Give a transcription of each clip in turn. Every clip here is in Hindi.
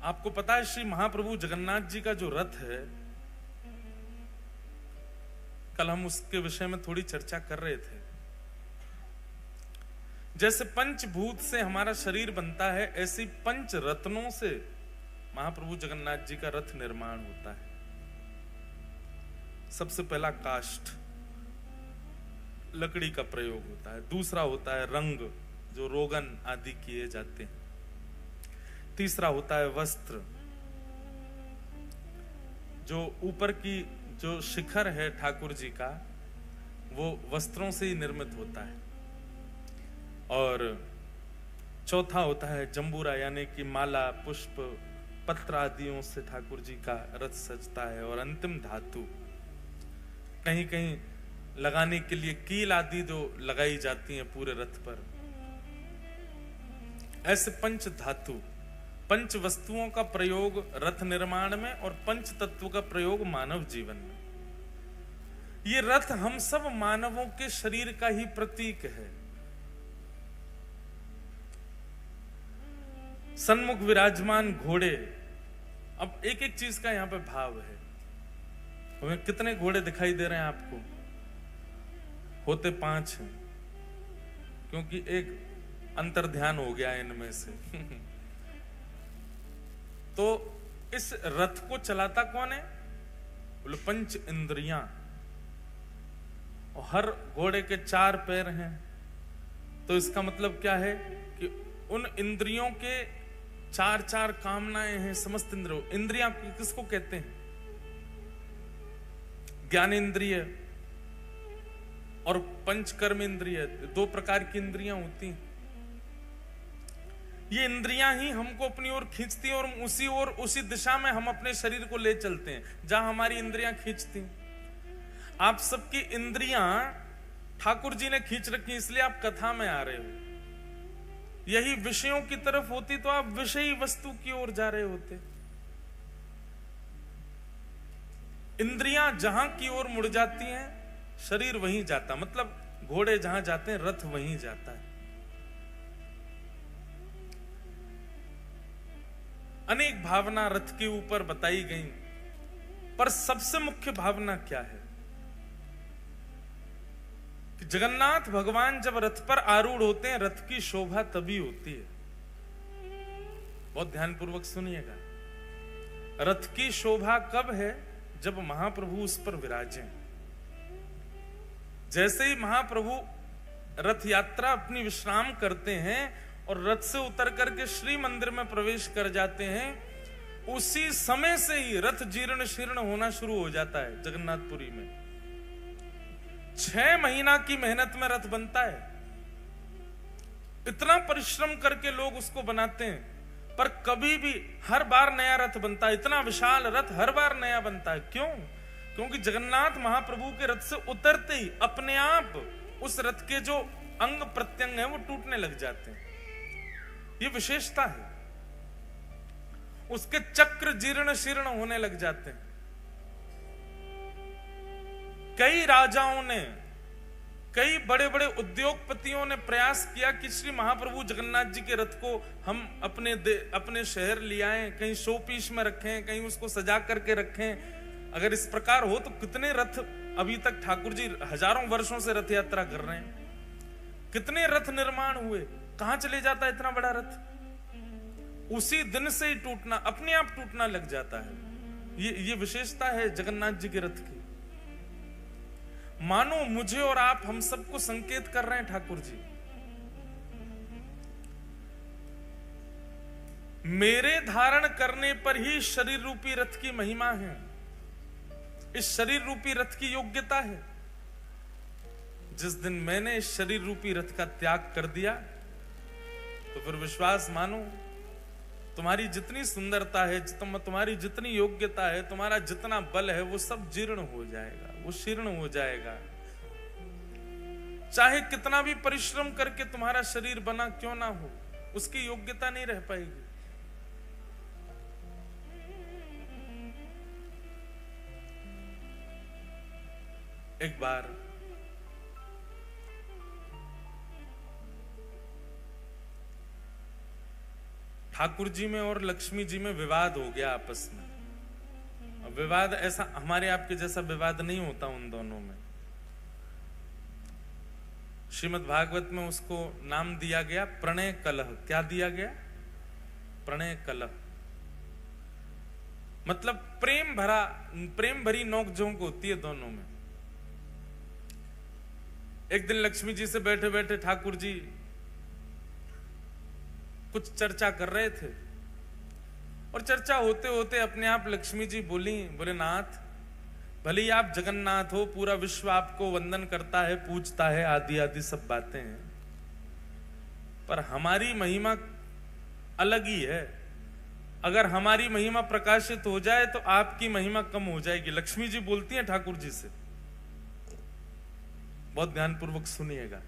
आपको पता है श्री महाप्रभु जगन्नाथ जी का जो रथ है, कल हम उसके विषय में थोड़ी चर्चा कर रहे थे। जैसे पंचभूत से हमारा शरीर बनता है, ऐसी पंच रत्नों से महाप्रभु जगन्नाथ जी का रथ निर्माण होता है। सबसे पहला काष्ठ, लकड़ी का प्रयोग होता है। दूसरा होता है रंग, जो रोगन आदि किए जाते हैं। तीसरा होता है वस्त्र, जो ऊपर की जो शिखर है ठाकुर जी का, वो वस्त्रों से ही निर्मित होता है। और चौथा होता है जंबूरा, यानी कि माला, पुष्प, पत्र आदियों से ठाकुर जी का रथ सजता है। और अंतिम धातु, कहीं कहीं लगाने के लिए कील आदि जो लगाई जाती हैं पूरे रथ पर। ऐसे पंच धातु, पंच वस्तुओं का प्रयोग रथ निर्माण में और पंच तत्व का प्रयोग मानव जीवन में। ये रथ हम सब मानवों के शरीर का ही प्रतीक है। सन्मुख विराजमान घोड़े, अब एक एक चीज का यहां पे भाव है। हमें कितने घोड़े दिखाई दे रहे हैं आपको? होते 5 हैं, क्योंकि एक अंतर्ध्यान हो गया इनमें से। तो इस रथ को चलाता कौन है? बोले पंच इंद्रियां। और हर घोड़े के 4 पैर हैं। तो इसका मतलब क्या है कि उन इंद्रियों के 4 कामनाएं हैं। समस्त इंद्रियां किसको कहते हैं? ज्ञान इंद्रिय और पंचकर्म इंद्रिय, 2 प्रकार की इंद्रियां होती हैं। ये इंद्रियां ही हमको अपनी ओर खींचती हैं और उसी दिशा में हम अपने शरीर को ले चलते हैं जहां हमारी इंद्रियां खींचती हैं। आप सबकी इंद्रियां ठाकुर जी ने खींच रखी, इसलिए आप कथा में आ रहे हो। यही विषयों की तरफ होती तो आप विषयी वस्तु की ओर जा रहे होते। इंद्रियां जहां की ओर मुड़ जाती हैं, शरीर वहीं जाता। मतलब घोड़े जहां जाते हैं, रथ वहीं जाता है। अनेक भावना रथ के ऊपर बताई गई, पर सबसे मुख्य भावना क्या है कि जगन्नाथ भगवान जब रथ पर आरूढ़ होते हैं, रथ की शोभा तभी होती है। बहुत ध्यानपूर्वक सुनिएगा। रथ की शोभा कब है? जब महाप्रभु उस पर विराजें। जैसे ही महाप्रभु रथ यात्रा अपनी विश्राम करते हैं और रथ से उतर करके श्री मंदिर में प्रवेश कर जाते हैं, उसी समय से ही रथ जीर्ण शीर्ण होना शुरू हो जाता है जगन्नाथपुरी में। 6 महीना की मेहनत में रथ बनता है। इतना परिश्रम करके लोग उसको बनाते हैं, पर कभी भी हर बार नया रथ बनता है। इतना विशाल रथ हर बार नया बनता है। क्यों? क्योंकि जगन्नाथ महाप्रभु के रथ से उतरते ही अपने आप उस रथ के जो अंग प्रत्यंग हैं वो टूटने लग जाते हैं। ये विशेषता है। उसके चक्र जीर्ण शीर्ण होने लग जाते हैं। कई राजाओं ने, कई बड़े बड़े उद्योगपतियों ने प्रयास किया कि श्री महाप्रभु जगन्नाथ जी के रथ को हम अपने शहर ले आएं, कहीं शो पीस में रखें, कहीं उसको सजा करके रखें। अगर इस प्रकार हो तो कितने रथ अभी तक ठाकुर जी हजारों वर्षों से रथ यात्रा कर रहे हैं, कितने रथ निर्माण हुए, कहां चले जाता है इतना बड़ा रथ? उसी दिन से ही टूटना, अपने आप टूटना लग जाता है। ये विशेषता है जगन्नाथ जी के रथ की। मानो मुझे और आप, हम सबको संकेत कर रहे हैं ठाकुर जी, मेरे धारण करने पर ही शरीर रूपी रथ की महिमा है। इस शरीर रूपी रथ की योग्यता है। जिस दिन मैंने इस शरीर रूपी रथ का त्याग कर दिया, तो फिर विश्वास मानो, तुम्हारी जितनी सुंदरता है, तुम्हारी जितनी योग्यता है, तुम्हारा जितना बल है, वो सब जीर्ण हो जाएगा, वो शीर्ण हो जाएगा। चाहे कितना भी परिश्रम करके तुम्हारा शरीर बना क्यों ना हो, उसकी योग्यता नहीं रह पाएगी। एक बार ठाकुर जी में और लक्ष्मी जी में विवाद हो गया आपस में। विवाद ऐसा हमारे आपके जैसा विवाद नहीं होता उन दोनों में। श्रीमद् भागवत में उसको नाम दिया गया प्रणय कलह। क्या दिया गया? प्रणय कलह, मतलब प्रेम भरी नोकझोंक होती है दोनों में। एक दिन लक्ष्मी जी से बैठे बैठे ठाकुर जी कुछ चर्चा कर रहे थे और चर्चा होते होते अपने आप लक्ष्मी जी बोले नाथ, भले ही आप जगन्नाथ हो, पूरा विश्व आपको वंदन करता है, पूजता है, आदि आदि सब बातें हैं, पर हमारी महिमा अलग ही है। अगर हमारी महिमा प्रकाशित हो जाए तो आपकी महिमा कम हो जाएगी। लक्ष्मी जी बोलती हैं ठाकुर जी से, बहुत ध्यानपूर्वक सुनिएगा।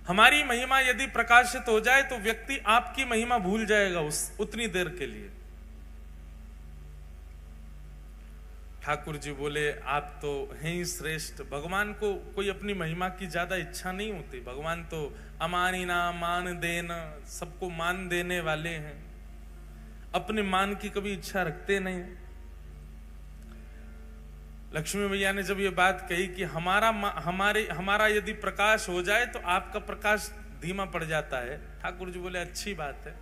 हमारी महिमा यदि प्रकाशित हो जाए तो व्यक्ति आपकी महिमा भूल जाएगा उतनी देर के लिए। ठाकुर जी बोले आप तो हैं ही श्रेष्ठ। भगवान को कोई अपनी महिमा की ज्यादा इच्छा नहीं होती। भगवान तो अमानिना मान देना, सबको मान देने वाले हैं, अपने मान की कभी इच्छा रखते नहीं। लक्ष्मी मैया ने जब ये बात कही कि हमारा यदि प्रकाश हो जाए तो आपका प्रकाश धीमा पड़ जाता है, ठाकुर जी बोले अच्छी बात है।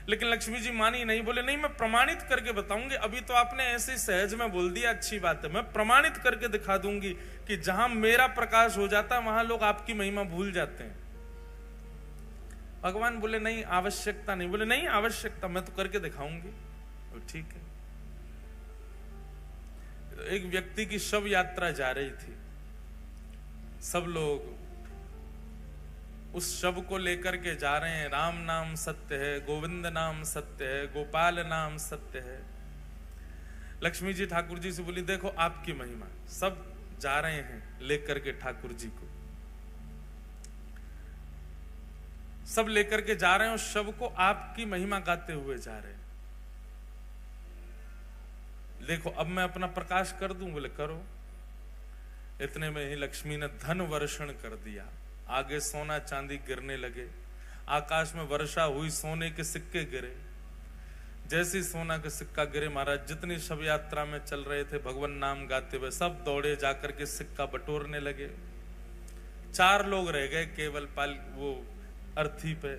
लेकिन लक्ष्मी जी मानी नहीं, बोले नहीं मैं प्रमाणित करके बताऊंगी। अभी तो आपने ऐसे सहज में बोल दिया अच्छी बात है, मैं प्रमाणित करके दिखा दूंगी कि जहां मेरा प्रकाश हो जाता है वहां लोग आपकी महिमा भूल जाते हैं। भगवान बोले नहीं आवश्यकता नहीं। बोले नहीं आवश्यकता, मैं तो करके दिखाऊंगी। ठीक है। एक व्यक्ति की शव यात्रा जा रही थी, सब लोग उस शव को लेकर के जा रहे हैं। राम नाम सत्य है, गोविंद नाम सत्य है, गोपाल नाम सत्य है। लक्ष्मी जी ठाकुर जी से बोली देखो आपकी महिमा। सब जा रहे हैं लेकर के ठाकुर जी को, सब लेकर के जा रहे हैं उस शव को, आपकी महिमा गाते हुए जा रहे हैं। देखो अब मैं अपना प्रकाश कर दूं। बोले करो। इतने में ही लक्ष्मी ने धन वर्षण कर दिया। आगे सोना चांदी गिरने लगे, आकाश में वर्षा हुई, सोने के सिक्के गिरे। जैसे सोना का सिक्का गिरे, महाराज जितनी शव यात्रा में चल रहे थे भगवान नाम गाते हुए, सब दौड़े जाकर के सिक्का बटोरने लगे। 4 लोग रह गए केवल वो अर्थी पे।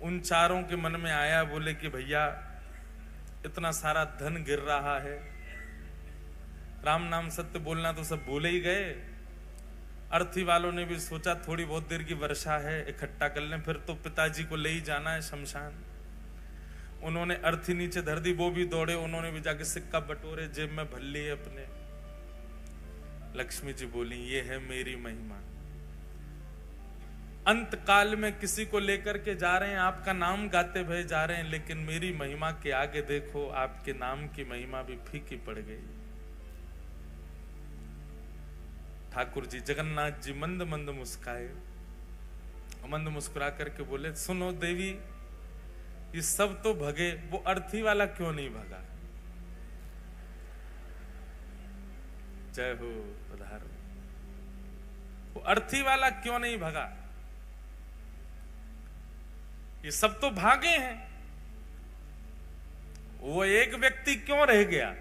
उन चारों के मन में आया, बोले कि भैया इतना सारा धन गिर रहा है, राम नाम सत्य बोलना तो सब बोले ही गए। अर्थी वालों ने भी सोचा थोड़ी बहुत देर की वर्षा है, इकट्ठा कर लें, फिर तो पिताजी को ले ही जाना है शमशान। उन्होंने अर्थी नीचे धर दी, वो भी दौड़े, उन्होंने भी जाके सिक्का बटोरे, जेब में भर लिए अपने। लक्ष्मी जी बोली ये है मेरी महिमा। अंत काल में किसी को लेकर के जा रहे हैं, आपका नाम गाते हुए जा रहे हैं, लेकिन मेरी महिमा के आगे देखो आपके नाम की महिमा भी फीकी पड़ गई। ठाकुर जी जगन्नाथ जी मंद मंद मुस्काए, मंद मुस्कुरा करके बोले सुनो देवी, ये सब तो भगे, वो अर्थी वाला क्यों नहीं भगा? जय हो, पधारो। वो अर्थी वाला क्यों नहीं भगा? ये सब तो भागे हैं, वो एक व्यक्ति क्यों रह गया?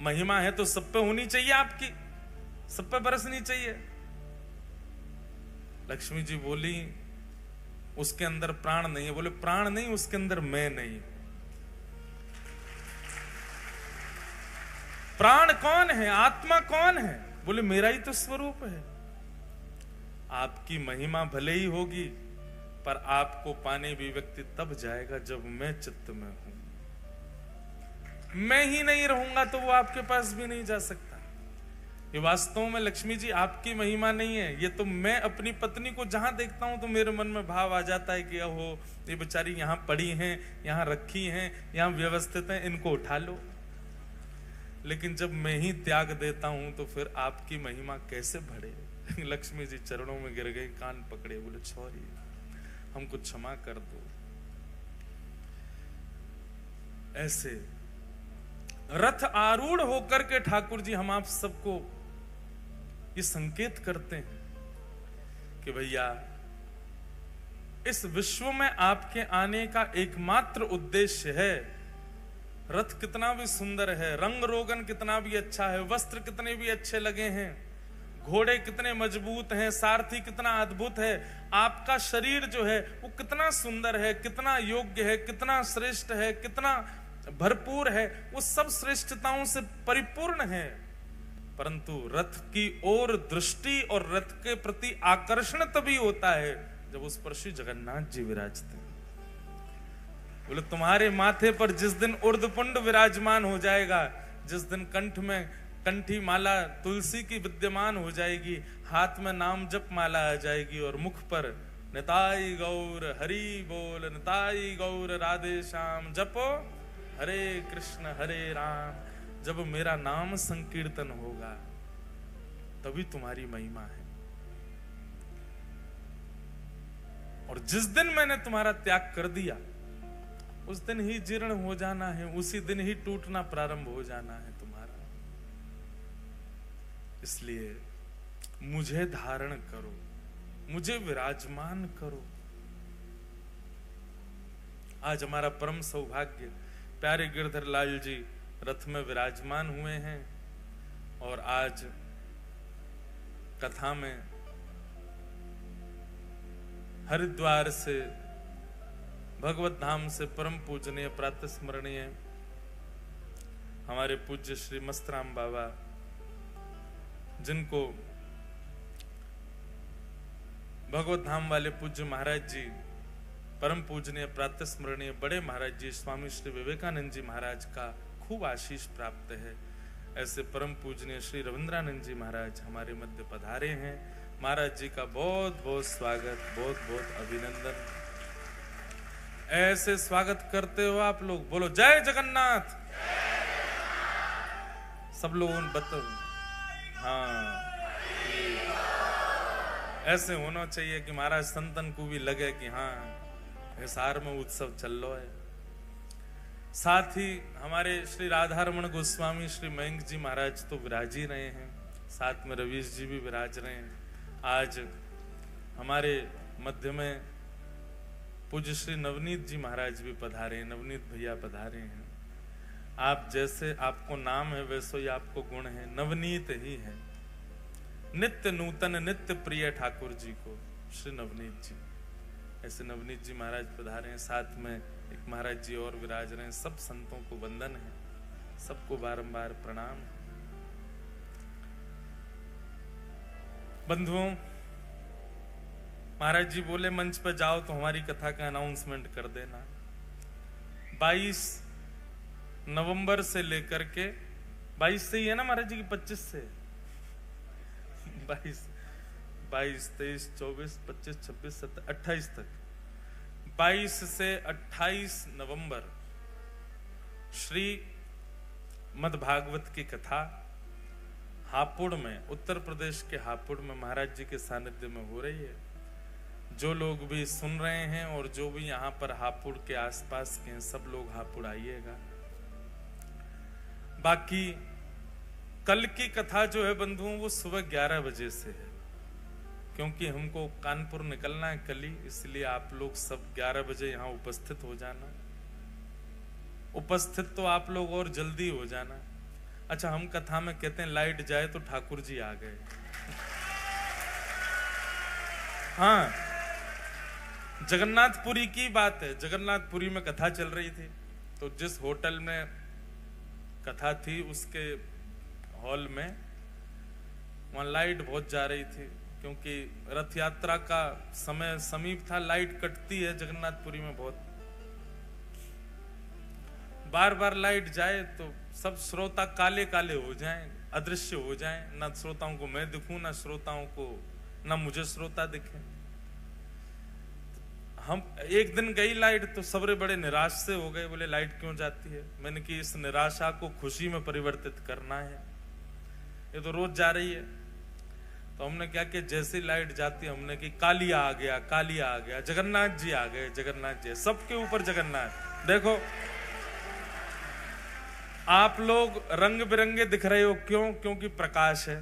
महिमा है तो सब पे होनी चाहिए, आपकी सब पे बरसनी चाहिए। लक्ष्मी जी बोली उसके अंदर प्राण नहीं है। बोले प्राण नहीं, उसके अंदर मैं नहीं। प्राण कौन है, आत्मा कौन है? बोले मेरा ही तो स्वरूप है। आपकी महिमा भले ही होगी, पर आपको पाने भी व्यक्ति तब जाएगा जब मैं चित्त में हूं। मैं ही नहीं रहूंगा तो वो आपके पास भी नहीं जा सकता। ये वास्तव में लक्ष्मी जी आपकी महिमा नहीं है, ये तो मैं अपनी पत्नी को जहां देखता हूं तो मेरे मन में भाव आ जाता है कि ओहो ये बेचारी यहां पड़ी हैं, यहां रखी हैं, यहां व्यवस्थित हैं, इनको उठा लो। लेकिन जब मैं ही त्याग देता हूं तो फिर आपकी महिमा कैसे बढ़े? लक्ष्मी जी चरणों में गिर गए, कान पकड़े, बोले सॉरी, हमको क्षमा कर दो। ऐसे रथ आरूढ़ होकर के ठाकुर जी हम आप सबको ये संकेत करते हैं कि भैया इस विश्व में आपके आने का एकमात्र उद्देश्य है। रथ कितना भी सुंदर है, रंग रोगन कितना भी अच्छा है, वस्त्र कितने भी अच्छे लगे हैं, घोड़े कितने मजबूत हैं, सारथी कितना अद्भुत है, आपका शरीर जो है वो कितना सुंदर है, कितना योग्य है, कितना श्रेष्ठ है, कितना भरपूर है, वो सब श्रेष्ठताओं से परिपूर्ण है। परंतु रथ की ओर दृष्टि और रथ के प्रति आकर्षण तभी होता है जब उस पर श्री जगन्नाथ जी विराजते हैं। बोले तुम्हारे माथे पर जिस दिन उर्ध्वपुंड विराजमान हो जाएगा, जिस दिन कंठ में कंठी माला तुलसी की विद्यमान हो जाएगी, हाथ में नाम जप माला आ जाएगी और मुख पर निताई गौर हरि बोल, निताई गौर राधे श्याम जपो हरे राम, जब मेरा नाम संकीर्तन होगा तभी तुम्हारी महिमा है। और जिस दिन मैंने तुम्हारा त्याग कर दिया उस दिन ही जीर्ण हो जाना है, उसी दिन ही टूटना प्रारंभ हो जाना है तुम्हारा। इसलिए मुझे धारण करो, मुझे विराजमान करो। आज हमारा परम सौभाग्य प्यारे गिरधर लाल जी रथ में विराजमान हुए हैं और आज कथा में हरिद्वार से भगवत धाम से परम पूजनीय प्रातः स्मरणीय हमारे पूज्य श्री मस्तराम बाबा, जिनको भगवत धाम वाले पूज्य महाराज जी, परम पूजनीय प्रातः स्मरणीय बड़े महाराज जी स्वामी श्री विवेकानंद जी महाराज का खूब आशीष प्राप्त है। ऐसे परम पूजनीय श्री रविंद्रानंद जी महाराज हमारे मध्य पधारे हैं। महाराज जी का बहुत बहुत स्वागत, बहुत बहुत अभिनंदन। ऐसे स्वागत करते हो आप लोग, बोलो जय जगन्नाथ। सब लोगों ने बताओ, हाँ ऐसे होना चाहिए कि महाराज संतन को भी लगे कि हाँ हिसार में उत्सव चल रहा है। साथ ही हमारे श्री राधारमण गोस्वामी श्री मयंक जी महाराज तो विराज ही रहे हैं, साथ में रवीश जी भी विराज रहे हैं। आज हमारे मध्य में पूज्य श्री नवनीत जी महाराज भी पधारे हैं, नवनीत भैया पधारे हैं। आप जैसे आपको नाम है वैसे ही आपको गुण है, नवनीत ही है। नित्य नूतन नित्य प्रिय ठाकुर जी को श्री नवनीत जी, ऐसे नवनीत जी महाराज पधारे हैं। साथ में एक महाराज जी और विराज रहे हैं। सब संतों को वंदन है, सबको बारंबार प्रणाम। बंधुओं, महाराज जी बोले मंच पर जाओ तो हमारी कथा का अनाउंसमेंट कर देना। 22 नवंबर से लेकर के 22 से ही है ना महाराज जी की, 25 से 22, 23, 24, 25, 26, 27, 28 तक, 22 से 28 नवंबर श्री मद्भागवत की कथा हापुड़ में, उत्तर प्रदेश के हापुड़ में महाराज जी के सानिध्य में हो रही है। जो लोग भी सुन रहे हैं और जो भी यहाँ पर हापुड़ के आसपास के हैं, सब लोग हापुड़ आइएगा। बाकी कल की कथा जो है बंधुओं वो सुबह 11 बजे से है, क्योंकि हमको कानपुर निकलना है कल ही, इसलिए आप लोग सब 11 बजे यहाँ उपस्थित हो जाना। उपस्थित तो आप लोग और जल्दी हो जाना। अच्छा, हम कथा में कहते हैं लाइट जाए तो ठाकुर जी आ गए। हाँ, जगन्नाथपुरी की बात है। जगन्नाथपुरी में कथा चल रही थी, तो जिस होटल में कथा थी उसके हॉल में वहां लाइट बहुत जा रही थी, क्योंकि रथ यात्रा का समय समीप था। लाइट कटती है जगन्नाथपुरी में बहुत, बार बार लाइट जाए तो सब श्रोता काले काले हो जाएं, अदृश्य हो जाएं। ना श्रोताओं को मैं दिखूं, ना श्रोताओं को, ना मुझे श्रोता दिखे। हम एक दिन गई लाइट तो सबरे बड़े निराश से हो गए, बोले लाइट क्यों जाती है। मैंने कि इस निराशा को खुशी में परिवर्तित करना है, ये तो रोज जा रही है। तो हमने क्या किया, जैसी लाइट जाती हमने कि कालिया आ गया, कालिया आ गया, जगन्नाथ जी आ गए, जगन्नाथ जी। सबके ऊपर जगन्नाथ। देखो आप लोग रंग बिरंगे दिख रहे हो, क्यों? क्योंकि प्रकाश है।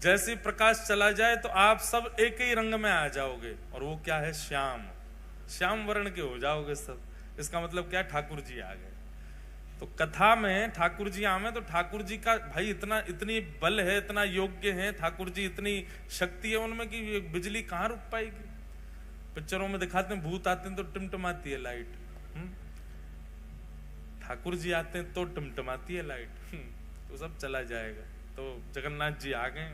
जैसे ही प्रकाश चला जाए तो आप सब एक ही रंग में आ जाओगे, और वो क्या है? श्याम, श्याम वर्ण के हो जाओगे सब। इसका मतलब क्या? ठाकुर जी आ गए। तो कथा में ठाकुर जी आवे तो ठाकुर जी का भाई इतनी बल है, इतना योग्य है ठाकुर जी, इतनी शक्ति है उनमें कि बिजली कहाँ रुक पाएगी। पिक्चरों में दिखाते हैं भूत आते हैं तो टिमटिमाती है लाइट, ठाकुर जी आते हैं तो टिमटिमाती है लाइट, तो सब चला जाएगा। तो जगन्नाथ जी आ गए।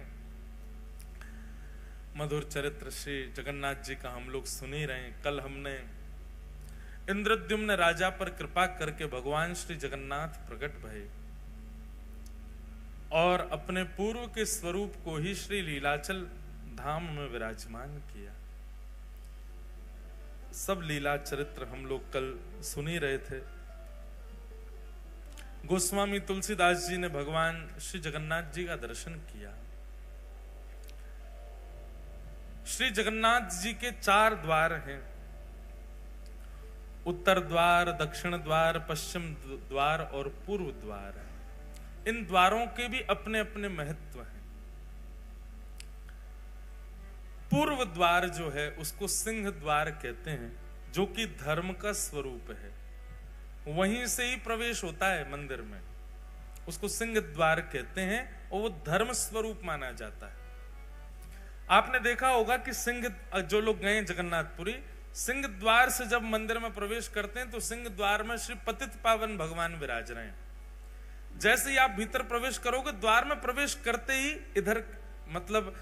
मधुर चरित्र श्री जगन्नाथ जी का हम लोग सुन ही रहे हैं। कल हमने इंद्रद्युम्न राजा पर कृपा करके भगवान श्री जगन्नाथ प्रकट भये और अपने पूर्व के स्वरूप को ही श्री लीलाचल धाम में विराजमान किया। सब लीला चरित्र हम लोग कल सुन ही रहे थे। गोस्वामी तुलसीदास जी ने भगवान श्री जगन्नाथ जी का दर्शन किया। श्री जगन्नाथ जी के 4 द्वार हैं, उत्तर द्वार, दक्षिण द्वार, पश्चिम द्वार और पूर्व द्वार है। इन द्वारों के भी अपने अपने महत्व हैं। पूर्व द्वार जो है उसको सिंह द्वार कहते हैं, जो कि धर्म का स्वरूप है। वहीं से ही प्रवेश होता है मंदिर में, उसको सिंह द्वार कहते हैं और वो धर्म स्वरूप माना जाता है। आपने देखा होगा कि सिंह, जो लोग गए जगन्नाथपुरी, सिंह द्वार से जब मंदिर में प्रवेश करते हैं तो सिंह द्वार में श्री पतित पावन भगवान विराज रहे हैं। जैसे ही आप भीतर प्रवेश करोगे, द्वार में प्रवेश करते ही इधर मतलब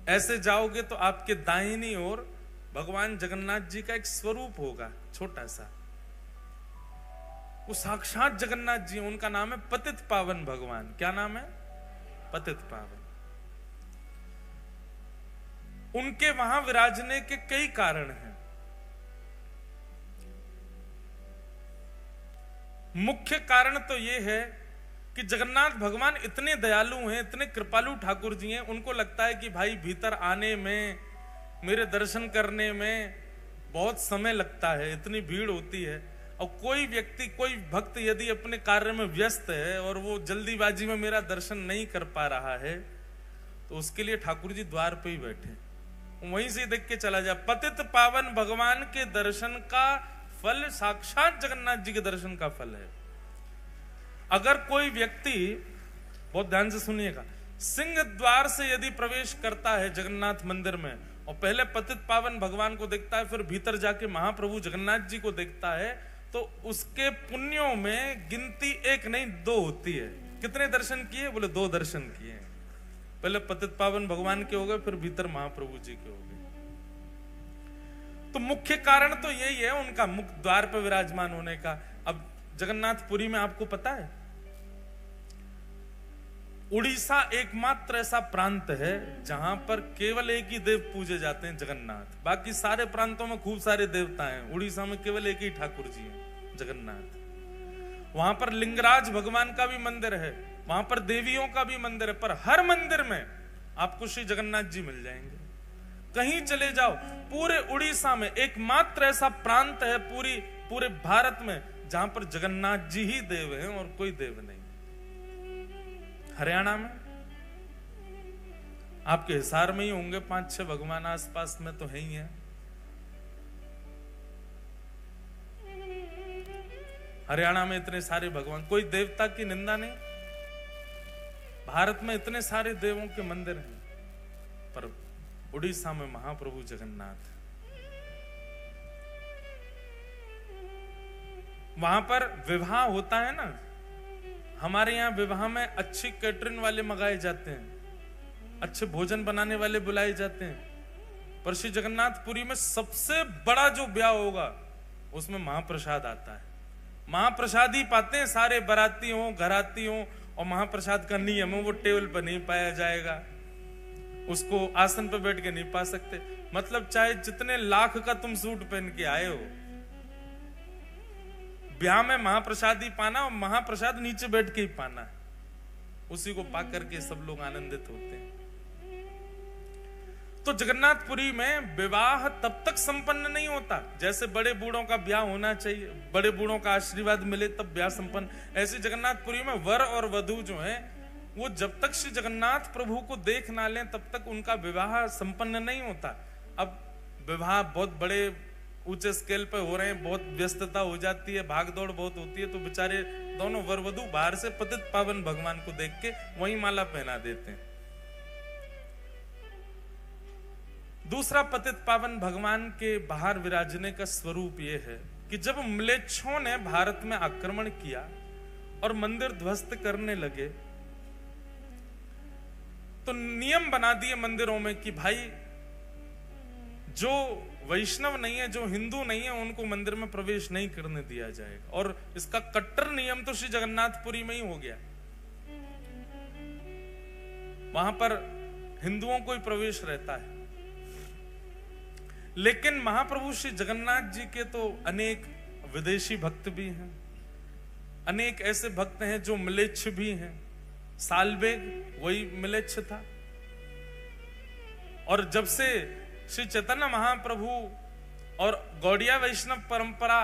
ऐसे जाओगे तो आपके दाहिनी ओर भगवान जगन्नाथ जी का एक स्वरूप होगा, छोटा सा। वो साक्षात जगन्नाथ जी, उनका नाम है पतित पावन भगवान। क्या नाम है? पतित पावन। उनके वहां विराजने के कई कारण हैं। मुख्य कारण तो यह है कि जगन्नाथ भगवान इतने दयालु हैं, इतने कृपालु ठाकुर जी हैं। उनको लगता है कि भाई भीतर आने में, मेरे दर्शन करने में बहुत समय लगता है, इतनी भीड़ होती है। और कोई व्यक्ति, कोई भक्त यदि अपने कार्य में व्यस्त है और वो जल्दीबाजी में मेरा दर्शन नहीं कर पा रहा है, तो उसके लिए ठाकुर जी द्वार पे ही बैठे, वहीं से देख के चला जा। पतित पावन भगवान के दर्शन का फल साक्षात जगन्नाथ जी के दर्शन का फल है। अगर कोई व्यक्ति, बहुत ध्यान से सुनिएगा, सिंह द्वार से यदि प्रवेश करता है जगन्नाथ मंदिर में और पहले पतित पावन भगवान को देखता है, फिर भीतर जाके महाप्रभु जगन्नाथ जी को देखता है, तो उसके पुण्यों में गिनती 1 नहीं 2 होती है। कितने दर्शन किए? बोले 2 दर्शन किए। पहले पतित पावन भगवान के हो गए, फिर भीतर महाप्रभु जी के हो गए। तो मुख्य कारण तो यही है उनका मुख्य द्वार पर विराजमान होने का। अब जगन्नाथपुरी में आपको पता है, उड़ीसा एकमात्र ऐसा प्रांत है जहां पर केवल एक ही देव पूजे जाते हैं, जगन्नाथ। बाकी सारे प्रांतों में खूब सारे देवता हैं, उड़ीसा में केवल एक ही ठाकुर जी हैं, जगन्नाथ। वहां पर लिंगराज भगवान का भी मंदिर है, वहां पर देवियों का भी मंदिर है, पर हर मंदिर में आपको श्री जगन्नाथ जी मिल जाएंगे। कहीं चले जाओ, पूरे उड़ीसा में एकमात्र ऐसा प्रांत है पूरे भारत में जहां पर जगन्नाथ जी ही देव हैं और कोई देव नहीं। हरियाणा में आपके हिसार में ही होंगे 5-6 भगवान, आसपास में तो है ही है। हरियाणा में इतने सारे भगवान, कोई देवता की निंदा नहीं। भारत में इतने सारे देवों के मंदिर हैं, पर उड़ीसा में महाप्रभु जगन्नाथ। वहां पर विवाह होता है ना, हमारे यहाँ विवाह में अच्छी कैटरिंग वाले मंगाए जाते हैं, अच्छे भोजन बनाने वाले बुलाए जाते हैं। पर श्री जगन्नाथपुरी में सबसे बड़ा जो ब्याह होगा उसमें महाप्रसाद आता है। महाप्रसाद ही पाते हैं सारे, बाराती हो, घराती हो। और महाप्रसाद का नियम है, वो टेबल पर नहीं पाया जाएगा, उसको आसन पर बैठ के नहीं पा सकते। मतलब चाहे जितने लाख का तुम सूट पहन के आए हो, ब्याह में महाप्रसाद ही पाना, और महाप्रसाद नीचे बैठ के ही पाना है। उसी को पा करके सब लोग आनंदित होते हैं। तो जगन्नाथपुरी में विवाह तब तक संपन्न नहीं होता जैसे बड़े बूढ़ों का ब्याह होना चाहिए, बड़े बूढ़ों का आशीर्वाद मिले तब ब्याह संपन्न। ऐसे जगन्नाथपुरी में वर और वधू जो है वो जब तक श्री जगन्नाथ प्रभु को देख ना लें तब तक उनका विवाह संपन्न नहीं होता। अब विवाह बहुत बड़े ऊंचे स्केल पे हो रहे हैं, बहुत व्यस्तता हो जाती है, भागदौड़ बहुत होती है, तो बेचारे दोनों वर वधू बाहर से पतित पावन भगवान को देख के वहीं माला पहना देते हैं। दूसरा पतित पावन भगवान के बाहर विराजने का स्वरूप यह है कि जब म्लेच्छों ने भारत में आक्रमण किया और मंदिर ध्वस्त करने लगे तो नियम बना दिए मंदिरों में कि भाई जो वैष्णव नहीं है, जो हिंदू नहीं है, उनको मंदिर में प्रवेश नहीं करने दिया जाएगा। और इसका कट्टर नियम तो श्री जगन्नाथपुरी में ही हो गया। वहां पर हिंदुओं को ही प्रवेश रहता है। लेकिन महाप्रभु श्री जगन्नाथ जी के तो अनेक विदेशी भक्त भी हैं, अनेक ऐसे भक्त हैं जो म्लेच्छ भी हैं। सालबेग वही म्लेच्छ था। और जब से श्री चैतन्य महाप्रभु और गौड़िया वैष्णव परंपरा,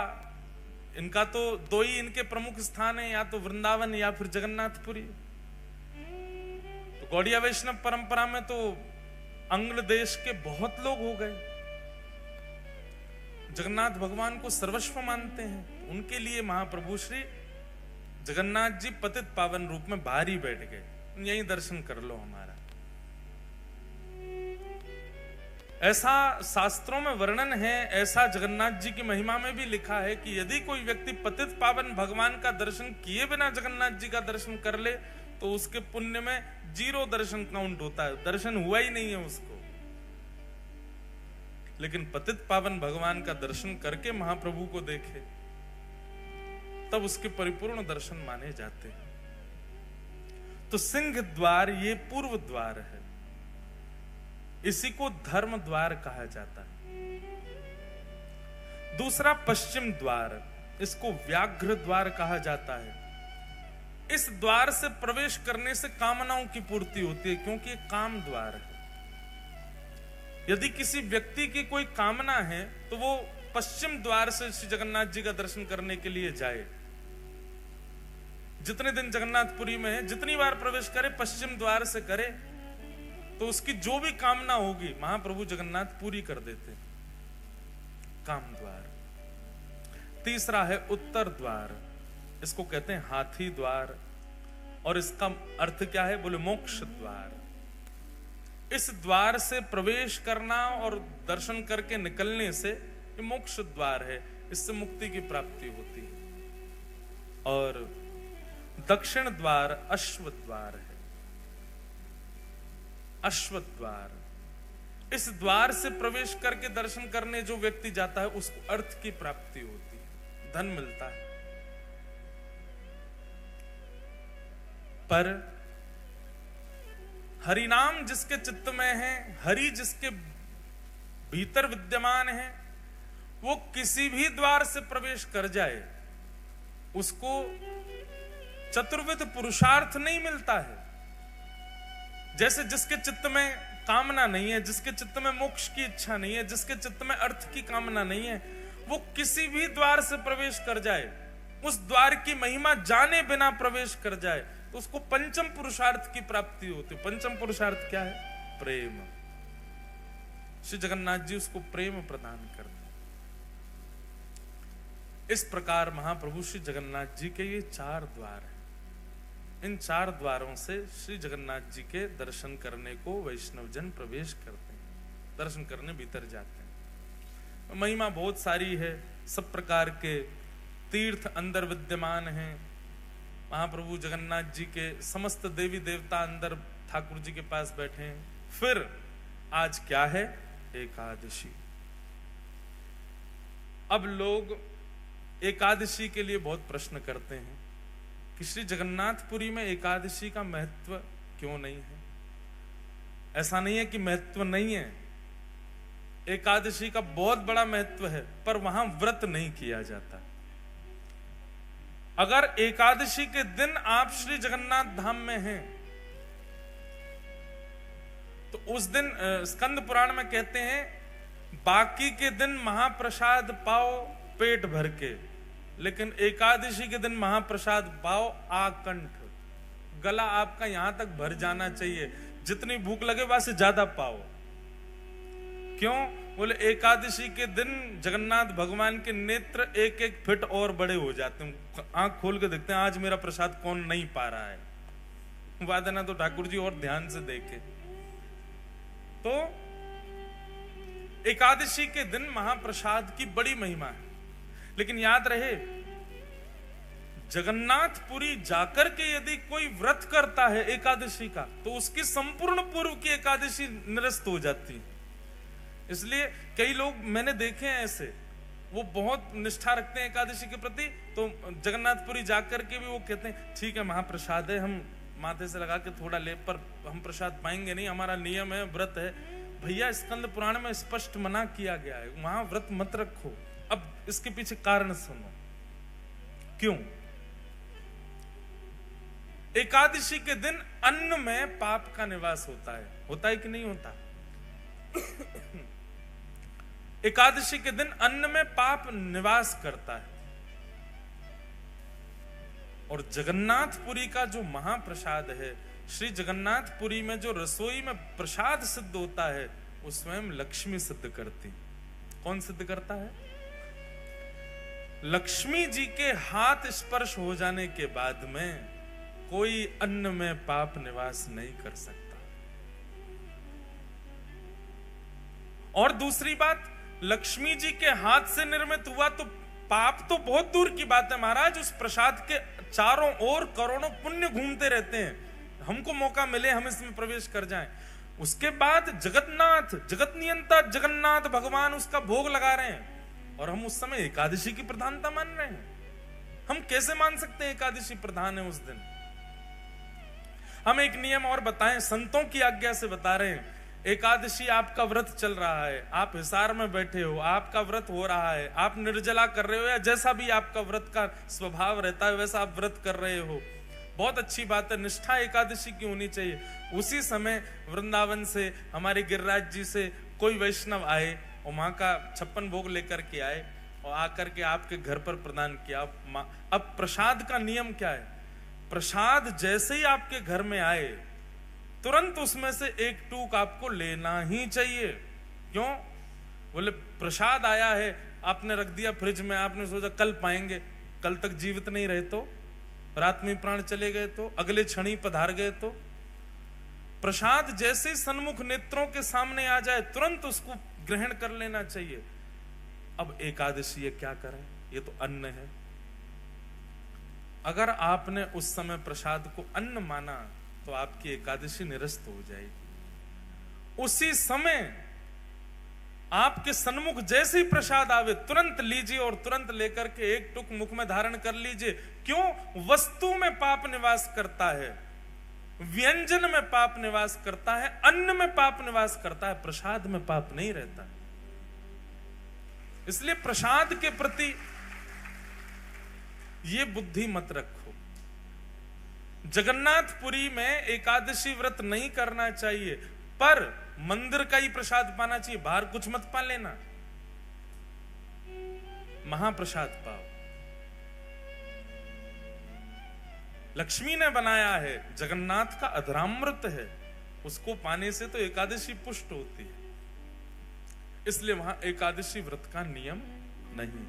इनका तो दो ही इनके प्रमुख स्थान है, या तो वृंदावन या फिर जगन्नाथपुरी। तो गौड़िया वैष्णव परंपरा में तो अंग्ल देश के बहुत लोग हो गए, जगन्नाथ भगवान को सर्वस्व मानते हैं। उनके लिए महाप्रभु श्री जगन्नाथ जी पतित पावन रूप में बाहर ही बैठ गए, यही दर्शन कर लो हमारा। ऐसा शास्त्रों में वर्णन है, ऐसा जगन्नाथ जी की महिमा में भी लिखा है कि यदि कोई व्यक्ति पतित पावन भगवान का दर्शन किए बिना जगन्नाथ जी का दर्शन कर ले तो उसके पुण्य में 0 दर्शन काउंट होता है, दर्शन हुआ ही नहीं है उसको। लेकिन पतित पावन भगवान का दर्शन करके महाप्रभु को देखे तब उसके परिपूर्ण दर्शन माने जाते हैं। तो सिंह द्वार ये पूर्व द्वार है, इसी को धर्म द्वार कहा जाता है। दूसरा पश्चिम द्वार, इसको व्याघ्र द्वार कहा जाता है। इस द्वार से प्रवेश करने से कामनाओं की पूर्ति होती है, क्योंकि एक काम द्वार है। यदि किसी व्यक्ति की कोई कामना है तो वो पश्चिम द्वार से श्री जगन्नाथ जी का दर्शन करने के लिए जाए। जितने दिन जगन्नाथपुरी में है, जितनी बार प्रवेश करे पश्चिम द्वार से करे तो उसकी जो भी कामना होगी महाप्रभु जगन्नाथ पूरी कर देते। काम द्वार। तीसरा है उत्तर द्वार, इसको कहते हैं हाथी द्वार, और इसका अर्थ क्या है? बोले मोक्ष द्वार। इस द्वार से प्रवेश करना और दर्शन करके निकलने से ये मोक्ष द्वार है, इससे मुक्ति की प्राप्ति होती है। और दक्षिण द्वार अश्व द्वार है। अश्व द्वार, इस द्वार से प्रवेश करके दर्शन करने जो व्यक्ति जाता है उसको अर्थ की प्राप्ति होती है, धन मिलता है। पर हरि नाम जिसके चित्त में है, हरि जिसके भीतर विद्यमान है, वो किसी भी द्वार से प्रवेश कर जाए उसको चतुर्विध पुरुषार्थ नहीं मिलता है। जैसे जिसके चित्त में कामना नहीं है, जिसके चित्त में मोक्ष की इच्छा नहीं है, जिसके चित्त में अर्थ की कामना नहीं है, वो किसी भी द्वार से प्रवेश कर जाए, उस द्वार की महिमा जाने बिना प्रवेश कर जाए तो उसको पंचम पुरुषार्थ की प्राप्ति होती है। पंचम पुरुषार्थ क्या है? प्रेम। श्री जगन्नाथ जी उसको प्रेम प्रदान करते। इस प्रकार महाप्रभु श्री जगन्नाथ जी के ये 4 द्वार हैं। इन 4 द्वारों से श्री जगन्नाथ जी के दर्शन करने को वैष्णव जन प्रवेश करते हैं, दर्शन करने भीतर जाते हैं। महिमा बहुत सारी है, सब प्रकार के तीर्थ अंदर विद्यमान हैं। महाप्रभु जगन्नाथ जी के समस्त देवी देवता अंदर ठाकुर जी के पास बैठे हैं। फिर आज क्या है? एकादशी। अब लोग एकादशी के लिए बहुत प्रश्न करते हैं कि श्री जगन्नाथपुरी में एकादशी का महत्व क्यों नहीं है? ऐसा नहीं है कि महत्व नहीं है, एकादशी का बहुत बड़ा महत्व है, पर वहां व्रत नहीं किया जाता। अगर एकादशी के दिन आप श्री जगन्नाथ धाम में हैं तो उस दिन स्कंद पुराण में कहते हैं बाकी के दिन महाप्रसाद पाओ पेट भर के, लेकिन एकादशी के दिन महाप्रसाद पाओ आकंठ, गला आपका यहां तक भर जाना चाहिए, जितनी भूख लगे वहां से ज्यादा पाओ। क्यों? बोले एकादशी के दिन जगन्नाथ भगवान के नेत्र एक एक फिट और बड़े हो जाते हैं, आंख खोल के देखते हैं आज मेरा प्रसाद कौन नहीं पा रहा है। वादना तो ठाकुर जी और ध्यान से देखे। तो एकादशी के दिन महाप्रसाद की बड़ी महिमा है, लेकिन याद रहे जगन्नाथपुरी जाकर के यदि कोई व्रत करता है एकादशी का, तो उसकी संपूर्ण पूर्व की एकादशी निरस्त हो जाती है। इसलिए कई लोग मैंने देखे हैं ऐसे, वो बहुत निष्ठा रखते हैं एकादशी के प्रति, तो जगन्नाथपुरी जाकर के भी वो कहते हैं ठीक है महाप्रसाद है, हम माथे से लगा के थोड़ा ले, पर हम प्रसाद पाएंगे नहीं, हमारा नियम है, व्रत है। भैया स्कंद पुराण में स्पष्ट मना किया गया है, वहां व्रत मत रखो। अब इसके पीछे कारण सुनो क्यों। एकादशी के दिन अन्न में पाप का निवास होता है कि नहीं होता? एकादशी के दिन अन्न में पाप निवास करता है, और जगन्नाथपुरी का जो महाप्रसाद है, श्री जगन्नाथपुरी में जो रसोई में प्रसाद सिद्ध होता है, वो स्वयं लक्ष्मी सिद्ध करती। कौन सिद्ध करता है? लक्ष्मी जी के हाथ स्पर्श हो जाने के बाद में कोई अन्न में पाप निवास नहीं कर सकता। और दूसरी बात, लक्ष्मी जी के हाथ से निर्मित हुआ तो पाप तो बहुत दूर की बात है महाराज, उस प्रसाद के चारों ओर करोड़ों पुण्य घूमते रहते हैं। हमको मौका मिले हम इसमें प्रवेश कर जाएं। उसके बाद जगन्नाथ, जगत नियंता जगन्नाथ भगवान उसका भोग लगा रहे हैं, और हम उस समय एकादशी की प्रधानता मान रहे हैं। हम कैसे मान सकते हैं एकादशी प्रधान है उस दिन? हम एक नियम और बताएं, संतों की आज्ञा से बता रहे हैं। एकादशी आपका व्रत चल रहा है, आप हिसार में बैठे हो, आपका व्रत हो रहा है, आप निर्जला कर रहे हो, या जैसा भी आपका व्रत का स्वभाव रहता है वैसा आप व्रत कर रहे हो, बहुत अच्छी बात है, निष्ठा एकादशी की होनी चाहिए। उसी समय वृंदावन से हमारे गिरिराज जी से कोई वैष्णव आए और वहां का 56 भोग लेकर के आए और आकर के आपके घर पर प्रदान किया। अब प्रसाद का नियम क्या है? प्रसाद जैसे ही आपके घर में आए तुरंत उसमें से एक टूक आपको लेना ही चाहिए। क्यों? बोले प्रसाद आया है, आपने रख दिया फ्रिज में, आपने सोचा कल पाएंगे, कल तक जीवित नहीं रहे तो, रात में प्राण चले गए तो, अगले क्षण ही पधार गए तो। प्रसाद जैसे सन्मुख नेत्रों के सामने आ जाए तुरंत उसको ग्रहण कर लेना चाहिए। अब एकादशी ये क्या करें? ये तो अन्न है। अगर आपने उस समय प्रसाद को अन्न माना तो आपकी एकादशी निरस्त हो जाएगी। उसी समय आपके सन्मुख जैसे ही प्रसाद आवे तुरंत लीजिए और तुरंत लेकर के एक टुक मुख में धारण कर लीजिए। क्यों? वस्तु में पाप निवास करता है, व्यंजन में पाप निवास करता है, अन्न में पाप निवास करता है, प्रसाद में पाप नहीं रहता। इसलिए प्रसाद के प्रति ये बुद्धि मत रखो। जगन्नाथपुरी में एकादशी व्रत नहीं करना चाहिए, पर मंदिर का ही प्रसाद पाना चाहिए, बाहर कुछ मत पा लेना, महाप्रसाद पाओ। लक्ष्मी ने बनाया है, जगन्नाथ का अधरामृत है, उसको पाने से तो एकादशी पुष्ट होती है, इसलिए वहां एकादशी व्रत का नियम नहीं।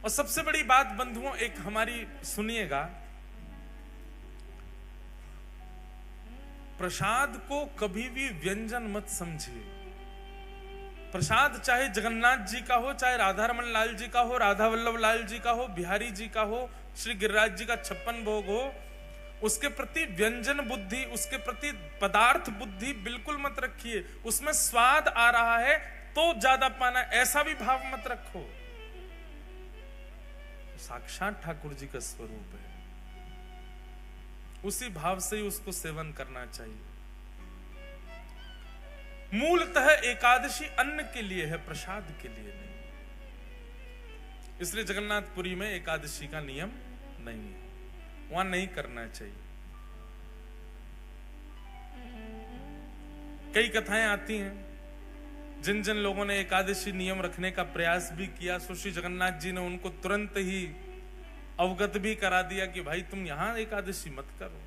और सबसे बड़ी बात बंधुओं एक हमारी सुनिएगा, प्रसाद को कभी भी व्यंजन मत समझिए। प्रसाद चाहे जगन्नाथ जी का हो, चाहे राधा रमन लाल जी का हो, राधा वल्लभ लाल जी का हो, बिहारी जी का हो, श्री गिरिराज जी का 56 भोग हो, उसके प्रति व्यंजन बुद्धि, उसके प्रति पदार्थ बुद्धि बिल्कुल मत रखिए। उसमें स्वाद आ रहा है तो ज्यादा पाना, ऐसा भी भाव मत रखो। साक्षात ठाकुर जी का स्वरूप है, उसी भाव से ही उसको सेवन करना चाहिए। मूलतः एकादशी अन्न के लिए है, प्रसाद के लिए नहीं। इसलिए जगन्नाथपुरी में एकादशी का नियम नहीं है, वहां नहीं करना चाहिए। कई कथाएं आती हैं, जिन जिन लोगों ने एकादशी नियम रखने का प्रयास भी किया, श्री जगन्नाथ जी ने उनको तुरंत ही अवगत भी करा दिया कि भाई तुम यहां एकादशी मत करो,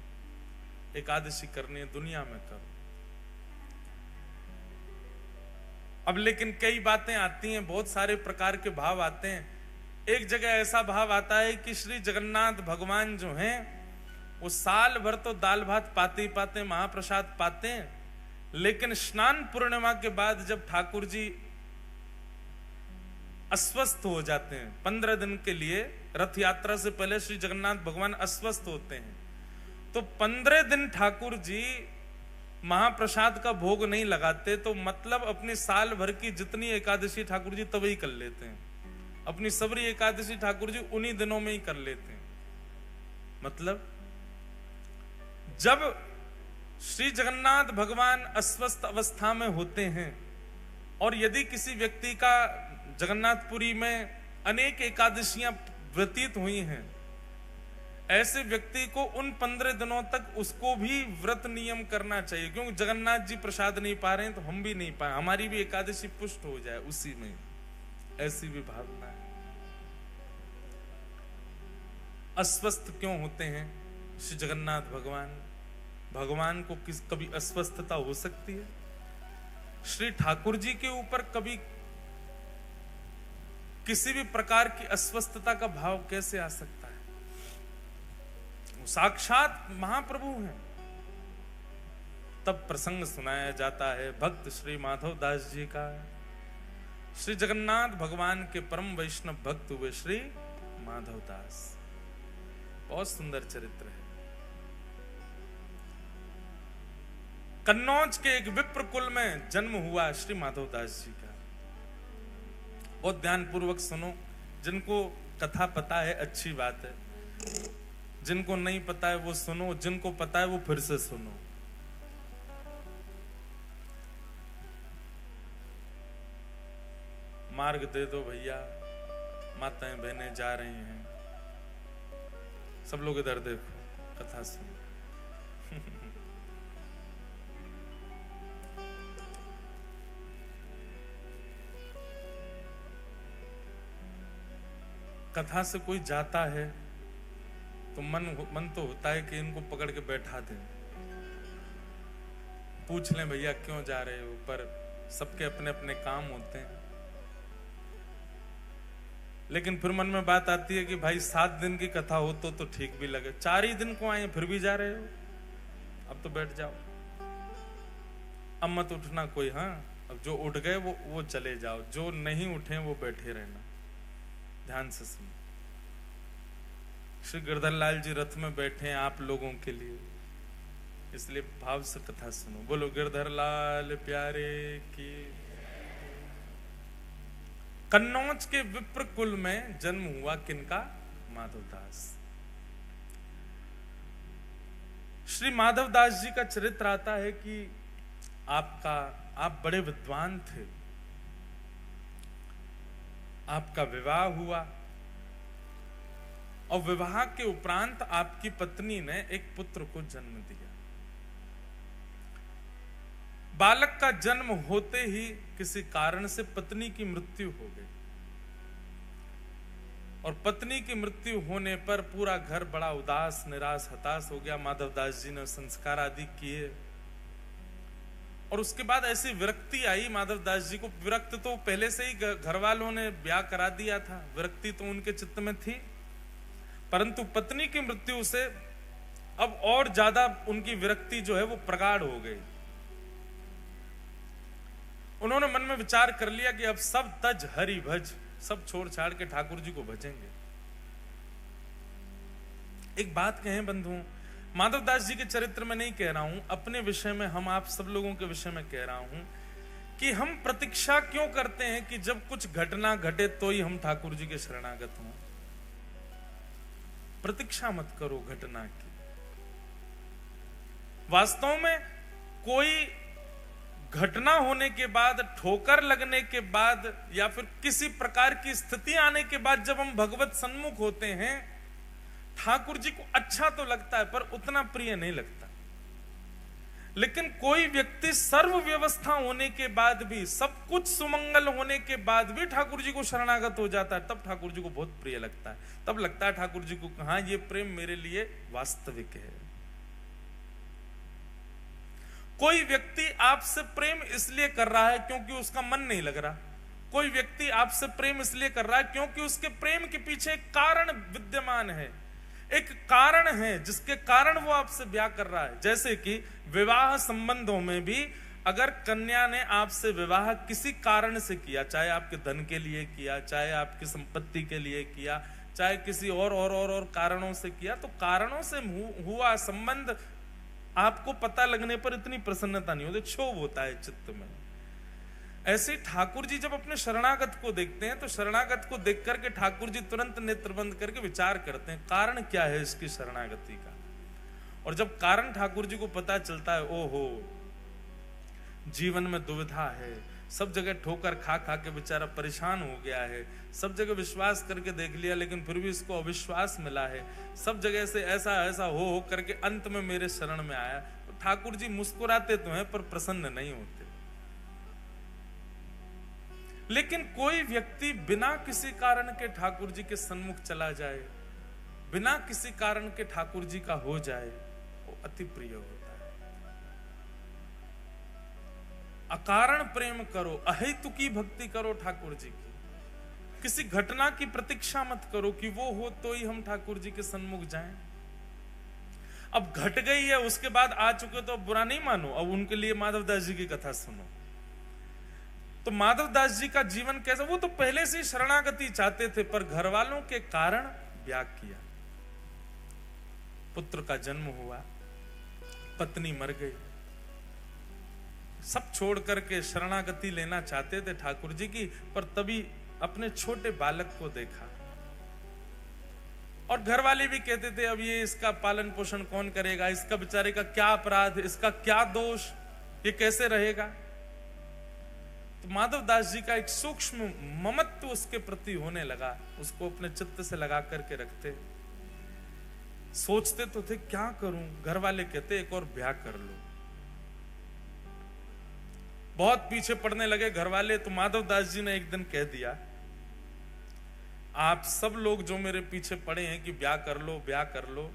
एकादशी करनी है दुनिया में करो। अब लेकिन कई बातें आती हैं, बहुत सारे प्रकार के भाव आते हैं। एक जगह ऐसा भाव आता है कि श्री जगन्नाथ भगवान जो हैं वो साल भर तो दाल भात पाते ही पाते, महाप्रसाद पाते हैं, लेकिन स्नान पूर्णिमा के बाद जब ठाकुर जी अस्वस्थ हो जाते हैं 15 दिन के लिए, रथ यात्रा से पहले श्री जगन्नाथ भगवान अस्वस्थ होते हैं, तो 15 दिन ठाकुर जी महाप्रसाद का भोग नहीं लगाते, तो मतलब अपनी साल भर की जितनी एकादशी ठाकुर जी तभी कर लेते हैं, अपनी सबरी एकादशी ठाकुर जी उन्हीं दिनों में ही कर लेते हैं। मतलब जब श्री जगन्नाथ भगवान अस्वस्थ अवस्था में होते हैं और यदि किसी व्यक्ति का जगन्नाथपुरी में अनेक एकादशियां व्यतीत हुई हैं, ऐसे व्यक्ति को उन 15 दिनों तक उसको भी व्रत नियम करना चाहिए, क्योंकि जगन्नाथ जी प्रसाद नहीं पा रहे हैं तो हम भी नहीं पाए, हमारी भी एकादशी पुष्ट हो जाए उसी में, ऐसी भी भावना है। अस्वस्थ क्यों होते हैं श्री जगन्नाथ भगवान? भगवान को कभी अस्वस्थता हो सकती है? श्री ठाकुर जी के ऊपर कभी किसी भी प्रकार की अस्वस्थता का भाव कैसे आ सकता है? वो साक्षात महाप्रभु हैं। तब प्रसंग सुनाया जाता है भक्त श्री माधव दास जी का। श्री जगन्नाथ भगवान के परम वैष्णव भक्त हुए श्री माधव दास। बहुत सुंदर चरित्र है। कन्नौज के एक विप्र कुल में जन्म हुआ श्री माधव दास जी का। बहुत ध्यान पूर्वक सुनो, जिनको कथा पता है अच्छी बात है, जिनको नहीं पता है वो सुनो, जिनको पता है वो फिर से सुनो। मार्ग दे दो भैया, माताएं बहनें जा रही हैं, सब लोग इधर देखो, कथा सुनो। कथा से कोई जाता है तो मन तो होता है कि इनको पकड़ के बैठा दें, पूछ लें भैया क्यों जा रहे हो, पर सबके अपने अपने काम होते हैं। लेकिन फिर मन में बात आती है कि भाई 7 दिन की कथा हो तो ठीक भी लगे, 4 ही दिन को आए फिर भी जा रहे हो, अब तो बैठ जाओ, अब मत उठना कोई। हाँ, अब जो उठ गए वो चले जाओ, जो नहीं उठे वो बैठे रहना। ध्यान से सुनो। श्री गिरधर लाल जी रथ में बैठे हैं आप लोगों के लिए, इसलिए भाव से कथा सुनो। बोलो गिरधर लाल प्यारे की। कन्नौज के विप्र कुल में जन्म हुआ किनका? माधवदास। श्री माधवदास जी का चरित्र आता है कि आप बड़े विद्वान थे, आपका विवाह हुआ और विवाह के उपरांत आपकी पत्नी ने एक पुत्र को जन्म दिया। बालक का जन्म होते ही किसी कारण से पत्नी की मृत्यु हो गई और पत्नी की मृत्यु होने पर पूरा घर बड़ा उदास, निराश, हताश हो गया। माधवदास जी ने संस्कार आदि किए और उसके बाद ऐसी विरक्ति आई माधवदास जी को। विरक्त तो पहले से ही घर वालों ने ब्याह करा दिया था, विरक्ति तो उनके चित्त में थी, परंतु पत्नी की मृत्यु से अब और ज्यादा उनकी विरक्ति जो है वो प्रगाढ़ हो गई। उन्होंने मन में विचार कर लिया कि अब सब तज हरि भज, सब छोड़ छाड़ के ठाकुर जी को भजेंगे। एक बात कहें बंधुओं, माधवदास जी के चरित्र में नहीं कह रहा हूं, अपने विषय में, हम आप सब लोगों के विषय में कह रहा हूं कि हम प्रतीक्षा क्यों करते हैं कि जब कुछ घटना घटे तो ही हम ठाकुर जी के शरणागत हों। प्रतीक्षा मत करो घटना की। वास्तव में कोई घटना होने के बाद, ठोकर लगने के बाद या फिर किसी प्रकार की स्थिति आने के बाद जब हम भगवत सन्मुख होते हैं, ठाकुर जी को अच्छा तो लगता है पर उतना प्रिय नहीं लगता। लेकिन कोई व्यक्ति सर्व व्यवस्था होने के बाद भी, सब कुछ सुमंगल होने के बाद भी ठाकुर जी को शरणागत हो जाता है, तब ठाकुर जी को बहुत प्रिय लगता है। तब लगता है ठाकुर जी को, हाँ ये प्रेम मेरे लिए वास्तविक है। कोई व्यक्ति आपसे प्रेम इसलिए कर रहा है क्योंकि उसका मन नहीं लग रहा। कोई व्यक्ति आपसे प्रेम इसलिए कर रहा है क्योंकि उसके प्रेम के पीछे एक कारण विद्यमान है, एक कारण है जिसके कारण वो आपसे ब्याह कर रहा है। जैसे कि विवाह संबंधों में भी अगर कन्या ने आपसे विवाह किसी कारण से किया, चाहे आपके धन के लिए किया, चाहे आपकी संपत्ति के लिए किया, चाहे किसी और कारणों से किया, तो कारणों से हुआ संबंध आपको पता लगने पर इतनी प्रसन्नता नहीं होती, क्षोभ होता है चित्त में। ऐसे ठाकुर जी जब अपने शरणागत को देखते हैं तो शरणागत को देख करके ठाकुर जी तुरंत नेत्र बंद करके विचार करते हैं कारण क्या है इसकी शरणागति का। और जब कारण ठाकुर जी को पता चलता है, ओहो जीवन में दुविधा है, सब जगह ठोकर खा खा के बेचारा परेशान हो गया है, सब जगह विश्वास करके देख लिया लेकिन फिर भी इसको अविश्वास मिला है, सब जगह से ऐसा ऐसा हो करके अंत में मेरे शरण में आया, तो ठाकुर जी मुस्कुराते तो हैं पर प्रसन्न नहीं होते। लेकिन कोई व्यक्ति बिना किसी कारण के ठाकुर जी के सन्मुख चला जाए, बिना किसी कारण के ठाकुर जी का हो जाए, वो अति प्रिय होता है। अकारण प्रेम करो, अहेतुकी भक्ति करो ठाकुर जी की। किसी घटना की प्रतीक्षा मत करो कि वो हो तो ही हम ठाकुर जी के सन्मुख जाएं। अब घट गई है, उसके बाद आ चुके तो अब बुरा नहीं मानो, अब उनके लिए माधवदास जी की कथा सुनो। तो माधवदास जी का जीवन कैसा, वो तो पहले से ही शरणागति चाहते थे पर घर वालों के कारण ब्याह किया। पुत्र का जन्म हुआ, पत्नी मर गई, सब छोड़ करके शरणागति लेना चाहते थे ठाकुर जी की, पर तभी अपने छोटे बालक को देखा और घर वाले भी कहते थे अब ये इसका पालन पोषण कौन करेगा, इसका बेचारे का क्या अपराध, इसका क्या दोष, ये कैसे रहेगा। तो माधवदास जी का एक सूक्ष्म ममत्व उसके प्रति होने लगा, उसको अपने चित्त से लगा करके रखते। सोचते तो थे क्या करूं, घर वाले कहते एक और ब्याह कर लो। बहुत पीछे पड़ने लगे घर वाले, तो माधवदास जी ने एक दिन कह दिया, आप सब लोग जो मेरे पीछे पड़े हैं कि ब्याह कर लो ब्याह कर लो,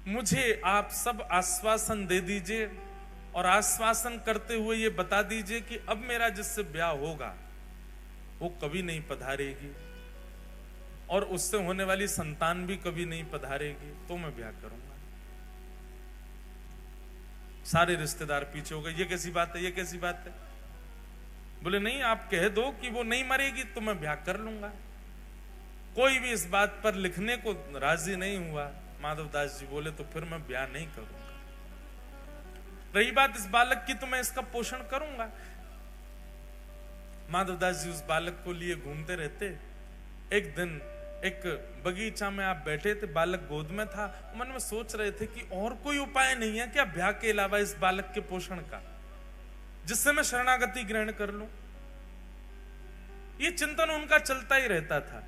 मुझे आप सब आश्वासन दे दीजिए और आश्वासन करते हुए ये बता दीजिए कि अब मेरा जिससे ब्याह होगा वो कभी नहीं पधारेगी और उससे होने वाली संतान भी कभी नहीं पधारेगी, तो मैं ब्याह करूंगा। सारे रिश्तेदार पीछे हो गए, ये कैसी बात है, ये कैसी बात है। बोले नहीं, आप कह दो कि वो नहीं मरेगी तो मैं ब्याह कर लूंगा। कोई भी इस बात पर लिखने को राजी नहीं हुआ। माधवदास जी बोले तो फिर मैं ब्याह नहीं करूंगा। रही बात इस बालक की, तो मैं इसका पोषण करूंगा। माधवदास जी उस बालक को लिए घूमते रहते। एक दिन एक बगीचा में आप बैठे थे, बालक गोद में था, मन में सोच रहे थे कि और कोई उपाय नहीं है क्या ब्याह के अलावा इस बालक के पोषण का, जिससे मैं शरणागति ग्रहण कर लूं। ये चिंतन उनका चलता ही रहता था।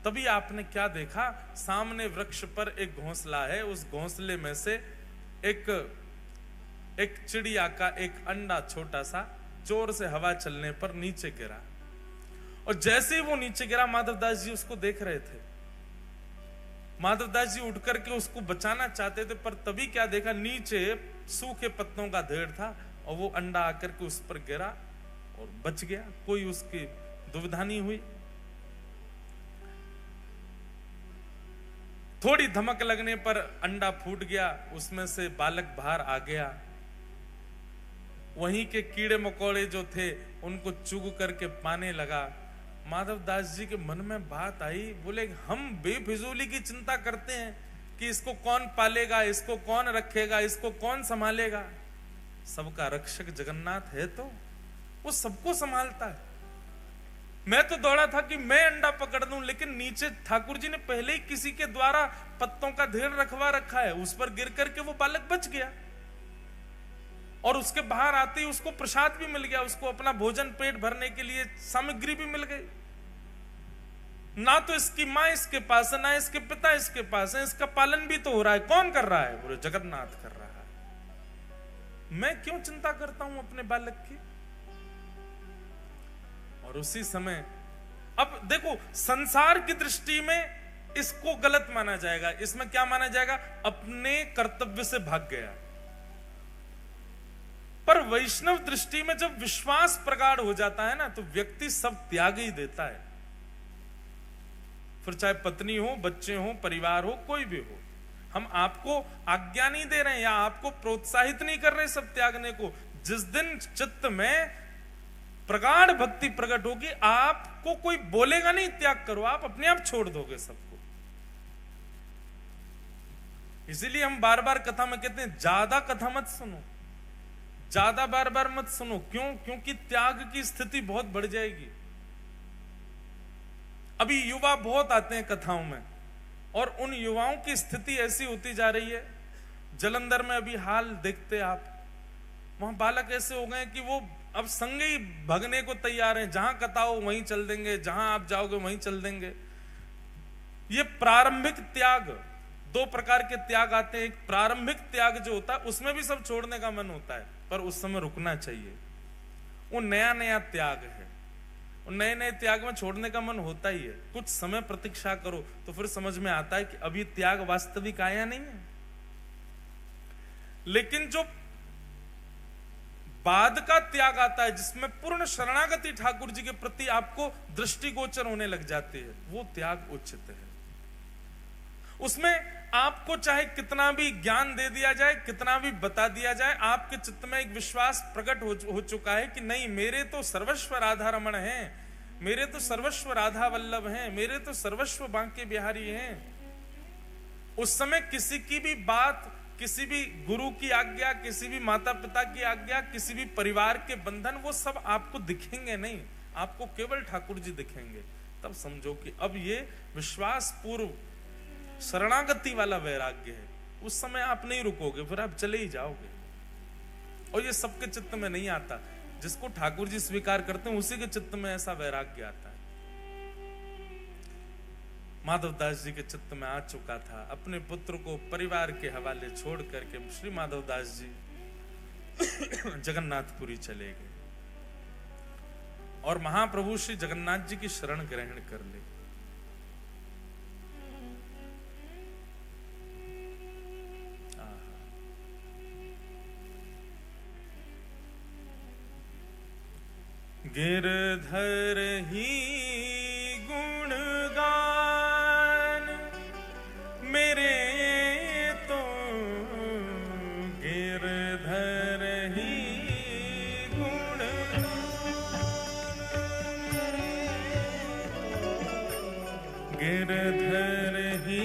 तभी आपने क्या देखा, सामने वृक्ष पर एक घोंसला है, उस घोंसले में से एक चिड़िया का एक अंडा छोटा सा जोर से हवा चलने पर नीचे गिरा, और जैसे ही वो नीचे गिरा माधवदास जी उसको देख रहे थे। माधवदास जी उठ करके उसको बचाना चाहते थे, पर तभी क्या देखा, नीचे सूखे पत्तों का ढेर था और वो अंडा आकर के उस पर गिरा और बच गया। कोई उसकी दुविधा नहीं हुई। थोड़ी धमक लगने पर अंडा फूट गया, उसमें से बालक बाहर आ गया। वहीं के कीड़े मकोड़े जो थे उनको चुग करके पाने लगा। माधवदास जी के मन में बात आई, बोले हम बेफिजूली की चिंता करते हैं कि इसको कौन पालेगा, इसको कौन रखेगा, इसको कौन संभालेगा। सबका रक्षक जगन्नाथ है तो वो सबको संभालता है। मैं तो दौड़ा था कि मैं अंडा पकड़ दूं, लेकिन नीचे ठाकुर जी ने पहले ही किसी के द्वारा पत्तों का ढेर रखवा रखा है, उस पर गिर करके वो बालक बच गया और उसके बाहर आते ही उसको प्रसाद भी मिल गया, उसको अपना भोजन पेट भरने के लिए सामग्री भी मिल गई। ना तो इसकी माँ इसके पास है, ना इसके पिता इसके पास है, इसका पालन भी तो हो रहा है, कौन कर रहा है? बोले जगन्नाथ कर रहा है। मैं क्यों चिंता करता हूं अपने बालक की? और उसी समय अब देखो, संसार की दृष्टि में इसको गलत माना जाएगा। इसमें क्या माना जाएगा? अपने कर्तव्य से भाग गया। पर वैष्णव दृष्टि में जब विश्वास प्रगाढ़ हो जाता है ना, तो व्यक्ति सब त्याग ही देता है। फिर चाहे पत्नी हो, बच्चे हो, परिवार हो, कोई भी हो। हम आपको आज्ञा नहीं दे रहे हैं या आपको प्रोत्साहित नहीं कर रहे सब त्यागने को। जिस दिन चित्त में प्रगाढ़ भक्ति प्रकट होगी, आपको कोई बोलेगा नहीं त्याग करो, आप अपने आप छोड़ दोगे सबको। इसीलिए हम बार बार कथा में कहते हैं, ज्यादा कथा मत सुनो, ज्यादा बार बार मत सुनो। क्यों? क्योंकि त्याग की स्थिति बहुत बढ़ जाएगी। अभी युवा बहुत आते हैं कथाओं में, और उन युवाओं की स्थिति ऐसी होती जा रही है। जलंधर में अभी हाल देखते आप, वहां बालक ऐसे हो गए कि वो अब संगे ही भगने को तैयार हैं। जहां कथा हो वहीं चल देंगे, जहां आप जाओगे वहीं चल देंगे। ये प्रारंभिक त्याग, दो प्रकार के त्याग आते हैं। एक प्रारंभिक त्याग जो होता है, उसमें भी सब छोड़ने का मन होता है, पर उस समय रुकना चाहिए। वो नया नया त्याग है, नए नए त्याग में छोड़ने का मन होता ही है। कुछ समय प्रतीक्षा करो तो फिर समझ में आता है कि अभी त्याग वास्तविक आया नहीं है। लेकिन जो बाद का त्याग आता है, जिसमें पूर्ण शरणागति ठाकुर जी के प्रति आपको दृष्टिगोचर होने लग जाती है, वो त्याग उचित है। उसमें आपको चाहे कितना भी ज्ञान दे दिया जाए, कितना भी बता दिया जाए, आपके चित्त में एक विश्वास प्रकट हो चुका है कि नहीं, मेरे तो सर्वस्व राधा रमण हैं, मेरे तो सर्वस्व राधा वल्लभ हैं, मेरे तो सर्वस्व बांके बिहारी हैं। उस समय किसी की भी बात, किसी भी गुरु की आज्ञा, किसी भी माता पिता की आज्ञा, किसी भी परिवार के बंधन, वो सब आपको दिखेंगे नहीं, आपको केवल ठाकुर जी दिखेंगे। तब समझो कि अब ये विश्वास पूर्व शरणागति वाला वैराग्य है। उस समय आप नहीं रुकोगे, फिर आप चले ही जाओगे। और ये सबके चित्त में नहीं आता। जिसको ठाकुर जी स्वीकार करते हैं, उसी के चित्त में ऐसा वैराग्य आता है। माधवदास जी के चित्त में आ चुका था। अपने पुत्र को परिवार के हवाले छोड़ करके श्री माधवदास जी जगन्नाथपुरी चले गए और महाप्रभु श्री जगन्नाथ जी की शरण ग्रहण कर ली। गिरधर ही गुणगान मेरे तो, गिरधर ही गुणगान, गिरधर ही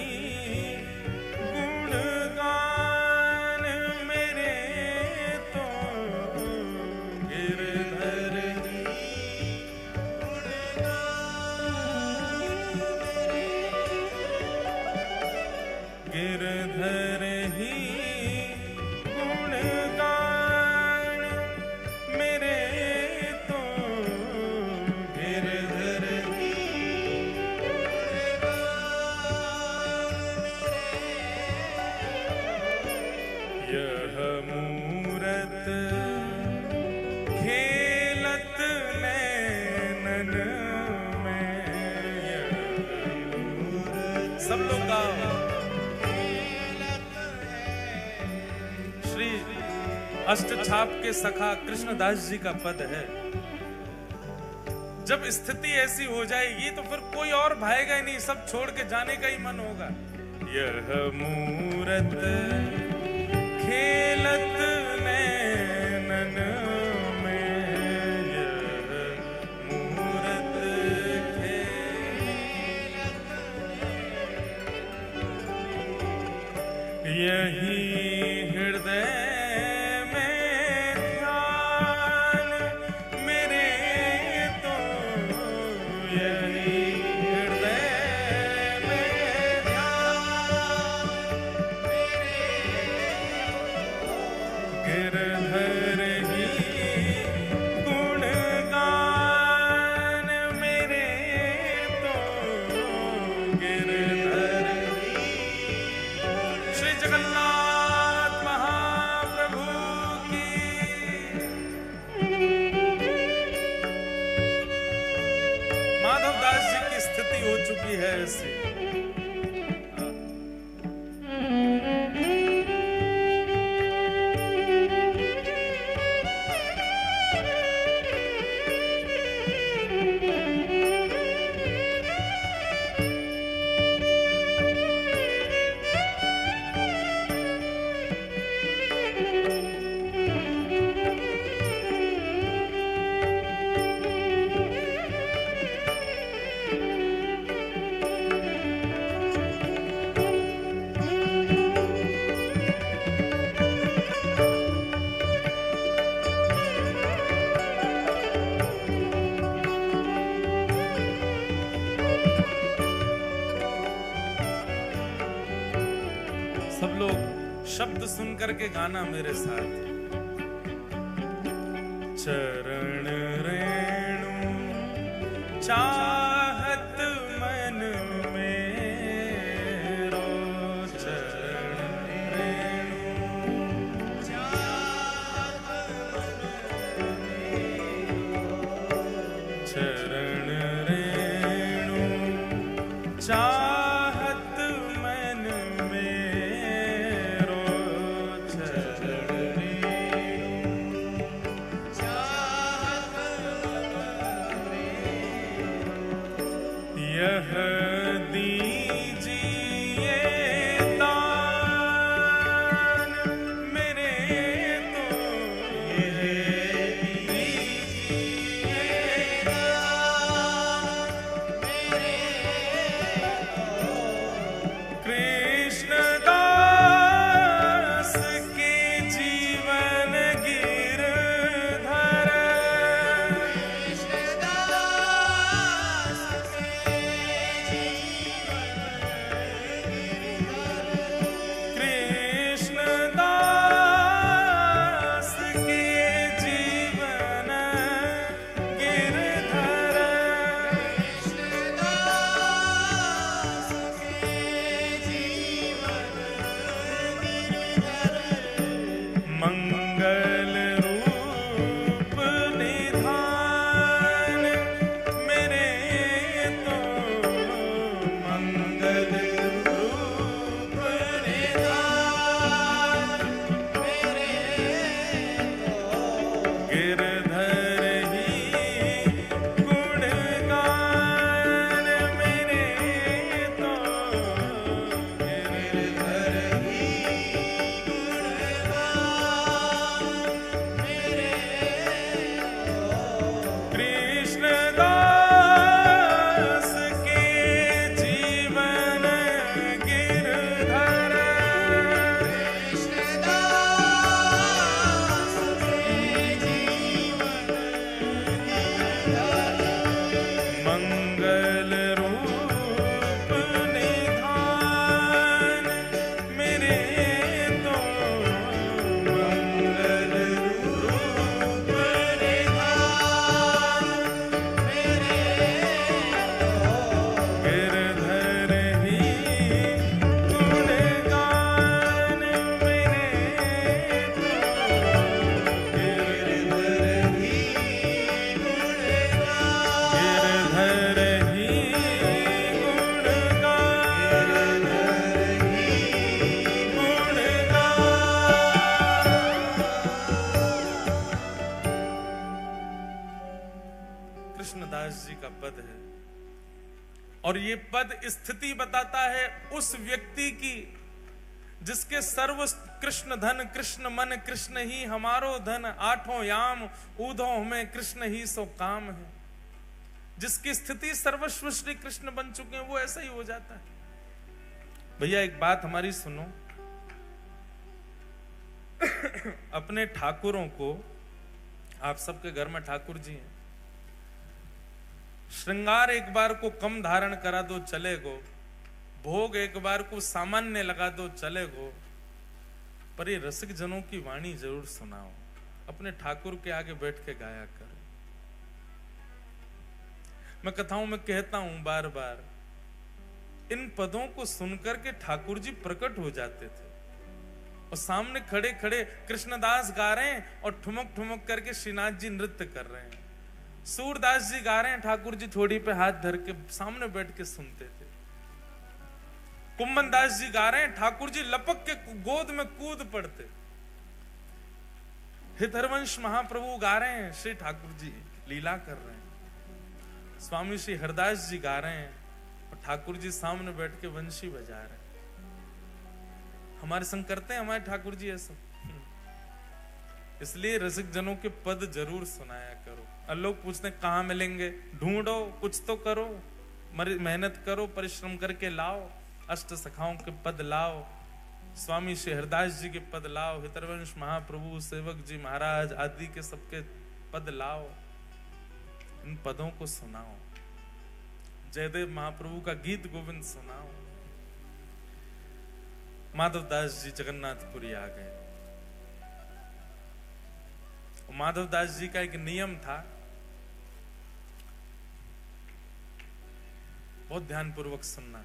गुणगान मेरे तो, गिरधर गिरधर ही गुणगान मेरे तो, गिरधर ही यह मूरत खेलत नैनन में, सब लोग गाओ। अष्टछाप के सखा कृष्णदास जी का पद है। जब स्थिति ऐसी हो जाएगी तो फिर कोई और भाएगा ही नहीं, सब छोड़ के जाने का ही मन होगा। यह मूरत खेलत नैनन में, यह मूरत खेलत, यही हृदय हो चुकी है ऐसी। सब लोग शब्द सुन करके गाना मेरे साथ। चरण रेणु चाहत मन मेरो, चरण रेणु चाहत मन मेरो, चरण रेणु चाहत मन मेरो, चरण रेणु चाहत मन मेरो, यह दीजिए दान मेरे तो, यह दीजिए दान मेरे तो, कृष्णदास के जीवन गिरधर, कृष्णदास के कृष्णदास के जीवन गिरधर, कृष्णदास के जीवन गिरधर, मंगल रूप निधान मेरे तो, मंगल रूप निधान मेरे तो, गिरधर ही गुणगान मेरे तो, गिरधर ही गुणगान मेरे तो, कृष्णदास के जीवन गिरधर, कृष्णदास के जीवन गिरधर, मंगल रूप निधान मेरे तो, मंगल रूप निधान मेरे तो, गिरधर ही गुणगान मेरे तो, गिरधर ही गुणगान, गिरधर ही गुणगान, गिरधर ही गुणगान। कृष्णदास जी का पद है, और ये पद स्थिति बताता है उस व्यक्ति की जिसके सर्व कृष्ण धन, कृष्ण मन, कृष्ण ही हमारो धन, आठों याम ऊधों में कृष्ण ही सो काम है। जिसकी स्थिति सर्वस्व श्री कृष्ण बन चुके हैं, वो ऐसा ही हो जाता है। भैया एक बात हमारी सुनो, अपने ठाकुरों को, आप सबके घर में ठाकुर जी हैं, श्रृंगार एक बार को कम धारण करा दो चलेगो, भोग एक बार को सामान्य लगा दो चलेगो, पर ये रसिक जनों की वाणी जरूर सुनाओ, अपने ठाकुर के आगे बैठ के गाया करो। मैं कथाओं में कहता हूं बार बार, इन पदों को सुनकर के ठाकुर जी प्रकट हो जाते थे, और सामने खड़े खड़े कृष्णदास गा रहे हैं और ठुमक ठुमक करके श्रीनाथ जी नृत्य कर रहे हैं। सूरदास जी गा रहे हैं, ठाकुर जी थोड़ी पे हाथ धर के सामने बैठ के सुनते थे। कुंभन दास जी गा रहे हैं, ठाकुर जी लपक के गोद में कूद पड़ते। हितहरवंश महाप्रभु गा रहे हैं, श्री ठाकुर जी लीला कर रहे हैं। स्वामी श्री हरदास जी गा रहे हैं और ठाकुर जी सामने बैठ के वंशी बजा रहे हैं। हमारे संग करते हैं हमारे ठाकुर जी ऐसा। इसलिए रसिक जनों के पद जरूर सुनाया करो। और लोग पूछते हैं कहाँ मिलेंगे, ढूंढो, कुछ तो करो, मेहनत करो, परिश्रम करके लाओ, अष्ट सखाओं के पद लाओ, स्वामी श्री हरदास जी के पद लाओ, हितरवंश महाप्रभु, सेवक जी महाराज आदि के सबके पद लाओ, इन पदों को सुनाओ, जयदेव महाप्रभु का गीत गोविंद सुनाओ। माधवदास जी जगन्नाथपुरी आ गए। माधवदास जी का एक नियम था, बहुत ध्यानपूर्वक सुनना।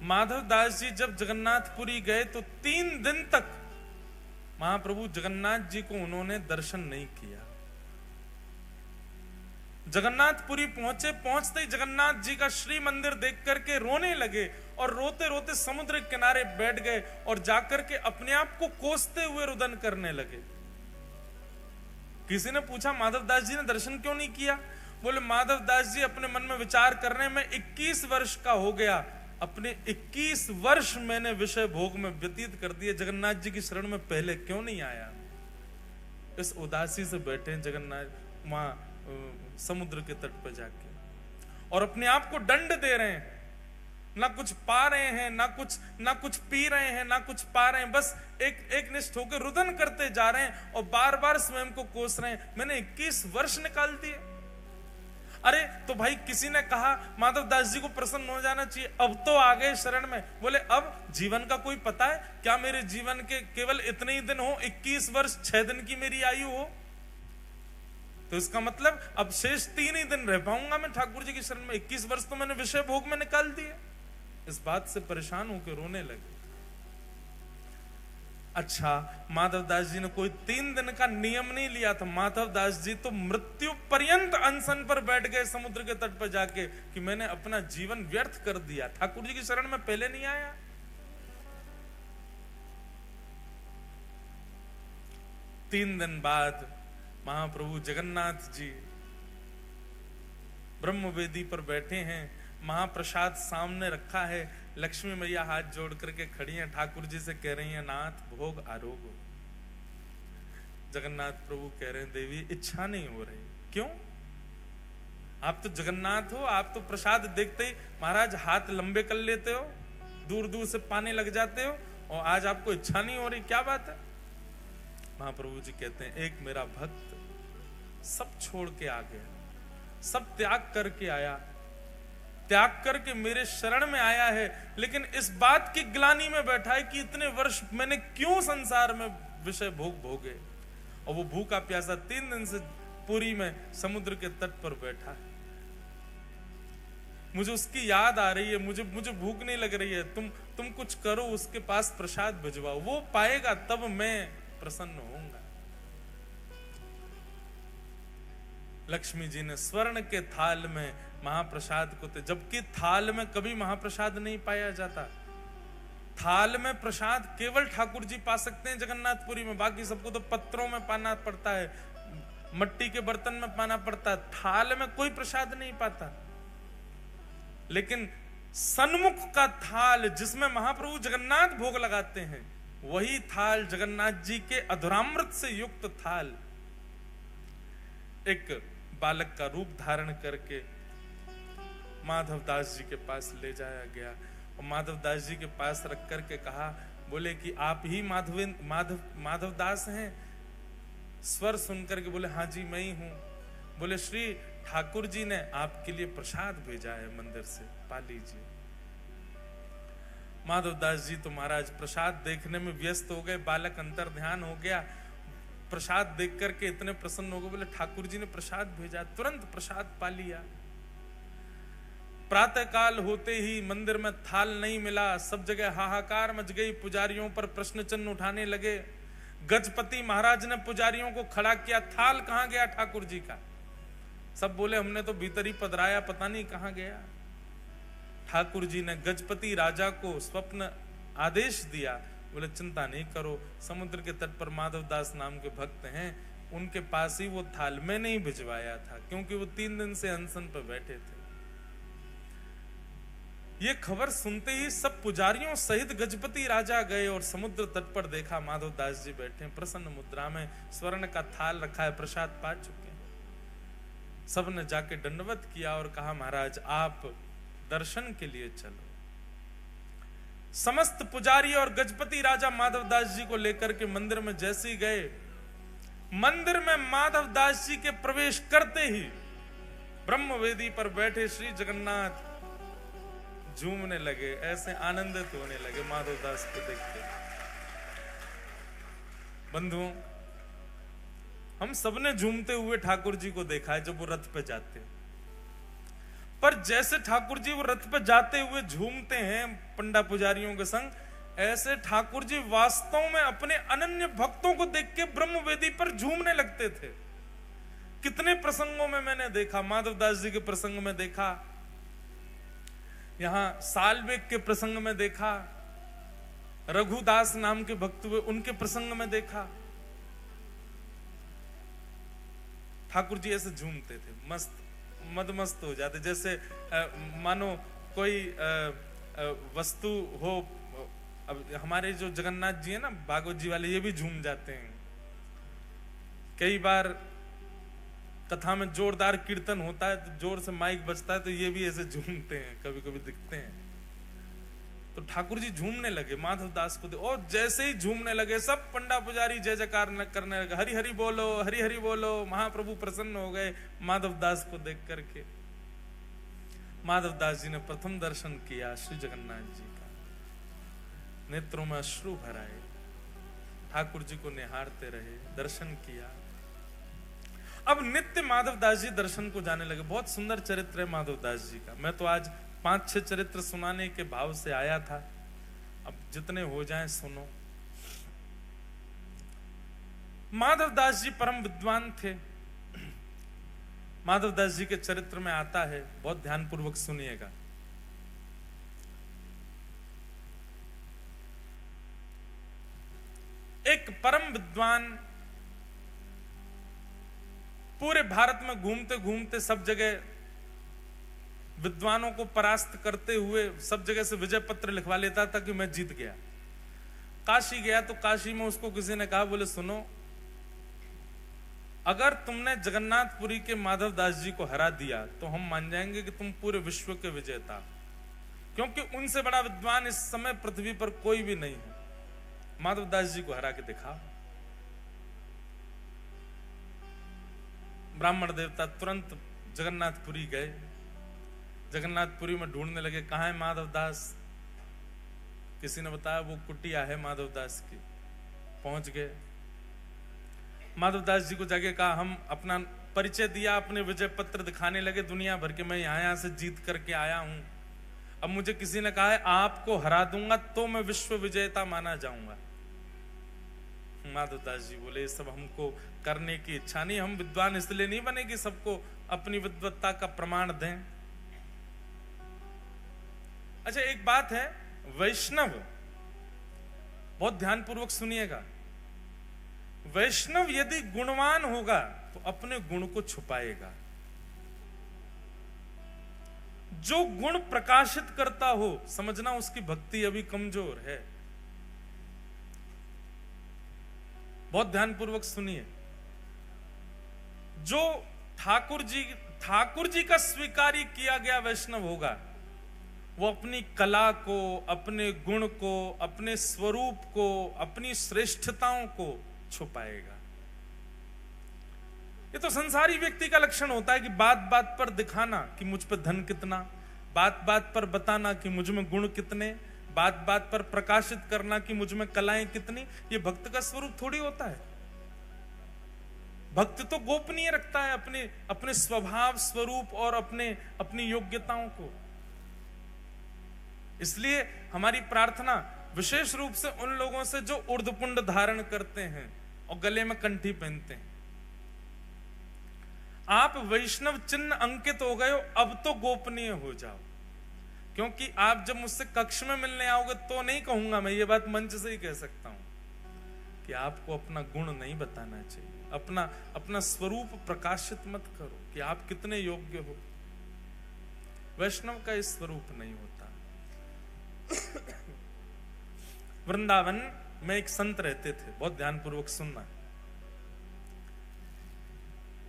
माधवदास जी जब जगन्नाथपुरी गए तो 3 दिन तक महाप्रभु जगन्नाथ जी को उन्होंने दर्शन नहीं किया। जगन्नाथपुरी पहुंचे, पहुंचते ही जगन्नाथ जी का श्री मंदिर देख करके रोने लगे और रोते रोते समुद्र के किनारे बैठ गए और जाकर के अपने आप को कोसते हुए रुदन करने लगे। किसी ने पूछा माधवदास जी ने दर्शन क्यों नहीं किया? बोले माधवदास जी अपने मन में विचार करने में 21 वर्ष का हो गया, अपने 21 वर्ष मैंने विषय भोग में व्यतीत कर दिए, जगन्नाथ जी की शरण में पहले क्यों नहीं आया? इस उदासी से बैठे जगन्नाथ वहां समुद्र के तट पर जाके और अपने आप को दंड दे रहे हैं। ना कुछ पा रहे हैं, ना कुछ पी रहे हैं, ना कुछ पा रहे हैं, बस एक निष्ठ होकर रुदन करते जा रहे हैं और बार बार स्वयं को कोस रहे हैं, मैंने 21 वर्ष निकाल दिए। अरे तो भाई किसी ने कहा माधवदास जी को प्रसन्न हो जाना चाहिए, अब तो आ गए शरण में। बोले अब जीवन का कोई पता है क्या? मेरे जीवन के केवल इतने ही दिन हो, 21 वर्ष 6 दिन की मेरी आयु हो, तो इसका मतलब अब शेष 3 ही दिन रह पाऊंगा मैं ठाकुर जी की शरण में। 21 वर्ष तो मैंने विषय भोग में निकाल दिए। इस बात से परेशान होकर रोने लगे। अच्छा, माधवदास जी ने कोई 3 दिन का नियम नहीं लिया था। माधवदास जी तो मृत्यु पर्यंत अनशन पर बैठ गए समुद्र के तट पर जाके कि मैंने अपना जीवन व्यर्थ कर दिया, ठाकुर जी की शरण में पहले नहीं आया। तीन दिन बाद महाप्रभु जगन्नाथ जी ब्रह्मवेदी पर बैठे हैं, महाप्रसाद सामने रखा है, लक्ष्मी मैया हाथ जोड़ करके खड़ी हैं, ठाकुर जी से कह रही हैं नाथ भोग आरोग। जगन्नाथ प्रभु कह रहे हैं देवी इच्छा नहीं हो रही। क्यों? आप तो जगन्नाथ हो, आप तो प्रसाद देखते ही महाराज हाथ लंबे कर लेते हो, दूर दूर से पाने लग जाते हो, और आज आपको इच्छा नहीं हो रही, क्या बात है? महाप्रभु जी कहते हैं एक मेरा भक्त सब छोड़ के आ गया, सब त्याग करके आया, त्याग करके मेरे शरण में आया है, लेकिन इस बात की ग्लानि में बैठा है कि इतने वर्ष मैंने क्यों संसार में विषय भोग भोगे, और वो भूखा प्यासा 3 दिन से पुरी में समुद्र के तट पर बैठा है। मुझे उसकी याद आ रही है, मुझे भूख नहीं लग रही है, तुम कुछ करो, उसके पास प्रसाद भिजवाओ, वो पाएगा तब मैं प्रसन्न होऊंगा। लक्ष्मी जी ने स्वर्ण के थाल में महाप्रसाद को, जबकि थाल में कभी महाप्रसाद नहीं पाया जाता। थाल में प्रसाद केवल ठाकुर जी पा सकते हैं जगन्नाथपुरी में, बाकी सबको तो पत्रों में पाना पड़ता है, मट्टी के बर्तन में पाना पड़ता है, थाल में कोई प्रसाद नहीं पाता। लेकिन सन्मुख का थाल जिसमें महाप्रभु जगन्नाथ भोग लगाते हैं, वही थाल जगन्नाथ जी के अधुरामृत से युक्त थाल एक बालक का रूप धारण करके माधवदास जी के पास ले जाया गया और माधवदास जी के पास रख करके कहा, बोले कि आप ही माधवदास हैं? स्वर सुनकर के बोले हाँ जी मैं ही हूं। बोले श्री ठाकुर जी ने आपके लिए प्रसाद भेजा है मंदिर से, पा लीजिए। माधवदास जी तो महाराज प्रसाद देखने में व्यस्त हो गए, बालक अंतर ध्यान हो गया, प्रसाद देख करके इतने प्रसन्न हो गए, बोले ठाकुर जी ने प्रसाद भेजा, तुरंत प्रसाद पा लिया। प्रातः काल होते ही मंदिर में थाल नहीं मिला, सब जगह हाहाकार मच गई, पुजारियों पर प्रश्न चिन्ह उठाने लगे। गजपति महाराज ने पुजारियों को खड़ा किया, थाल कहां गया ठाकुर जी का? सब बोले हमने तो भीतर ही पधराया, पता नहीं कहां गया। ठाकुर जी ने गजपति राजा को स्वप्न आदेश दिया, बोले चिंता नहीं करो, समुद्र के तट पर माधव दास नाम के भक्त हैं, उनके पास ही वो थाल मैंने ही भिजवाया था, क्योंकि वो 3 दिन से अनशन पर बैठे थे। ये खबर सुनते ही सब पुजारियों सहित गजपति राजा गए और समुद्र तट पर देखा माधव दास जी बैठे हैं, प्रसन्न मुद्रा में, स्वर्ण का थाल रखा है, प्रसाद पा चुके हैं। सब ने जाके दंडवत किया और कहा महाराज आप दर्शन के लिए चलो। समस्त पुजारी और गजपति राजा माधव दास जी को लेकर के मंदिर में जैसे ही गए, मंदिर में माधव दास जी के प्रवेश करते ही ब्रह्मवेदी पर बैठे श्री जगन्नाथ झूमने लगे, ऐसे आनंदित होने लगे माधव दास को देखते। बंधुओं, हम सबने झूमते हुए ठाकुर जी को देखा है जब वो रथ पे जाते हैं, पर जैसे ठाकुर जी वो रथ पे जाते हुए झूमते हैं पंडा पुजारियों के संग, ऐसे ठाकुर जी वास्तव में अपने अनन्य भक्तों को देख के ब्रह्मवेदी पर झूमने लगते थे। कितने प्रसंगों में मैंने देखा, माधव दास जी के प्रसंग में देखा, यहां सालवेग के प्रसंग में देखा, रघुदास नाम के भक्त हुए उनके प्रसंग में देखा, ठाकुर जी ऐसे झूमते थे, मस्त मदमस्त हो जाते, जैसे मानो कोई वस्तु हो। अब हमारे जो जगन्नाथ जी है ना, भागवत जी वाले, ये भी झूम जाते हैं। कई बार कथा में जोरदार कीर्तन होता है तो जोर से माइक बजता है तो ये भी ऐसे झूमते हैं, कभी कभी दिखते हैं। तो ठाकुर जी झूमने लगे माधव दास को, और जैसे ही झूमने लगे सब पंडा पुजारी जय जयकार करने लगे, हरि हरि बोलो, हरि हरि बोलो। महाप्रभु प्रसन्न हो गए माधव दास को देख करके। माधव दास जी ने प्रथम दर्शन किया श्री जगन्नाथ जी का, नेत्रों में अश्रु भराए, ठाकुर जी को निहारते रहे, दर्शन किया। अब नित्य माधव दास जी दर्शन को जाने लगे। बहुत सुंदर चरित्र है माधव दास जी का। मैं तो आज 5-6 चरित्र सुनाने के भाव से आया था, अब जितने हो जाएं सुनो। माधव दास जी परम विद्वान थे। माधव दास जी के चरित्र में आता है, बहुत ध्यानपूर्वक सुनिएगा। एक परम विद्वान पूरे भारत में घूमते घूमते सब जगह विद्वानों को परास्त करते हुए सब जगह से विजय पत्र लिखवा लेता था कि मैं जीत गया। काशी गया तो काशी में उसको किसी ने कहा, बोले सुनो, अगर तुमने जगन्नाथपुरी के माधव दास जी को हरा दिया तो हम मान जाएंगे कि तुम पूरे विश्व के विजेता, क्योंकि उनसे बड़ा विद्वान इस समय पृथ्वी पर कोई भी नहीं है। माधव दास जी को हरा के दिखा। ब्राह्मण देवता तुरंत जगन्नाथपुरी गए। जगन्नाथपुरी में ढूंढने लगे, कहां है माधव दास। किसी ने बताया वो कुटिया है माधव दास की। पहुंच गए, माधव दास जी को जाके कहा, हम अपना परिचय दिया, अपने विजय पत्र दिखाने लगे दुनिया भर के, मैं यहां से जीत करके आया हूं। अब मुझे किसी ने कहा है आपको हरा दूंगा तो मैं विश्व विजेता माना जाऊंगा। माधव दास जी बोले, सब हमको करने की इच्छा नहीं, हम विद्वान इसलिए नहीं बने कि सबको अपनी विद्वत्ता का प्रमाण दें। अच्छा, एक बात है, वैष्णव, बहुत ध्यानपूर्वक सुनिएगा, वैष्णव यदि गुणवान होगा तो अपने गुण को छुपाएगा। जो गुण प्रकाशित करता हो, समझना उसकी भक्ति अभी कमजोर है। बहुत ध्यानपूर्वक सुनिए। जो ठाकुर जी का स्वीकारी किया गया वैष्णव होगा, वो अपनी कला को, अपने गुण को, अपने स्वरूप को, अपनी श्रेष्ठताओं को छुपाएगा। ये तो संसारी व्यक्ति का लक्षण होता है कि बात बात पर दिखाना कि मुझ पर धन कितना, बात बात पर बताना कि मुझ में गुण कितने, बात बात पर प्रकाशित करना कि मुझ में कलाएं कितनी। ये भक्त का स्वरूप थोड़ी होता है। भक्त तो गोपनीय रखता है अपने स्वभाव, स्वरूप और अपनी योग्यताओं को। इसलिए हमारी प्रार्थना विशेष रूप से उन लोगों से जो ऊर्ध्वपुंड धारण करते हैं और गले में कंठी पहनते हैं। आप वैष्णव चिन्ह अंकित हो गए हो, अब तो गोपनीय हो जाओ। क्योंकि आप जब मुझसे कक्ष में मिलने आओगे तो नहीं कहूंगा, मैं ये बात मंच से ही कह सकता हूं कि आपको अपना गुण नहीं बताना चाहिए, अपना स्वरूप प्रकाशित मत करो कि आप कितने योग्य हो। वैष्णव का इस स्वरूप नहीं होता। वृंदावन में एक संत रहते थे, बहुत ध्यानपूर्वक सुनना।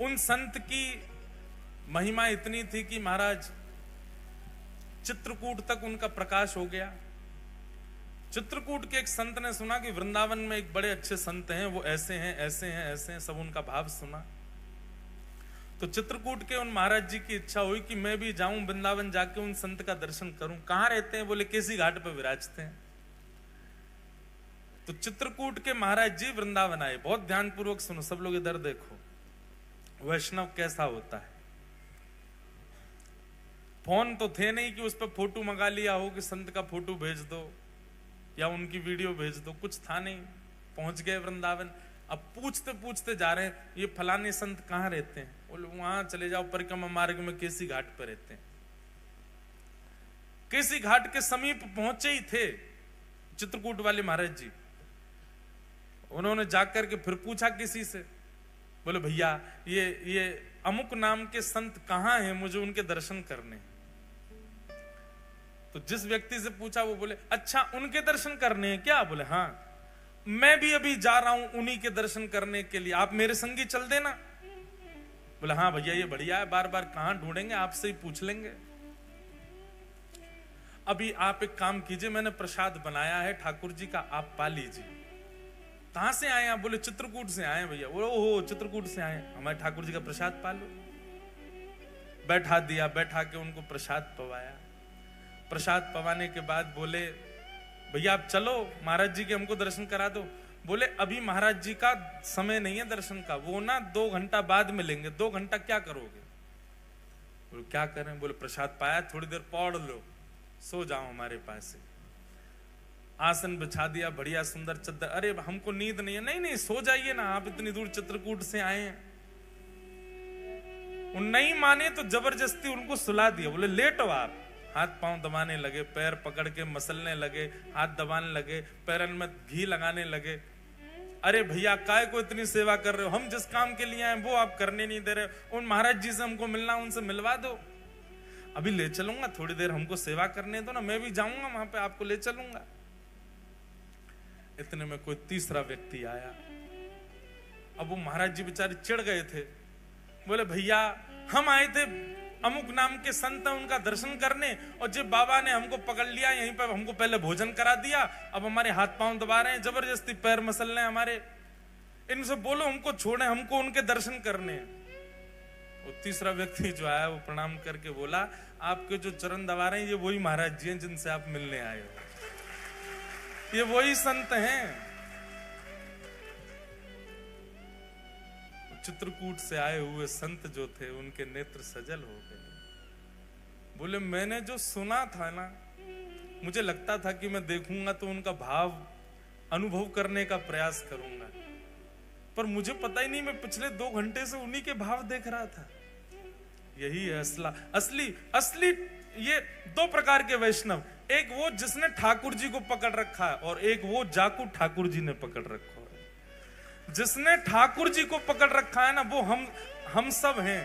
उन संत की महिमा इतनी थी कि महाराज चित्रकूट तक उनका प्रकाश हो गया। चित्रकूट के एक संत ने सुना कि वृंदावन में एक बड़े अच्छे संत हैं, वो ऐसे हैं ऐसे हैं ऐसे हैं, सब उनका भाव सुना। तो चित्रकूट के उन महाराज जी की इच्छा हुई कि मैं भी जाऊं वृंदावन, जाके उन संत का दर्शन करूं। कहां रहते हैं? बोले केसी घाट पर विराजते हैं। तो चित्रकूट के महाराज जी वृंदावन आए। बहुत ध्यानपूर्वक सुनो, सब लोग इधर देखो, वैष्णव कैसा होता है। फोन तो थे नहीं कि उस पर फोटो मंगा लिया हो कि संत का फोटो भेज दो या उनकी वीडियो भेज दो, कुछ था नहीं। पहुंच गए वृंदावन। अब पूछते पूछते जा रहे हैं, ये फलाने संत कहाँ रहते हैं? बोले वहां चले जाओ, परिक्रमा मार्ग में केसी घाट पर रहते हैं। केसी घाट के समीप पहुंचे ही थे चित्रकूट वाले महाराज जी। उन्होंने जाकर के फिर पूछा किसी से, बोले भैया ये अमुक नाम के संत कहाँ हैं, मुझे उनके दर्शन करने। तो जिस व्यक्ति से पूछा वो बोले अच्छा उनके दर्शन करने हैं क्या? बोले हाँ, मैं भी अभी जा रहा हूं उन्हीं के दर्शन करने के लिए, आप मेरे संगी चल देना। बोले हाँ भैया ये बढ़िया है, बार बार कहां ढूंढेंगे, आपसे ही पूछ लेंगे। अभी आप एक काम कीजिए, मैंने प्रसाद बनाया है ठाकुर जी का, आप पा लीजिए। कहां से आए आप? बोले चित्रकूट से आए भैया। बोले ओहो चित्रकूट से आए, हमारे ठाकुर जी का प्रसाद पा लो। बैठा दिया, बैठा के उनको प्रसाद पवाया। प्रसाद पवाने के बाद बोले भैया आप चलो महाराज जी के हमको दर्शन करा दो। बोले अभी महाराज जी का समय नहीं है दर्शन का, वो ना 2 घंटा बाद मिलेंगे। 2 घंटा क्या करोगे? बोले क्या करें? बोले प्रसाद पाया, थोड़ी देर पढ़ लो, सो जाओ हमारे पास से। आसन बिछा दिया, बढ़िया सुंदर चद्दर। अरे हमको नींद नहीं है। नहीं नहीं सो जाइए ना, आप इतनी दूर चित्रकूट से आए हैं। उन नहीं माने तो जबरदस्ती उनको सुला दिया। बोले लेटो आप। हाथ पांव दबाने लगे, पैर पकड़ के मसलने लगे, हाथ दबाने लगे, पैरन में घी लगाने लगे। अरे भैया काय को इतनी सेवा कर रहे हो, हम जिस काम के लिए आए वो आप करने नहीं दे रहे। उन महाराज जी से हमको मिलना, उनसे मिलवा दो। अभी ले चलूंगा, थोड़ी देर हमको सेवा करने दो ना, मैं भी जाऊंगा वहां पे, आपको ले चलूंगा। इतने में कोई तीसरा व्यक्ति आया। अब वो महाराज जी बेचारे चिढ़ गए थे। बोले भैया हम आए थे अमुक नाम के संत हैं उनका दर्शन करने, और जब बाबा ने हमको पकड़ लिया, यहीं पर हमको पहले भोजन करा दिया, अब हमारे हाथ पांव दबा रहे हैं, जबरदस्ती पैर मसल रहे हैं हमारे। इनसे बोलो हमको छोड़े, हमको उनके दर्शन करने। वो तीसरा व्यक्ति जो आया वो प्रणाम करके बोला आपके जो चरण दबा रहे हैं ये वही महाराज जी हैं जिनसे आप मिलने आए हो, ये वही संत हैं। चित्रकूट से आए हुए संत जो थे उनके नेत्र सजल हो गए। बोले मैंने जो सुना था ना, मुझे लगता था कि मैं देखूंगा तो उनका भाव अनुभव करने का प्रयास करूंगा, पर मुझे पता ही नहीं, मैं पिछले 2 घंटे से उन्हीं के भाव देख रहा था। यही है असली ये 2 प्रकार के वैष्णव, एक वो जिसने ठाकुर जी को पकड़ रखा है और एक वो जाकू ठाकुर जी ने पकड़ रखा है। जिसने ठाकुर जी को पकड़ रखा है ना, वो हम सब हैं।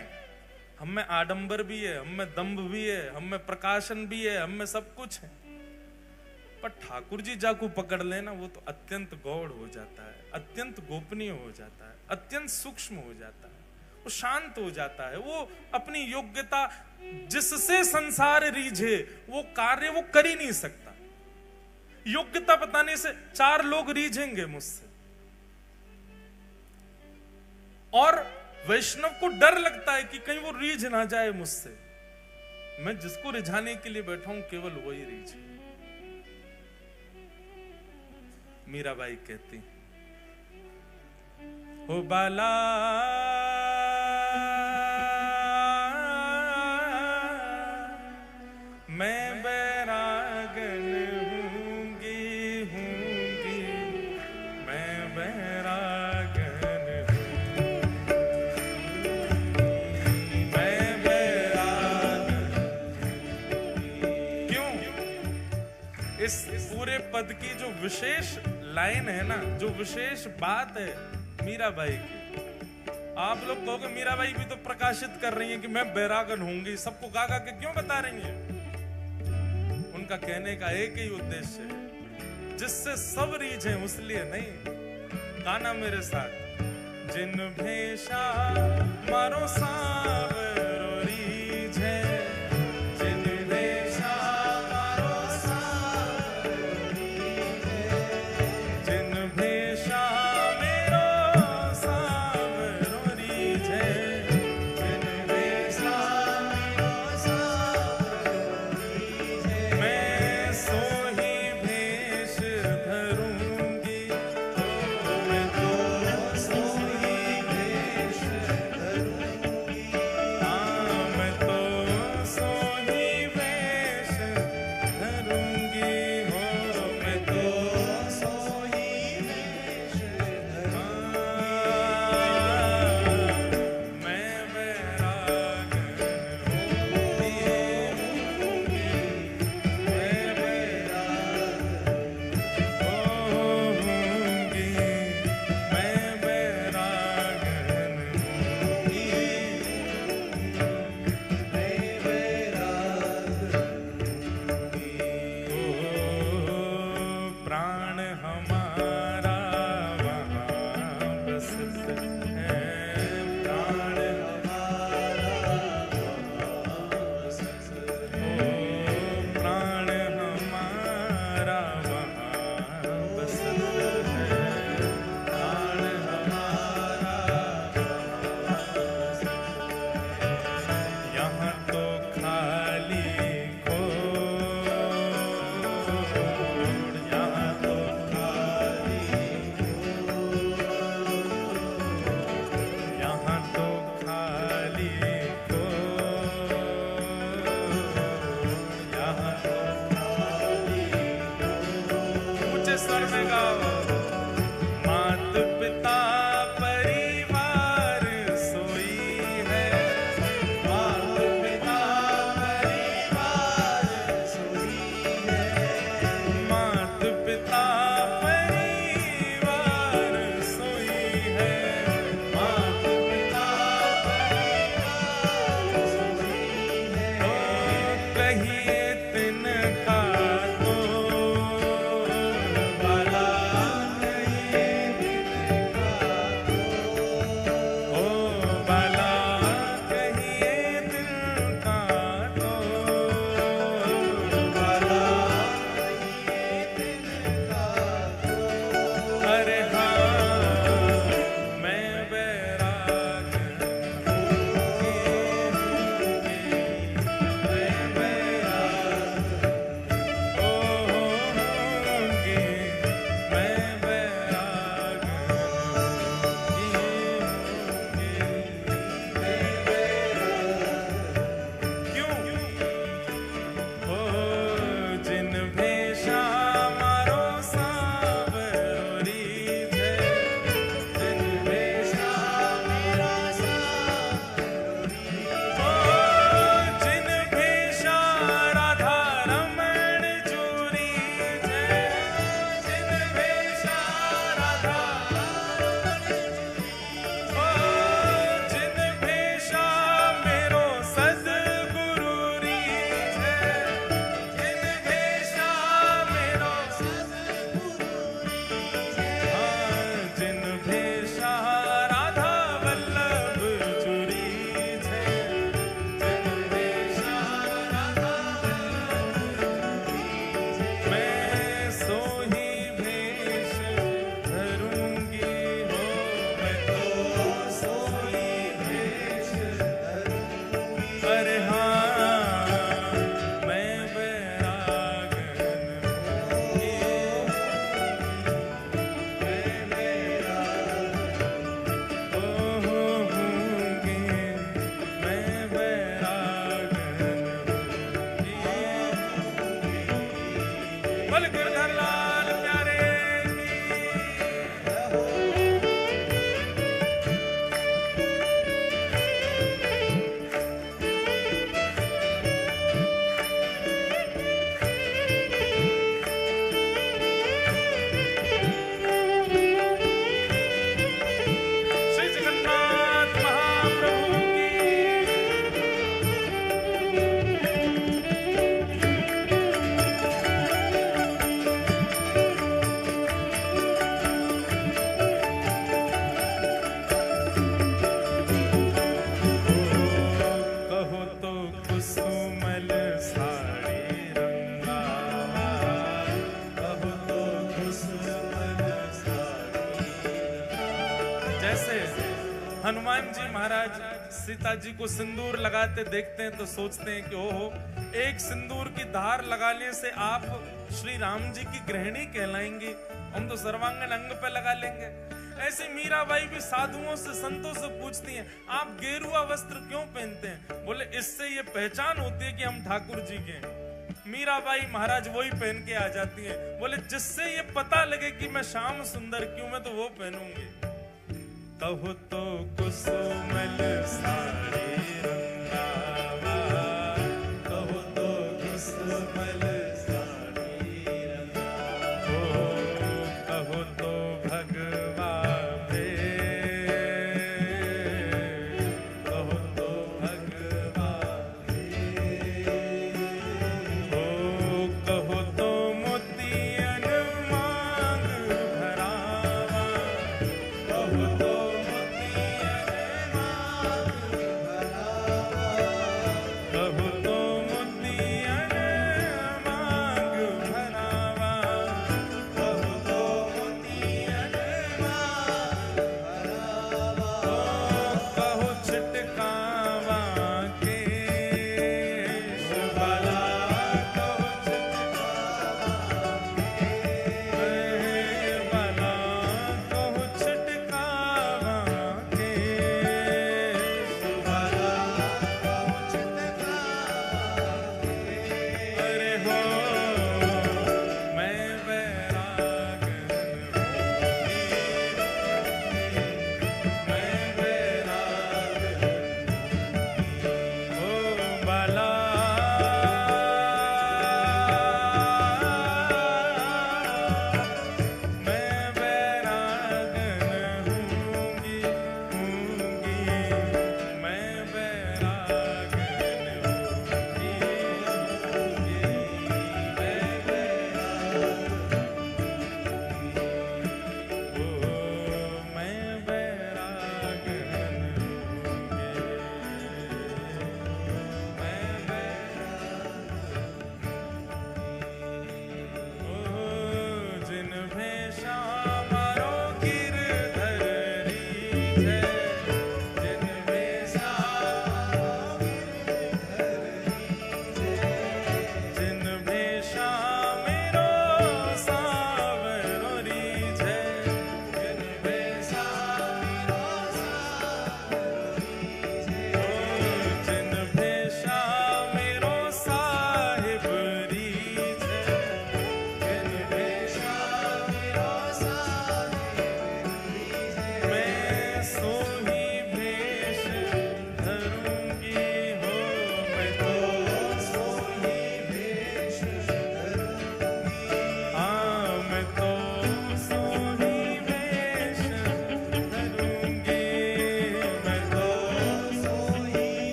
हम में आडंबर भी है, हम में दंभ भी है, हम में प्रकाशन भी है, हम में सब कुछ है। पर ठाकुर जी जाकू पकड़ लेना वो तो अत्यंत गौड़ हो जाता है, अत्यंत गोपनीय हो जाता है, अत्यंत सूक्ष्म हो जाता है, वो शांत हो जाता है। वो अपनी योग्यता जिससे संसार रीझे वो कार्य वो कर ही नहीं सकता। योग्यता बताने से 4 लोग रीझेंगे मुझसे, और वैष्णव को डर लगता है कि कहीं वो रीझ ना जाए मुझसे। मैं जिसको रिझाने के लिए बैठा हूं केवल वही रीझे। मीराबाई कहती हो बाला मैं बैरागन हूंगी पद की जो विशेष लाइन है ना, जो विशेष बात है मीराबाई की, आप लोग कहोगे मीराबाई भी तो प्रकाशित कर रही हैं कि मैं बैरागन होंगी, सबको गा के क्यों बता रही हैं? उनका कहने का एक ही उद्देश्य है, जिससे सब रीझे उसलिए नहीं। गाना मेरे साथ। जिन भेषा मारो सावरो रीझे, जिन भेषा मारो सावरो रीझे, जिन भेषा मेरो सावरो रीझे, जिन भेषा मेरो सावरो रीझे, मैं सोही भेष धरूंगी, मैं तो सोही भेष धरूंगी, महाराज सीता जी को सिंदूर लगाते देखते हैं तो सोचते हैं कि ओहो, एक सिंदूर की धार लगाने से आप श्री राम जी की गृहिणी कहलाएंगी, हम तो सर्वांगन अंग पे लगा लेंगे। ऐसे मीराबाई भी साधुओं से संतों से पूछती हैं, आप गेरुआ वस्त्र क्यों पहनते हैं? बोले इससे ये पहचान होती है कि हम ठाकुर जी के हैं। मीराबाई महाराज वही पहन के आ जाती है। बोले जिससे ये पता लगे कि मैं श्याम सुंदर क्यों, मैं तो वो पहनूंगी। कहो तो कुसुमल साड़ी रंगावा, कहो तो कुसुमल साड़ी रंगावा, कहो तो भगवा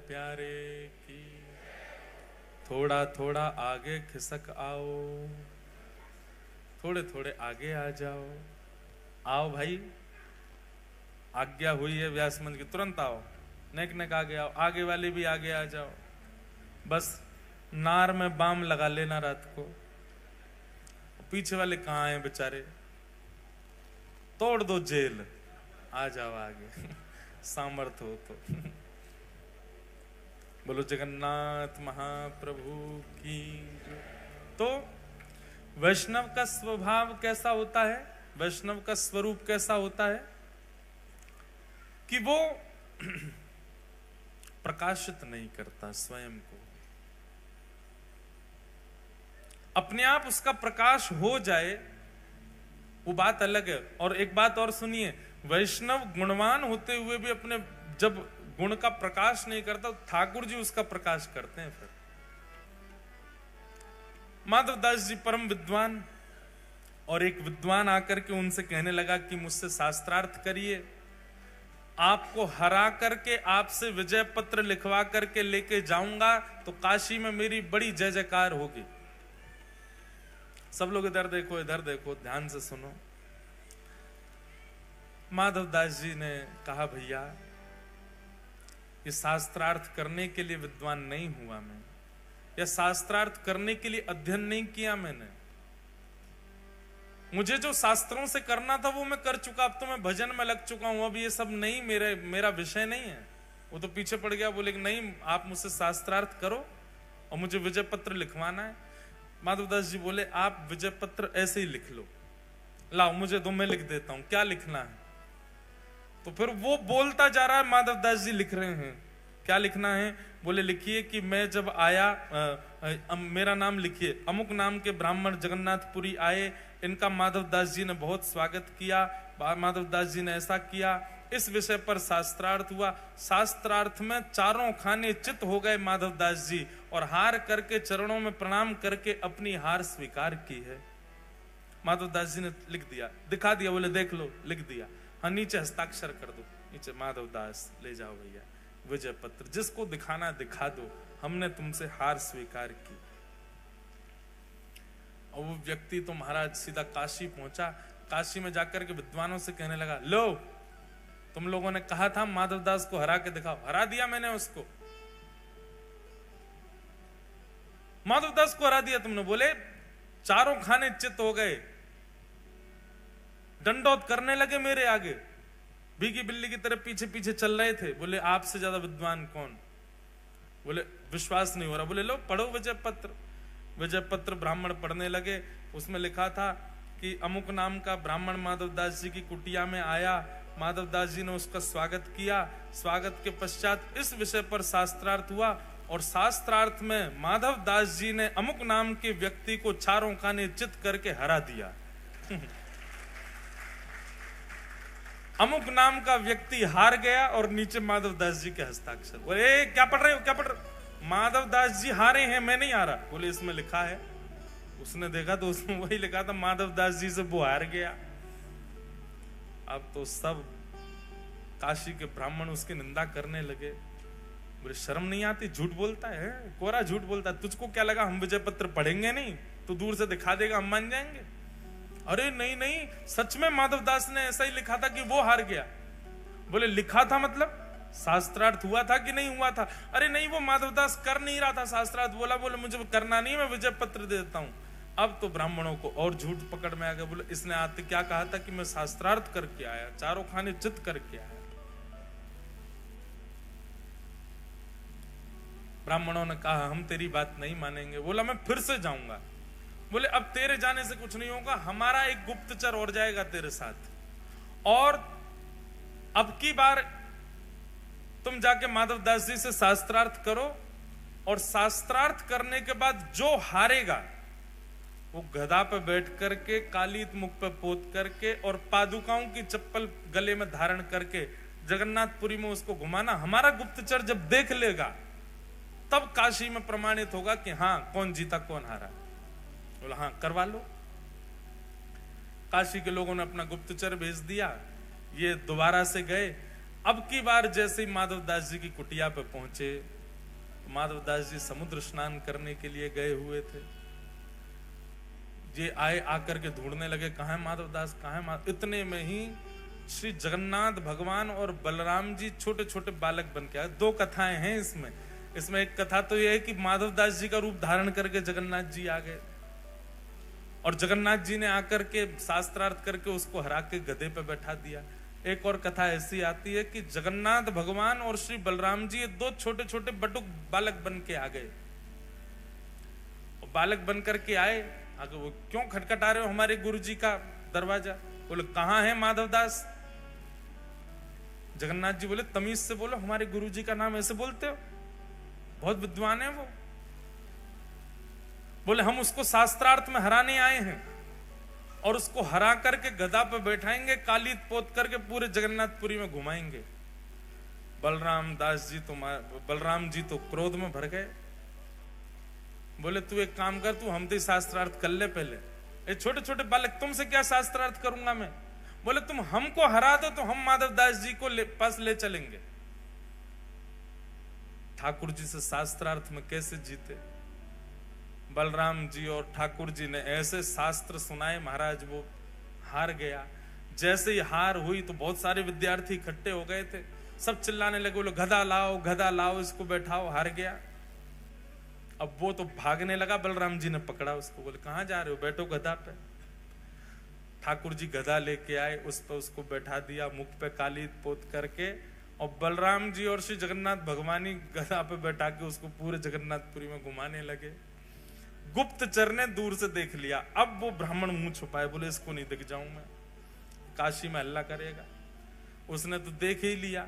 प्यारे की। थोड़ा थोड़ा आगे खिसक आओ, थोड़े थोड़े आगे आ जाओ। आओ भाई, आज्ञा हुई है व्यास मंच की, तुरंत आओ, नेक नेक आगे आओ, आगे वाले भी आगे आ जाओ। बस नार में बाम लगा लेना रात को। पीछे वाले कहाँ हैं बेचारे, तोड़ दो जेल, आ जाओ आगे सामर्थ्य हो तो। बोलो जगन्नाथ महाप्रभु की। तो वैष्णव का स्वभाव कैसा होता है, वैष्णव का स्वरूप कैसा होता है कि वो प्रकाशित नहीं करता स्वयं को। अपने आप उसका प्रकाश हो जाए वो बात अलग है। और एक बात और सुनिए, वैष्णव गुणवान होते हुए भी अपने जब गुण का प्रकाश नहीं करता तो ठाकुर जी उसका प्रकाश करते हैं। फिर माधवदास जी परम विद्वान, और एक विद्वान आकर के उनसे कहने लगा कि मुझसे शास्त्रार्थ करिए, आपको हरा करके आपसे विजय पत्र लिखवा करके लेके जाऊंगा तो काशी में मेरी बड़ी जय जयकार होगी। सब लोग इधर देखो, इधर देखो, ध्यान से सुनो। माधवदास जी ने कहा, भैया ये शास्त्रार्थ करने के लिए विद्वान नहीं हुआ मैं, या शास्त्रार्थ करने के लिए अध्ययन नहीं किया मैंने। मुझे जो शास्त्रों से करना था वो मैं कर चुका, अब तो मैं भजन में लग चुका हूं, अब ये सब नहीं, मेरा विषय नहीं है। वो तो पीछे पड़ गया, बोले कि नहीं आप मुझसे शास्त्रार्थ करो और मुझे विजय पत्र लिखवाना है। माधवदास जी बोले, आप विजय पत्र ऐसे ही लिख लो, लाओ मुझे दो, मैं लिख देता हूं, क्या लिखना है। तो फिर वो बोलता जा रहा है, माधवदास जी लिख रहे हैं, क्या लिखना है। बोले लिखिए कि मैं जब आया, मेरा नाम लिखिए, अमुक नाम के ब्राह्मण जगन्नाथपुरी आए, इनका माधवदास जी ने बहुत स्वागत किया, माधवदास जी ने ऐसा किया, इस विषय पर शास्त्रार्थ हुआ। शास्त्रार्थ में चारों खाने चित हो गए माधवदास जी, और हार करके चरणों में प्रणाम करके अपनी हार स्वीकार की है। माधवदास जी ने लिख दिया, दिखा दिया, बोले देख लो लिख दिया। हाँ नीचे हस्ताक्षर कर दो, नीचे माधवदास ले जाओ भैया विजय पत्र, जिसको दिखाना दिखा दो, हमने तुमसे हार स्वीकार की। और वो व्यक्ति तो महाराज सीधा काशी पहुंचा। काशी में जाकर के विद्वानों से कहने लगा, लो तुम लोगों ने कहा था माधवदास को हरा के दिखाओ, हरा दिया मैंने उसको, माधवदास को हरा दिया तुमने। बोले चारों खाने चित हो गए, दंडौत करने लगे मेरे आगे, भीगी बिल्ली की तरह पीछे पीछे चल रहे थे। बोले आपसे ज्यादा विद्वान कौन। बोले विश्वास नहीं हो रहा। बोले लो पढ़ो विजय पत्र। विजय पत्र ब्राह्मण पढ़ने लगे। उसमें लिखा था कि अमुक नाम का ब्राह्मण माधवदास जी की कुटिया में आया, माधवदास जी ने उसका स्वागत किया, स्वागत के पश्चात इस विषय पर शास्त्रार्थ हुआ, और शास्त्रार्थ में माधवदास जी ने अमुक नाम के व्यक्ति को चारों खाने चित करके हरा दिया। अमुक नाम का व्यक्ति हार गया और नीचे माधवदास जी के हस्ताक्षर। बोले क्या पढ़ रहे हो, क्या पढ़ रहे हो। माधवदास जी हारे हैं, मैं नहीं हारा। बोले इसमें लिखा है। उसने देखा तो उसमें वही लिखा था, माधवदास जी से वो हार गया। अब तो सब काशी के ब्राह्मण उसकी निंदा करने लगे। बोले शर्म नहीं आती, झूठ बोलता है, कोरा झूठ बोलता है, तुझको क्या लगा हम विजय पत्र पढ़ेंगे नहीं, तो दूर से दिखा देगा हम मान जाएंगे। अरे नहीं नहीं, सच में माधवदास ने ऐसा ही लिखा था कि वो हार गया। बोले लिखा था मतलब शास्त्रार्थ हुआ था कि नहीं हुआ था। अरे नहीं, वो माधवदास कर नहीं रहा था शास्त्रार्थ। बोले मुझे करना नहीं, मैं विजय पत्र दे देता हूं। अब तो ब्राह्मणों को और झूठ पकड़ में आ गया। बोले इसने आते क्या कहा था कि मैं शास्त्रार्थ करके आया, चारों खाने चित करके आया। ब्राह्मणों ने कहा हम तेरी बात नहीं मानेंगे। बोला मैं फिर से जाऊंगा। बोले अब तेरे जाने से कुछ नहीं होगा, हमारा एक गुप्तचर और जाएगा तेरे साथ, और अब की बार तुम जाके माधवदास जी से शास्त्रार्थ करो, और शास्त्रार्थ करने के बाद जो हारेगा वो गधा पे बैठ करके, कालीत मुख पे पोत करके और पादुकाओं की चप्पल गले में धारण करके जगन्नाथपुरी में उसको घुमाना। हमारा गुप्तचर जब देख लेगा तब काशी में प्रमाणित होगा कि हाँ कौन जीता कौन हारा। बोला हाँ करवा लो। काशी के लोगों ने अपना गुप्तचर भेज दिया, ये दोबारा से गए। अब की बार जैसे ही माधवदास जी की कुटिया पे पहुंचे, माधवदास जी समुद्र स्नान करने के लिए गए हुए थे। ये आए, आकर के ढूंढने लगे कहाँ है माधवदास, कहाँ है इतने में ही श्री जगन्नाथ भगवान और बलराम जी छोटे छोटे बालक बन के आए। दो कथाएं हैं इसमें एक कथा तो यह है कि माधवदास जी का रूप धारण करके जगन्नाथ जी आ गए, और जगन्नाथ जी ने आकर के शास्त्रार्थ करके उसको हरा के गधे पे बैठा दिया। एक और कथा ऐसी आती है कि जगन्नाथ भगवान और श्री बलराम जी दो छोटे छोटे बटुक बालक बन के आ गए। बालक बन करके आए, आगे वो क्यों खटखटा रहे हो हमारे गुरु जी का दरवाजा। बोले कहाँ है माधवदास। जगन्नाथ जी बोले तमीज से बोलो, हमारे गुरु जी का नाम ऐसे बोलते हो, बहुत विद्वान है वो। बोले हम उसको शास्त्रार्थ में हराने आए हैं और उसको हरा करके गधा पे बैठाएंगे, कालीत पोत करके पूरे जगन्नाथपुरी में घुमाएंगे। बलराम जी तो क्रोध में भर गए। बोले तू एक काम कर, तू हम तो शास्त्रार्थ कर ले पहले। ये छोटे छोटे बालक, तुमसे क्या शास्त्रार्थ करूंगा मैं। बोले तुम हमको हरा दो तो हम माधवदास जी को पास ले चलेंगे। ठाकुर जी से शास्त्रार्थ में कैसे जीते। बलराम जी और ठाकुर जी ने ऐसे शास्त्र सुनाए, महाराज वो हार गया। जैसे ही हार हुई तो बहुत सारे विद्यार्थी इकट्ठे हो गए थे, सब चिल्लाने लगे, बोले गधा लाओ गधा लाओ, इसको बैठाओ, हार गया। अब वो तो भागने लगा, बलराम जी ने पकड़ा उसको, बोले कहां जा रहे हो, बैठो गधा पे। ठाकुर जी गधा लेके आए, उस पर उसको बैठा दिया, मुख पे काली पोत करके, और बलराम जी और श्री जगन्नाथ भगवान ही गधा पे बैठा के उसको पूरे जगन्नाथपुरी में घुमाने लगे। गुप्तचर ने दूर से देख लिया। अब वो ब्राह्मण मुंह छुपाए, बोले इसको नहीं दिख जाऊं मैं, काशी में हल्ला करेगा। उसने तो देख ही लिया।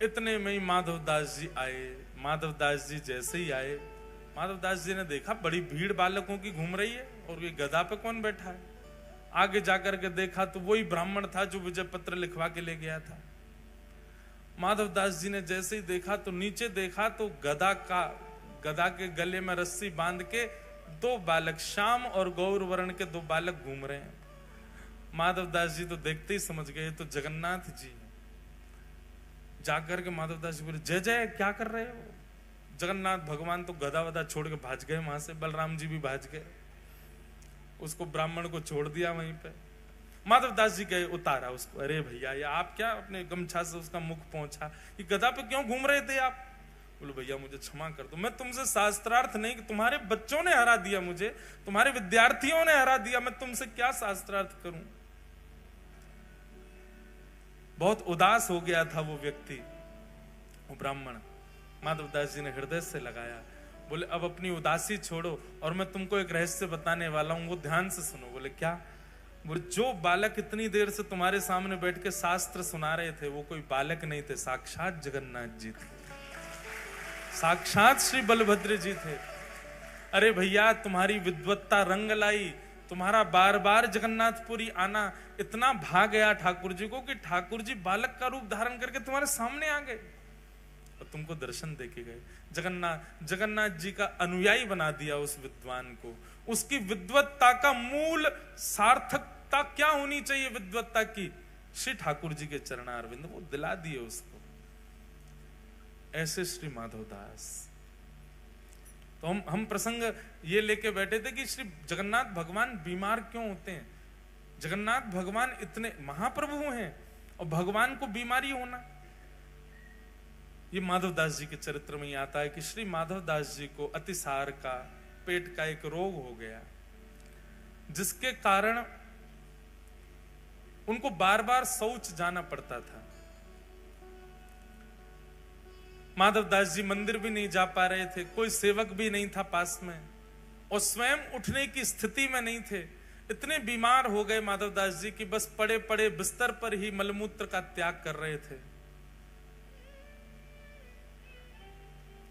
इतने में ही माधवदास जी आए। माधवदास जी जैसे ही आए, माधवदास जी ने देखा बड़ी भीड़ बालकों की घूम रही है और ये गधा पे कौन बैठा है। आगे जाकर के देखा तो वही ब्राह्मण था जो विजय पत्र लिखवा के ले गया था। माधवदास जी ने जैसे ही देखा तो नीचे देखा तो गधा के गले में रस्सी बांध के दो बालक, श्याम और गौर वर्ण के दो बालक घूम रहे हैं। माधवदास जी तो देखते ही समझ गए तो जगन्नाथ जी। जाकर के माधवदास जी बोले जय जय, क्या कर रहे हो। जगन्नाथ भगवान तो गधा वधा छोड़ के भाज गए वहां से, बलराम जी भी भाज गए। उसको ब्राह्मण को छोड़ दिया वहीं पे। माधवदास जी गए, उतारा उसको। अरे भैया ये आप क्या अपने गमछा से उसका मुख पहुंचा, ये गधा पे क्यों घूम रहे थे आप। बोलो भैया मुझे क्षमा कर दो, मैं तुमसे शास्त्रार्थ नहीं, तुम्हारे बच्चों ने हरा दिया मुझे, तुम्हारे विद्यार्थियों ने हरा दिया, मैं तुमसे क्या शास्त्रार्थ करूं। बहुत उदास हो गया था वो व्यक्ति, वो ब्राह्मण। माधवदास जी ने हृदय से लगाया, बोले अब अपनी उदासी छोड़ो और मैं तुमको एक रहस्य बताने वाला हूं, वो ध्यान से सुनो। बोले क्या। बोले जो बालक इतनी देर से तुम्हारे सामने बैठ के शास्त्र सुना रहे थे वो कोई बालक नहीं थे, साक्षात जगन्नाथ जी थे, साक्षात श्री बलभद्र जी थे। अरे भैया तुम्हारी विद्वत्ता रंग लाई, तुम्हारा बार बार जगन्नाथपुरी आना इतना भा गया ठाकुर जी को कि ठाकुर जी बालक का रूप धारण करके तुम्हारे सामने आ गए और तुमको दर्शन देके गए। जगन्नाथ जी का अनुयायी बना दिया उस विद्वान को। उसकी विद्वत्ता का मूल सार्थकता क्या होनी चाहिए विद्वत्ता की, श्री ठाकुर जी के चरणारविंद, वो दिला दिए उसको। ऐसे श्री माधवदास। तो हम प्रसंग ये लेके बैठे थे कि श्री जगन्नाथ भगवान बीमार क्यों होते हैं। जगन्नाथ भगवान इतने महाप्रभु हैं और भगवान को बीमारी होना। ये माधवदास जी के चरित्र में ही आता है कि श्री माधवदास जी को अतिसार का, पेट का एक रोग हो गया, जिसके कारण उनको बार बार शौच जाना पड़ता था। माधवदास जी मंदिर भी नहीं जा पा रहे थे, कोई सेवक भी नहीं था पास में, और स्वयं उठने की स्थिति में नहीं थे। इतने बीमार हो गए माधवदास जी कि बस पड़े पड़े बिस्तर पर ही मलमूत्र का त्याग कर रहे थे।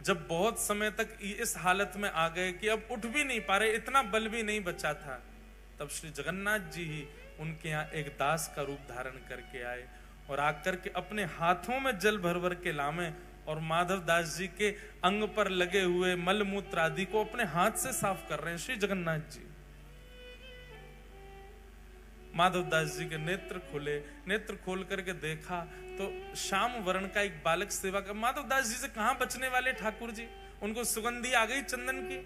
जब बहुत समय तक इस हालत में आ गए कि अब उठ भी नहीं पा रहे, इतना बल भी नहीं बचा था, तब श्री जगन्नाथ जी ही उनके यहाँ एक दास का रूप धारण करके आए और आकर के अपने हाथों में जल भर भर के लामे और माधवदास जी के अंग पर लगे हुए मल मूत्र आदि को अपने हाथ से साफ कर रहे हैं श्री जगन्नाथ जी। माधवदास जी के नेत्र खुले, नेत्र खोल करके देखा तो श्याम वर्ण का एक बालक सेवा का। माधवदास जी से कहां बचने वाले ठाकुर जी, उनको सुगंधी आ गई, चंदन की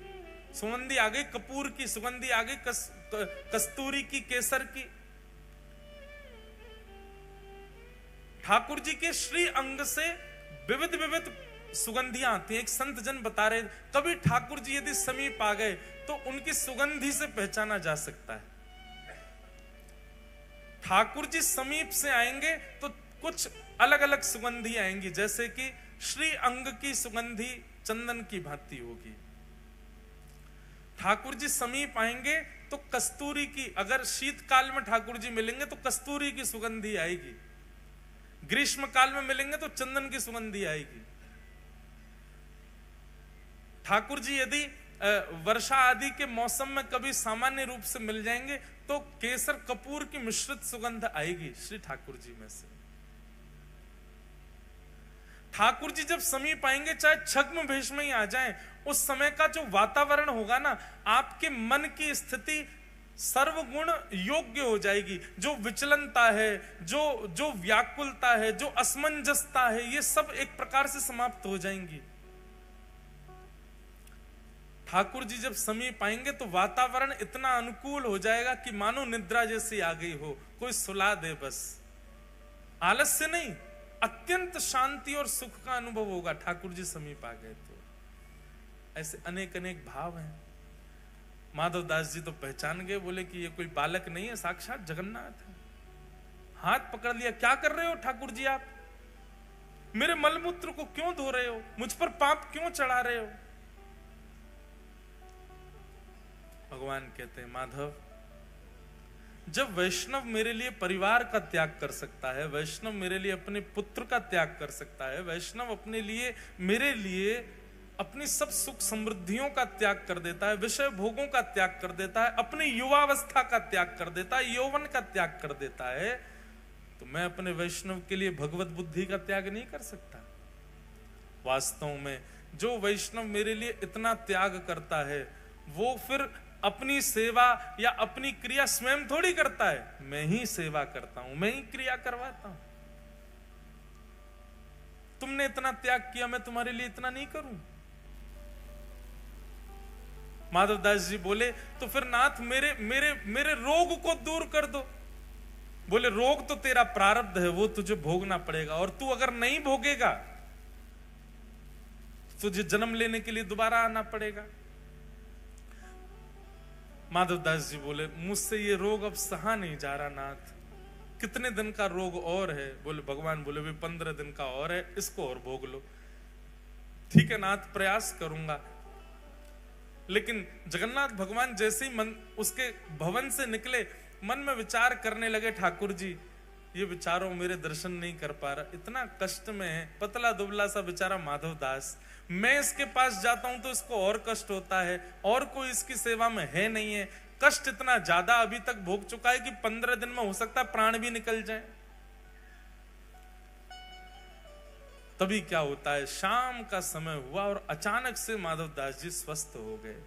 सुगंधी आ गई, कपूर की सुगंधी आ गई, कस्तूरी की, केसर की। ठाकुर जी के श्री अंग से विविध विविध सुगंधियां आती हैं। एक संत जन बता रहे, कभी ठाकुर जी यदि समीप आ गए तो उनकी सुगंधी से पहचाना जा सकता है। ठाकुर जी समीप से आएंगे तो कुछ अलग अलग सुगंधी आएंगी, जैसे कि श्री अंग की सुगंधी चंदन की भांति होगी। ठाकुर जी समीप आएंगे तो कस्तूरी की, अगर शीतकाल में ठाकुर जी मिलेंगे तो कस्तूरी की सुगंधी आएगी, ग्रीष्म काल में मिलेंगे तो चंदन की सुगंधी आएगी। ठाकुर जी यदि वर्षा आदि के मौसम में कभी सामान्य रूप से मिल जाएंगे तो केसर कपूर की मिश्रित सुगंध आएगी श्री ठाकुर जी में से। ठाकुर जी जब समीप आएंगे, चाहे छद्म भेष में ही आ जाएं, उस समय का जो वातावरण होगा ना, आपके मन की स्थिति सर्वगुण योग्य हो जाएगी। जो विचलनता है, जो व्याकुलता है, जो असमंजसता है, ये सब एक प्रकार से समाप्त हो जाएंगी। ठाकुर जी जब समीप आएंगे तो वातावरण इतना अनुकूल हो जाएगा कि मानो निद्रा जैसी आ गई हो, कोई सुला दे बस। आलस्य नहीं, अत्यंत शांति और सुख का अनुभव होगा ठाकुर जी समीप आ गए तो। ऐसे अनेक अनेक भाव हैं। माधव दास जी तो पहचान गए, बोले कि ये कोई बालक नहीं है, साक्षात जगन्नाथ है। हाथ पकड़ लिया, क्या कर रहे हो ठाकुर जी आप? मेरे मलमूत्र को क्यों धो रहे हो? मुझ पर पाप क्यों चढ़ा रहे हो? भगवान कहते हैं, माधव, जब वैष्णव मेरे लिए परिवार का त्याग कर सकता है, वैष्णव मेरे लिए अपने पुत्र का त्याग कर सकता है, वैष्णव अपने लिए, मेरे लिए अपनी सब सुख समृद्धियों का त्याग कर देता है, विषय भोगों का त्याग कर देता है, अपनी युवावस्था का त्याग कर देता है, यौवन का त्याग कर देता है, तो मैं अपने वैष्णव के लिए भगवत बुद्धि का त्याग नहीं कर सकता? वास्तव में जो वैष्णव मेरे लिए इतना त्याग करता है, वो फिर अपनी सेवा या अपनी क्रिया स्वयं थोड़ी करता है, मैं ही सेवा करता हूं, मैं ही क्रिया करवाता हूं। तुमने इतना त्याग किया, मैं तुम्हारे लिए इतना नहीं करूं? माधवदास जी बोले, तो फिर नाथ मेरे मेरे मेरे रोग को दूर कर दो। बोले, रोग तो तेरा प्रारब्ध है, वो तुझे भोगना पड़ेगा, और तू अगर नहीं भोगेगा तुझे जन्म लेने के लिए दोबारा आना पड़ेगा। माधवदास जी बोले, मुझसे ये रोग अब सहा नहीं जा रहा नाथ, कितने दिन का रोग और है? बोले, भगवान बोले, भी 15 दिन का और है, इसको और भोग लो। ठीक है नाथ, प्रयास करूंगा। लेकिन जगन्नाथ भगवान जैसे ही मन उसके भवन से निकले, मन में विचार करने लगे, ठाकुर जी ये विचारों मेरे दर्शन नहीं कर पा रहा, इतना कष्ट में है, पतला दुबला सा बेचारा माधवदास, मैं इसके पास जाता हूं तो इसको और कष्ट होता है, और कोई इसकी सेवा में है नहीं है, कष्ट इतना ज्यादा अभी तक भोग चुका है कि 15 दिन में हो सकता है प्राण भी निकल जाए। तभी क्या होता है, शाम का समय हुआ और अचानक से माधवदास जी स्वस्थ हो गए,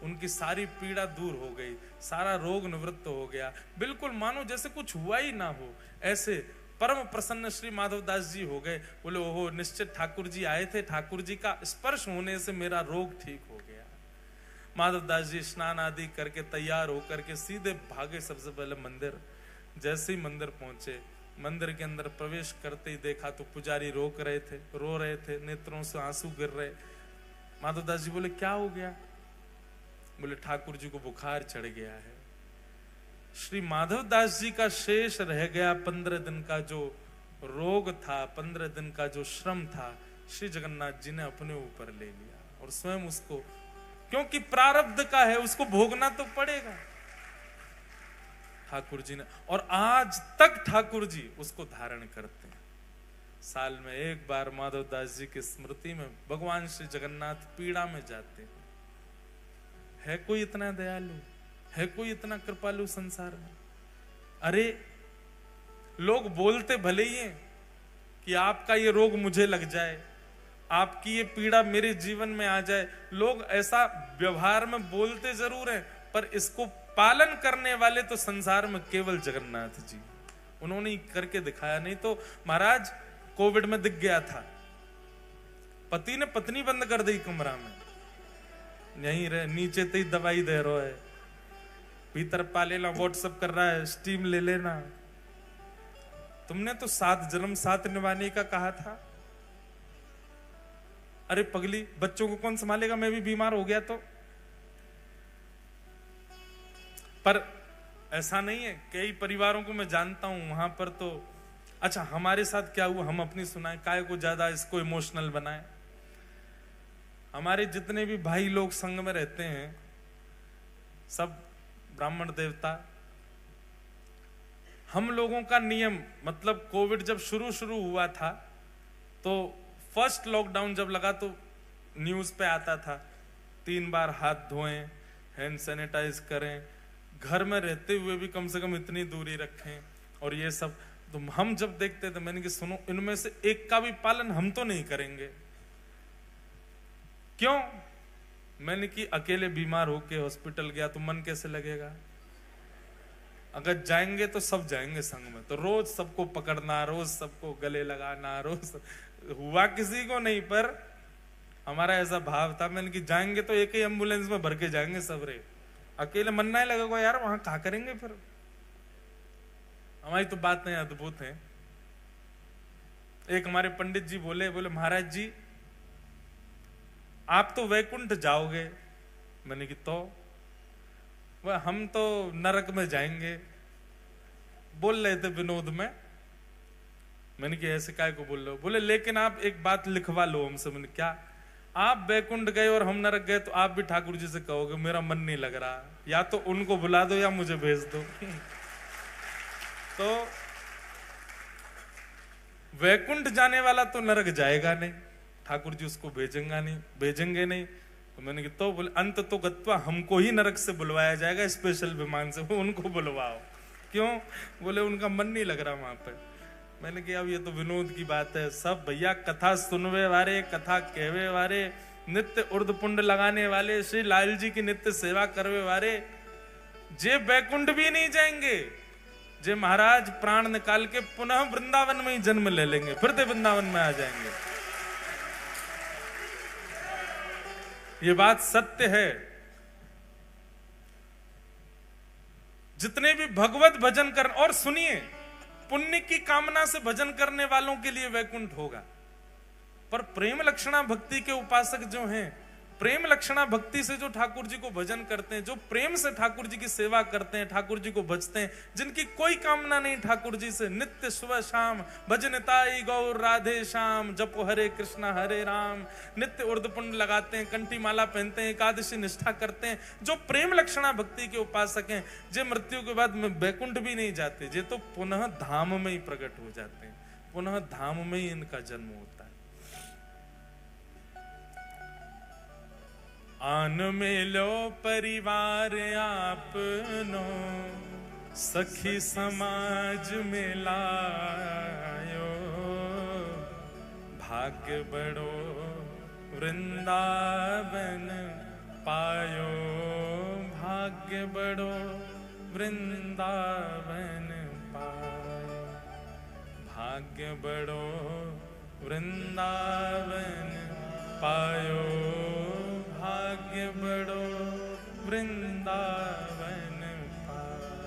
उनकी सारी पीड़ा दूर हो गई, सारा रोग निवृत्त हो गया, बिल्कुल मानो जैसे कुछ हुआ ही ना हो, ऐसे परम प्रसन्न श्री माधवदास जी हो गए। बोले, ओहो, निश्चित ठाकुर जी आए थे, ठाकुर जी का स्पर्श होने से मेरा रोग ठीक हो गया। माधवदास जी स्नान आदि करके तैयार होकर के सीधे भागे सबसे पहले मंदिर। जैसे ही मंदिर पहुंचे, मंदिर के अंदर प्रवेश करते ही देखा तो पुजारी रोक रहे थे, रो रहे थे, नेत्रों से आंसू गिर रहे। माधवदास जी बोले, क्या हो गया? बोले, ठाकुर जी को बुखार चढ़ गया है। श्री माधवदास जी का शेष रह गया 15 दिन का जो रोग था, 15 दिन का जो श्रम था, श्री जगन्नाथ जी ने अपने ऊपर ले लिया, और स्वयं उसको, क्योंकि प्रारब्ध का है, उसको भोगना तो पड़ेगा। ठाकुर जी ने, और आज तक ठाकुर जी उसको धारण करते हैं। साल में एक बार माधवदास जी की स्मृति में भगवान श्री जगन्नाथ पीड़ा में जाते हैं। है कोई इतना दयालु, है कोई इतना कृपालु संसार में? अरे लोग बोलते भले ही हैं कि आपका ये रोग मुझे लग जाए, आपकी ये पीड़ा मेरे जीवन में आ जाए, लोग ऐसा व्यवहार में बोलते जरूर हैं, पर इसको पालन करने वाले तो संसार में केवल जगन्नाथ जी, उन्होंने ही करके दिखाया। नहीं तो महाराज कोविड में दिख गया था, पति ने पत्नी बंद कर दी कमरा में, यहीं रहे, नीचे तो ही दवाई दे रहा है, भीतर पा लेना, व्हाट्सएप कर रहा है, स्टीम ले लेना। तुमने तो 7 जन्म 7 निभाने का कहा था। अरे पगली, बच्चों को कौन संभालेगा? मैं भी बीमार हो गया तो। पर ऐसा नहीं है, कई परिवारों को मैं जानता हूं, वहां पर तो अच्छा हमारे साथ क्या हुआ हम अपनी सुनाए, काय को ज्यादा इसको इमोशनल बनाए। हमारे जितने भी भाई लोग संघ में रहते हैं, सब ब्राह्मण देवता, हम लोगों का नियम, मतलब कोविड जब शुरू हुआ था तो फर्स्ट लॉकडाउन जब लगा तो न्यूज पे आता था 3 बार हाथ धोएं, हैंड सैनिटाइज करें, घर में रहते हुए भी कम से कम इतनी दूरी रखें, और ये सब। तो हम जब देखते थे, मैंने कि सुनो, इनमें से एक का भी पालन हम तो नहीं करेंगे। क्यों? मैंने कि अकेले बीमार होके हॉस्पिटल गया तो मन कैसे लगेगा? अगर जाएंगे तो सब जाएंगे संग में, तो रोज सबको पकड़ना, रोज सबको गले लगाना, रोज हुआ किसी को नहीं, पर हमारा ऐसा भाव था। मैंने कि जाएंगे तो एक ही एम्बुलेंस में भर के जाएंगे सब रे, अकेले मन नहीं लगेगा यार, वहां क्या करेंगे फिर। हमारी तो बातें अद्भुत हैं। एक हमारे पंडित जी बोले महाराज जी आप तो वैकुंठ जाओगे। मैंने कि तो वह हम तो नरक में जाएंगे। बोल रहे थे विनोद में। मैंने कि ऐसे काय को बोल रहे हो? बोले लेकिन आप एक बात लिखवा लो हमसे। मैंने क्या? आप वैकुंठ गए और हम नरक गए तो आप भी ठाकुर जी से कहोगे मेरा मन नहीं लग रहा, या तो उनको बुला दो या मुझे भेज दो। तो वैकुंठ जाने वाला तो नरक जाएगा नहीं, ठाकुर जी उसको भेजेंगे नहीं। तो मैंने कि तो बोले अंत तो गत्वा हमको ही नरक से बुलवाया जाएगा स्पेशल विमान से, उनको बुलवाओ। क्यों? बोले उनका मन नहीं लग रहा वहां पे। मैंने कहा अब ये तो विनोद की बात है। सब भैया कथा सुनवे वाले, कथा कहवे वाले, नित्य उर्द पुंड लगाने वाले, श्री लाल जी की नित्य सेवा करवे वाले, जे बैकुंठ भी नहीं जाएंगे, जे महाराज प्राण निकाल के पुनः वृंदावन में ही जन्म ले लेंगे, फिर से वृंदावन में आ जाएंगे। ये बात सत्य है। जितने भी भगवत भजन कर, और सुनिए, पुण्य की कामना से भजन करने वालों के लिए वैकुंठ होगा, पर प्रेम लक्षणा भक्ति के उपासक जो हैं, प्रेम लक्षणा भक्ति से जो ठाकुर जी को भजन करते हैं, जो प्रेम से ठाकुर जी की सेवा करते हैं, ठाकुर जी को भजते हैं, जिनकी कोई कामना नहीं ठाकुर जी से, नित्य सुबह शाम भजनताई गौर राधे श्याम, जपो हरे कृष्णा हरे राम, नित्य उर्द पुंड लगाते हैं, कंठी माला पहनते हैं, एकादशी निष्ठा करते हैं, जो प्रेम लक्षणा भक्ति के उपासक हैं, जे मृत्यु के बाद में बैकुंठ भी नहीं जाते, जे तो पुनः धाम में ही प्रकट हो जाते हैं, पुनः धाम में ही इनका जन्म होता है। आन मिलो परिवार आपनो, सखी समाज मिलायो, भाग्य बड़ो वृंदावन पायो, भाग्य बड़ो वृंदावन पायो, भाग्य बड़ो वृंदावन पायो, भाग्य बड़ो वृंदावन पायो।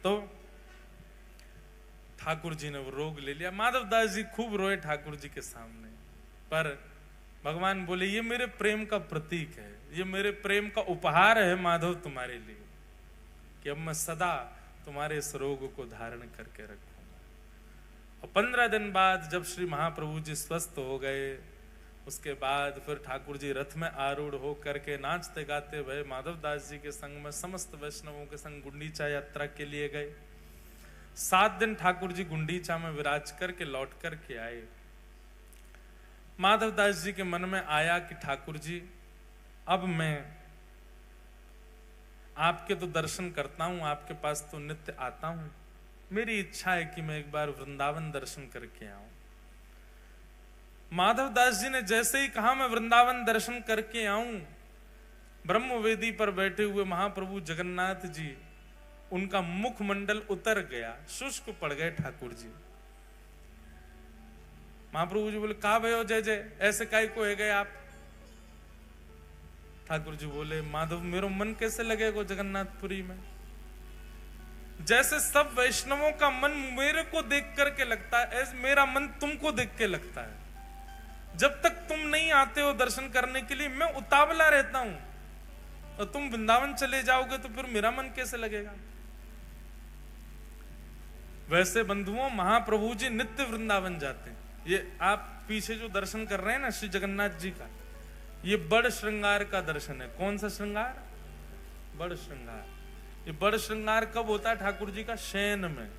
तो ठाकुर जी ने वो रोग ले लिया। माधव दास जी खूब रोए ठाकुर जी के सामने, पर भगवान बोले ये मेरे प्रेम का प्रतीक है, ये मेरे प्रेम का उपहार है माधव तुम्हारे लिए, कि अब मैं सदा तुम्हारे इस रोग को धारण करके रखूंगा। और 15 दिन बाद जब श्री महाप्रभु जी स्वस्थ हो गए, उसके बाद फिर ठाकुर जी रथ में आरूढ़ हो करके नाचते गाते हुए माधव दास जी के संग में समस्त वैष्णवों के संग गुंडीचा यात्रा के लिए गए। 7 दिन ठाकुर जी गुंडीचा में विराज करके लौट करके आए। माधव दास जी के मन में आया कि ठाकुर जी अब मैं आपके तो दर्शन करता हूं, आपके पास तो नित्य आता हूं, मेरी इच्छा है कि मैं एक बार वृंदावन दर्शन करके आऊं। माधव दास जी ने जैसे ही कहा मैं वृंदावन दर्शन करके आऊं, ब्रह्मवेदी पर बैठे हुए महाप्रभु जगन्नाथ जी, उनका मुखमंडल उतर गया, शुष्क पड़ गए ठाकुर जी। महाप्रभु जी बोले कहा भयो जय जय, ऐसे काय को है गए आप? ठाकुर जी बोले माधव मेरो मन कैसे लगेगा जगन्नाथपुरी में? जैसे सब वैष्णवों का मन मेरे को देख करके लगता है, ऐसे मेरा मन तुमको देख के लगता है। जब तक तुम नहीं आते हो दर्शन करने के लिए मैं उतावला रहता हूं, और तुम वृंदावन चले जाओगे तो फिर मेरा मन कैसे लगेगा? वैसे बंधुओं महाप्रभु जी नित्य वृंदावन जाते हैं। ये आप पीछे जो दर्शन कर रहे हैं ना श्री जगन्नाथ जी का, ये बड़ श्रृंगार का दर्शन है। कौन सा श्रृंगार? बड़ श्रृंगार। ये बड़ श्रृंगार कब होता है ठाकुर जी का? शयन में।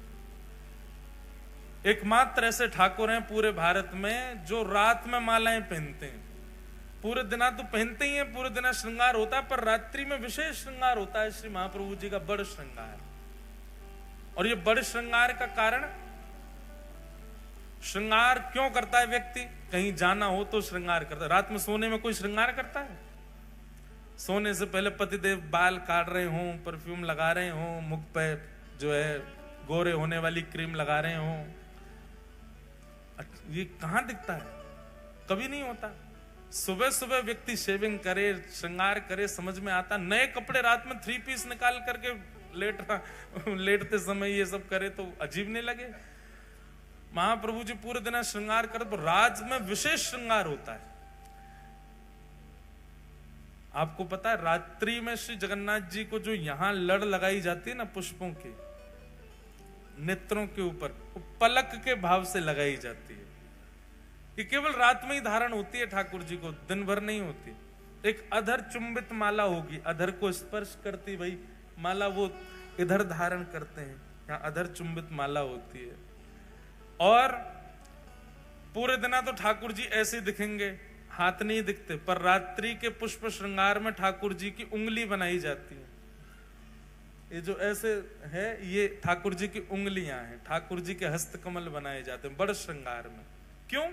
एकमात्र ऐसे ठाकुर हैं पूरे भारत में जो रात में मालाएं पहनते हैं। पूरे दिना तो पहनते ही हैं, पूरे दिना श्रृंगार होता है, पर रात्रि में विशेष श्रृंगार होता है श्री महाप्रभु जी का बड़ श्रृंगार। और ये बड़े श्रृंगार का कारण, श्रृंगार क्यों करता है व्यक्ति? कहीं जाना हो तो श्रृंगार करता है। रात में सोने में कोई श्रृंगार करता है? सोने से पहले पतिदेव बाल काट रहे हों, परफ्यूम लगा रहे हों, मुख पे जो है गोरे होने वाली क्रीम लगा रहे हों, ये कहां दिखता है? कभी नहीं होता। सुबह सुबह व्यक्ति शेविंग करे, श्रृंगार करे, समझ में आता। नए कपड़े रात में 3 पीस निकाल करके लेटते समय ये सब करे तो अजीब नहीं लगे? महाप्रभु जी पूरे दिन श्रृंगार करे तो रात में विशेष श्रृंगार होता है। आपको पता है रात्रि में श्री जगन्नाथ जी को जो यहां लड़ लगाई जाती है ना पुष्पों के, नेत्रों के ऊपर, वो पलक के भाव से लगाई जाती है। ये केवल रात में ही धारण होती है ठाकुर जी को, दिन भर नहीं होती। एक अधर चुंबित माला होगी, अधर को स्पर्श करती वही माला वो इधर धारण करते हैं, यहाँ अधर चुंबित माला होती है। और पूरे दिना तो ठाकुर जी ऐसे दिखेंगे, हाथ नहीं दिखते, पर रात्रि के पुष्प श्रृंगार में ठाकुर जी की उंगली बनाई जाती है। ये जो ऐसे है ये ठाकुर जी की उंगलियां हैं, ठाकुर जी के हस्तकमल बनाए जाते हैं बड़ श्रृंगार में। क्यों?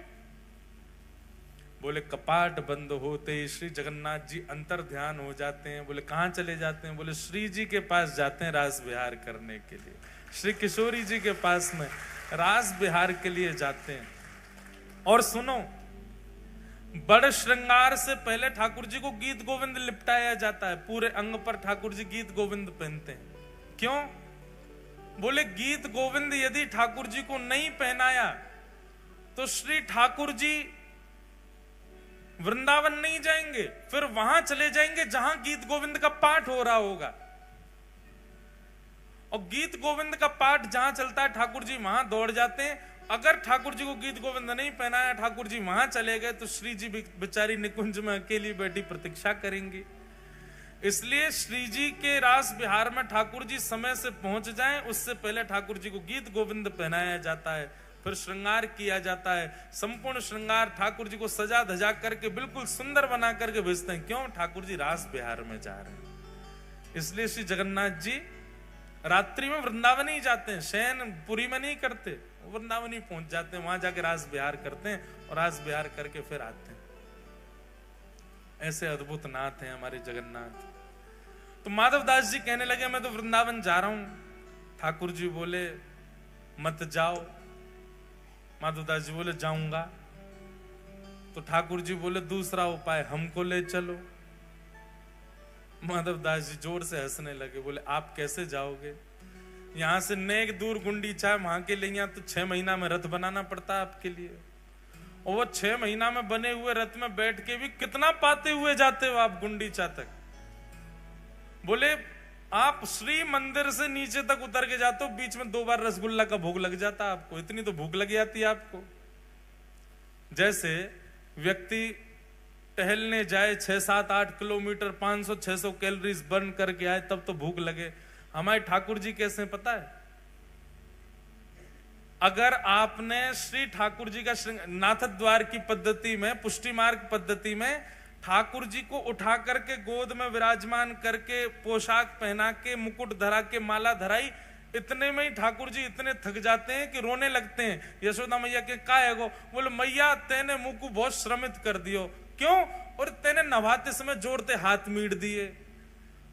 बोले कपाट बंद होते ही श्री जगन्नाथ जी अंतर ध्यान हो जाते हैं। बोले कहां चले जाते हैं? बोले श्री जी के पास जाते हैं रास विहार करने के लिए। श्री किशोरी जी के पास में रास विहार के लिए जाते हैं। और सुनो, बड़ श्रृंगार से पहले ठाकुर जी को गीत गोविंद लिपटाया जाता है। पूरे अंग पर ठाकुर जी गीत गोविंद पहनते हैं। क्यों? बोले गीत गोविंद यदि ठाकुर जी को नहीं पहनाया तो श्री ठाकुर जी वृंदावन नहीं जाएंगे, फिर वहां चले जाएंगे जहां गीत गोविंद का पाठ हो रहा होगा। और गीत गोविंद का पाठ जहां चलता है ठाकुर जी वहां दौड़ जाते हैं। अगर ठाकुर जी को गीत गोविंद नहीं पहनाया, ठाकुर जी वहां चले गए तो श्री जी बेचारी निकुंज में अकेली बैठी प्रतीक्षा करेंगी। इसलिए श्री जी के रास विहार में ठाकुर जी समय से पहुंच जाएं, उससे पहले ठाकुर जी को गीत गोविंद पहनाया जाता है, फिर श्रृंगार किया जाता है। संपूर्ण श्रृंगार ठाकुर जी को सजा धजा करके बिल्कुल सुंदर बना करके भेजते हैं। क्यों? ठाकुर जी रास विहार में जा रहे हैं। इसलिए श्री जगन्नाथ जी रात्रि में वृंदावन ही जाते हैं, शयन पुरी में नहीं करते, वृंदावन ही पहुंच जाते हैं, वहां जाके रास विहार करते हैं और रास विहार करके फिर आते हैं। ऐसे अद्भुत नाथ हैं हमारे जगन्नाथ। तो माधवदास जी कहने लगे मैं तो वृंदावन जा रहा हूं। ठाकुर जी बोले मत जाओ। माधवदास जी बोले जाऊंगा। तो ठाकुर जी बोले दूसरा उपाय हमको ले चलो। माधवदास जी जोर से हंसने लगे, बोले आप कैसे जाओगे? यहां से नेक दूर गुंडीचा, वहां के लिए तो 6 महीना में रथ बनाना पड़ता है आपके लिए। और वो 6 महीना में बने हुए रथ में बैठ के भी कितना पाते हुए जाते हो आप गुंडीचा तक? बोले आप श्री मंदिर से नीचे तक उतर के जाते हो, बीच में 2 बार रसगुल्ला का भोग लग जाता है आपको। इतनी तो भूख लग जाती है आपको। जैसे व्यक्ति टहलने जाए 6, 7, 8 किलोमीटर 500, 600 कैलोरीज बर्न करके आए तब तो भूख लगे। हमारे ठाकुर जी कैसे पता है? अगर आपने श्री ठाकुर जी का नाथ द्वार की पद्धति में, पुष्टि मार्ग पद्धति में ठाकुर जी को उठा करके गोद में विराजमान करके पोशाक पहना के मुकुट धरा के माला धराई, इतने में ही ठाकुर जी इतने थक जाते हैं कि रोने लगते हैं। यशोदा मैया के का है गो? बोले मैया तेने मुंह को बहुत श्रमित कर दियो। क्यों? और तेने नभाते समय जोड़ते हाथ मीट दिए,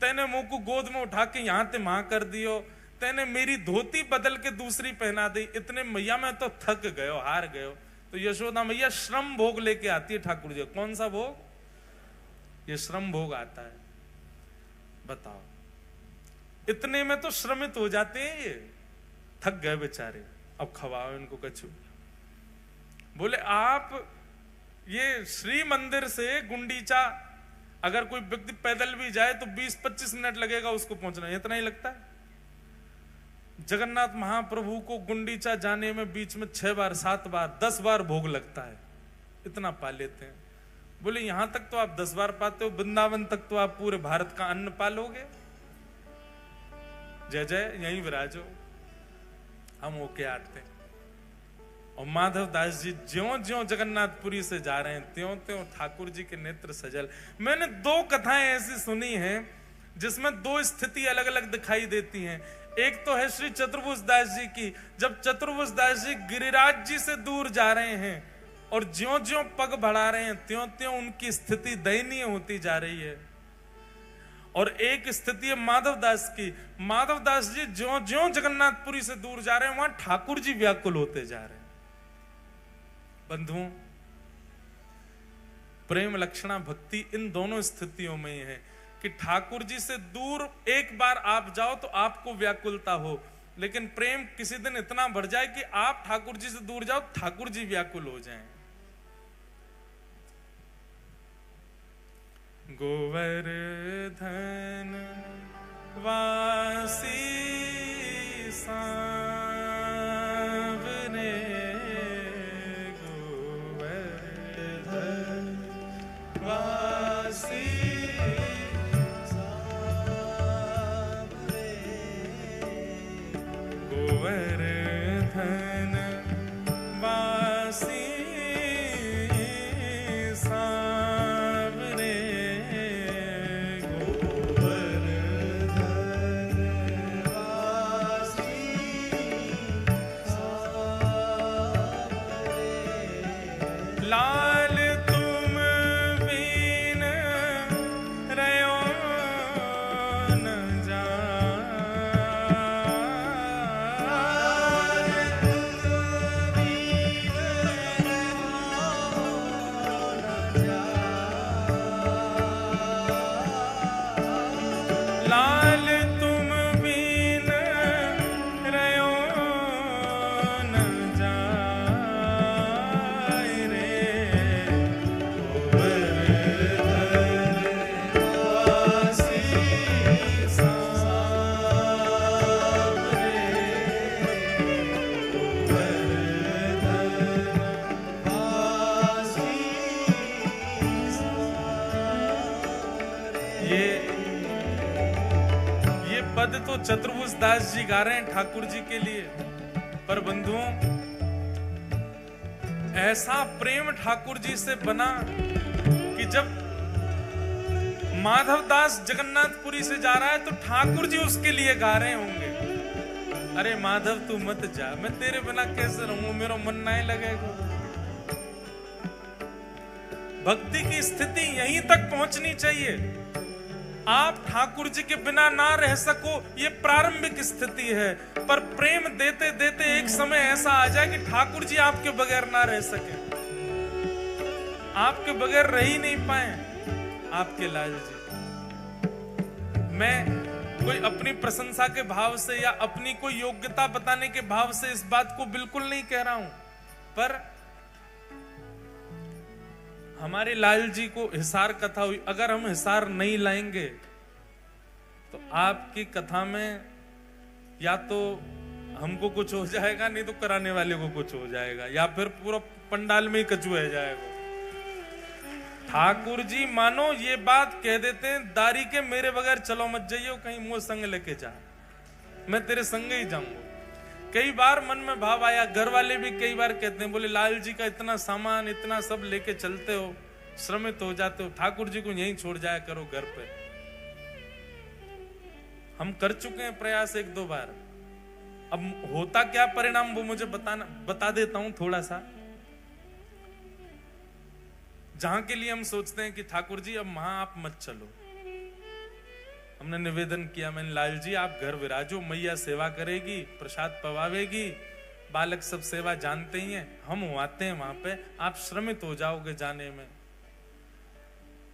तेने मुंह को गोद में उठा के यहां ते वहां कर दियो, तेने मेरी धोती बदल के दूसरी पहना दी। इतने मैया मैं तो थक गयो, हार गयो। तो यशोदा मैया श्रम भोग लेके आती है ठाकुर जी। कौन सा भोग? ये श्रम भोग आता है। बताओ, इतने में तो श्रमित हो जाते हैं, ये थक गए बेचारे, अब खवाओ इनको कछु। बोले आप ये श्री मंदिर से गुंडीचा अगर कोई व्यक्ति पैदल भी जाए तो 20-25 मिनट लगेगा उसको पहुंचना, इतना ही लगता है। जगन्नाथ महाप्रभु को गुंडीचा जाने में बीच में 6 बार 7 बार 10 बार भोग लगता है, इतना पा लेते हैं। बोले यहां तक तो आप 10 बार पाते हो, वृंदावन तक तो आप पूरे भारत का अन्न पालोगे। जय जय, यहीं विराजो, हम होके आते हैं। और माधव दास जी ज्यों ज्यों जगन्नाथपुरी से जा रहे हैं त्यों त्यों ठाकुर जी के नेत्र सजल। मैंने 2 कथाएं ऐसी सुनी हैं जिसमें 2 स्थिति अलग अलग दिखाई देती हैं। एक तो है श्री चतुर्भुज दास जी की, जब चतुर्भुज दास जी गिरिराज जी से दूर जा रहे हैं और ज्यों ज्यों पग बढ़ा रहे हैं त्यों त्यों उनकी स्थिति दयनीय होती जा रही है। और एक स्थिति है माधव दास की, माधव दास जी ज्यों ज्यों जगन्नाथपुरी से दूर जा रहे हैं वहां ठाकुर जी व्याकुल होते जा रहे हैं। बंधुओं, प्रेम लक्षणा भक्ति इन दोनों स्थितियों में है कि ठाकुर जी से दूर एक बार आप जाओ तो आपको व्याकुलता हो, लेकिन प्रेम किसी दिन इतना बढ़ जाए कि आप ठाकुर जी से दूर जाओ ठाकुर जी व्याकुल हो जाएं। गोवर्धन वासी सांवरे, गोवर्धन वासी सांवरे, गोवर्धन वासी लाल तुम बिन रयो न लाल तुम बिन रयो न जाए रे, ये पद तो चतुर्भुज दास जी गा रहे हैं ठाकुर जी के लिए। पर बंधुओं, ऐसा प्रेम ठाकुर जी से बना कि जब माधव दास जगन्नाथपुरी से जा रहा है तो ठाकुर जी उसके लिए गा रहे होंगे, अरे माधव तू मत जा, मैं तेरे बिना कैसे रहूं, मेरा मन नहीं लगेगा। भक्ति की स्थिति यहीं तक पहुंचनी चाहिए। आप ठाकुर जी के बिना ना रह सको, ये प्रारंभिक स्थिति है, पर प्रेम देते देते एक समय ऐसा आ जाए कि ठाकुर जी आपके बगैर ना रह सके, आपके बगैर रह ही नहीं पाए आपके लाल जी। मैं कोई अपनी प्रशंसा के भाव से या अपनी कोई योग्यता बताने के भाव से इस बात को बिल्कुल नहीं कह रहा हूं, पर हमारे लाल जी को हिसार कथा हुई, अगर हम हिसार नहीं लाएंगे तो आपकी कथा में या तो हमको कुछ हो जाएगा, नहीं तो कराने वाले को कुछ हो जाएगा, या फिर पूरा पंडाल में ही कचुआ जाएगा। ठाकुर जी मानो ये बात कह देते हैं, दारी के मेरे बगैर चलो मत जाइयो, कहीं मुंह संग लेके जा, मैं तेरे संग ही जाऊंगा। कई बार मन में भाव आया, घर वाले भी कई बार कहते हैं, बोले लाल जी का इतना सामान इतना सब लेके चलते हो, श्रमित हो जाते हो, ठाकुर जी को यहीं छोड़ जाया करो घर पे। हम कर चुके हैं प्रयास 1-2 बार, अब होता क्या परिणाम वो मुझे बता देता हूं थोड़ा सा। जहां के लिए हम सोचते हैं कि ठाकुर जी अब वहां आप मत चलो, हमने निवेदन किया, मैंने लाल जी आप घर विराजो, मैया सेवा करेगी, प्रसाद पवावेगी, बालक सब सेवा जानते ही हैं, हम आते हैं वहां पे, आप श्रमित हो जाओगे जाने में।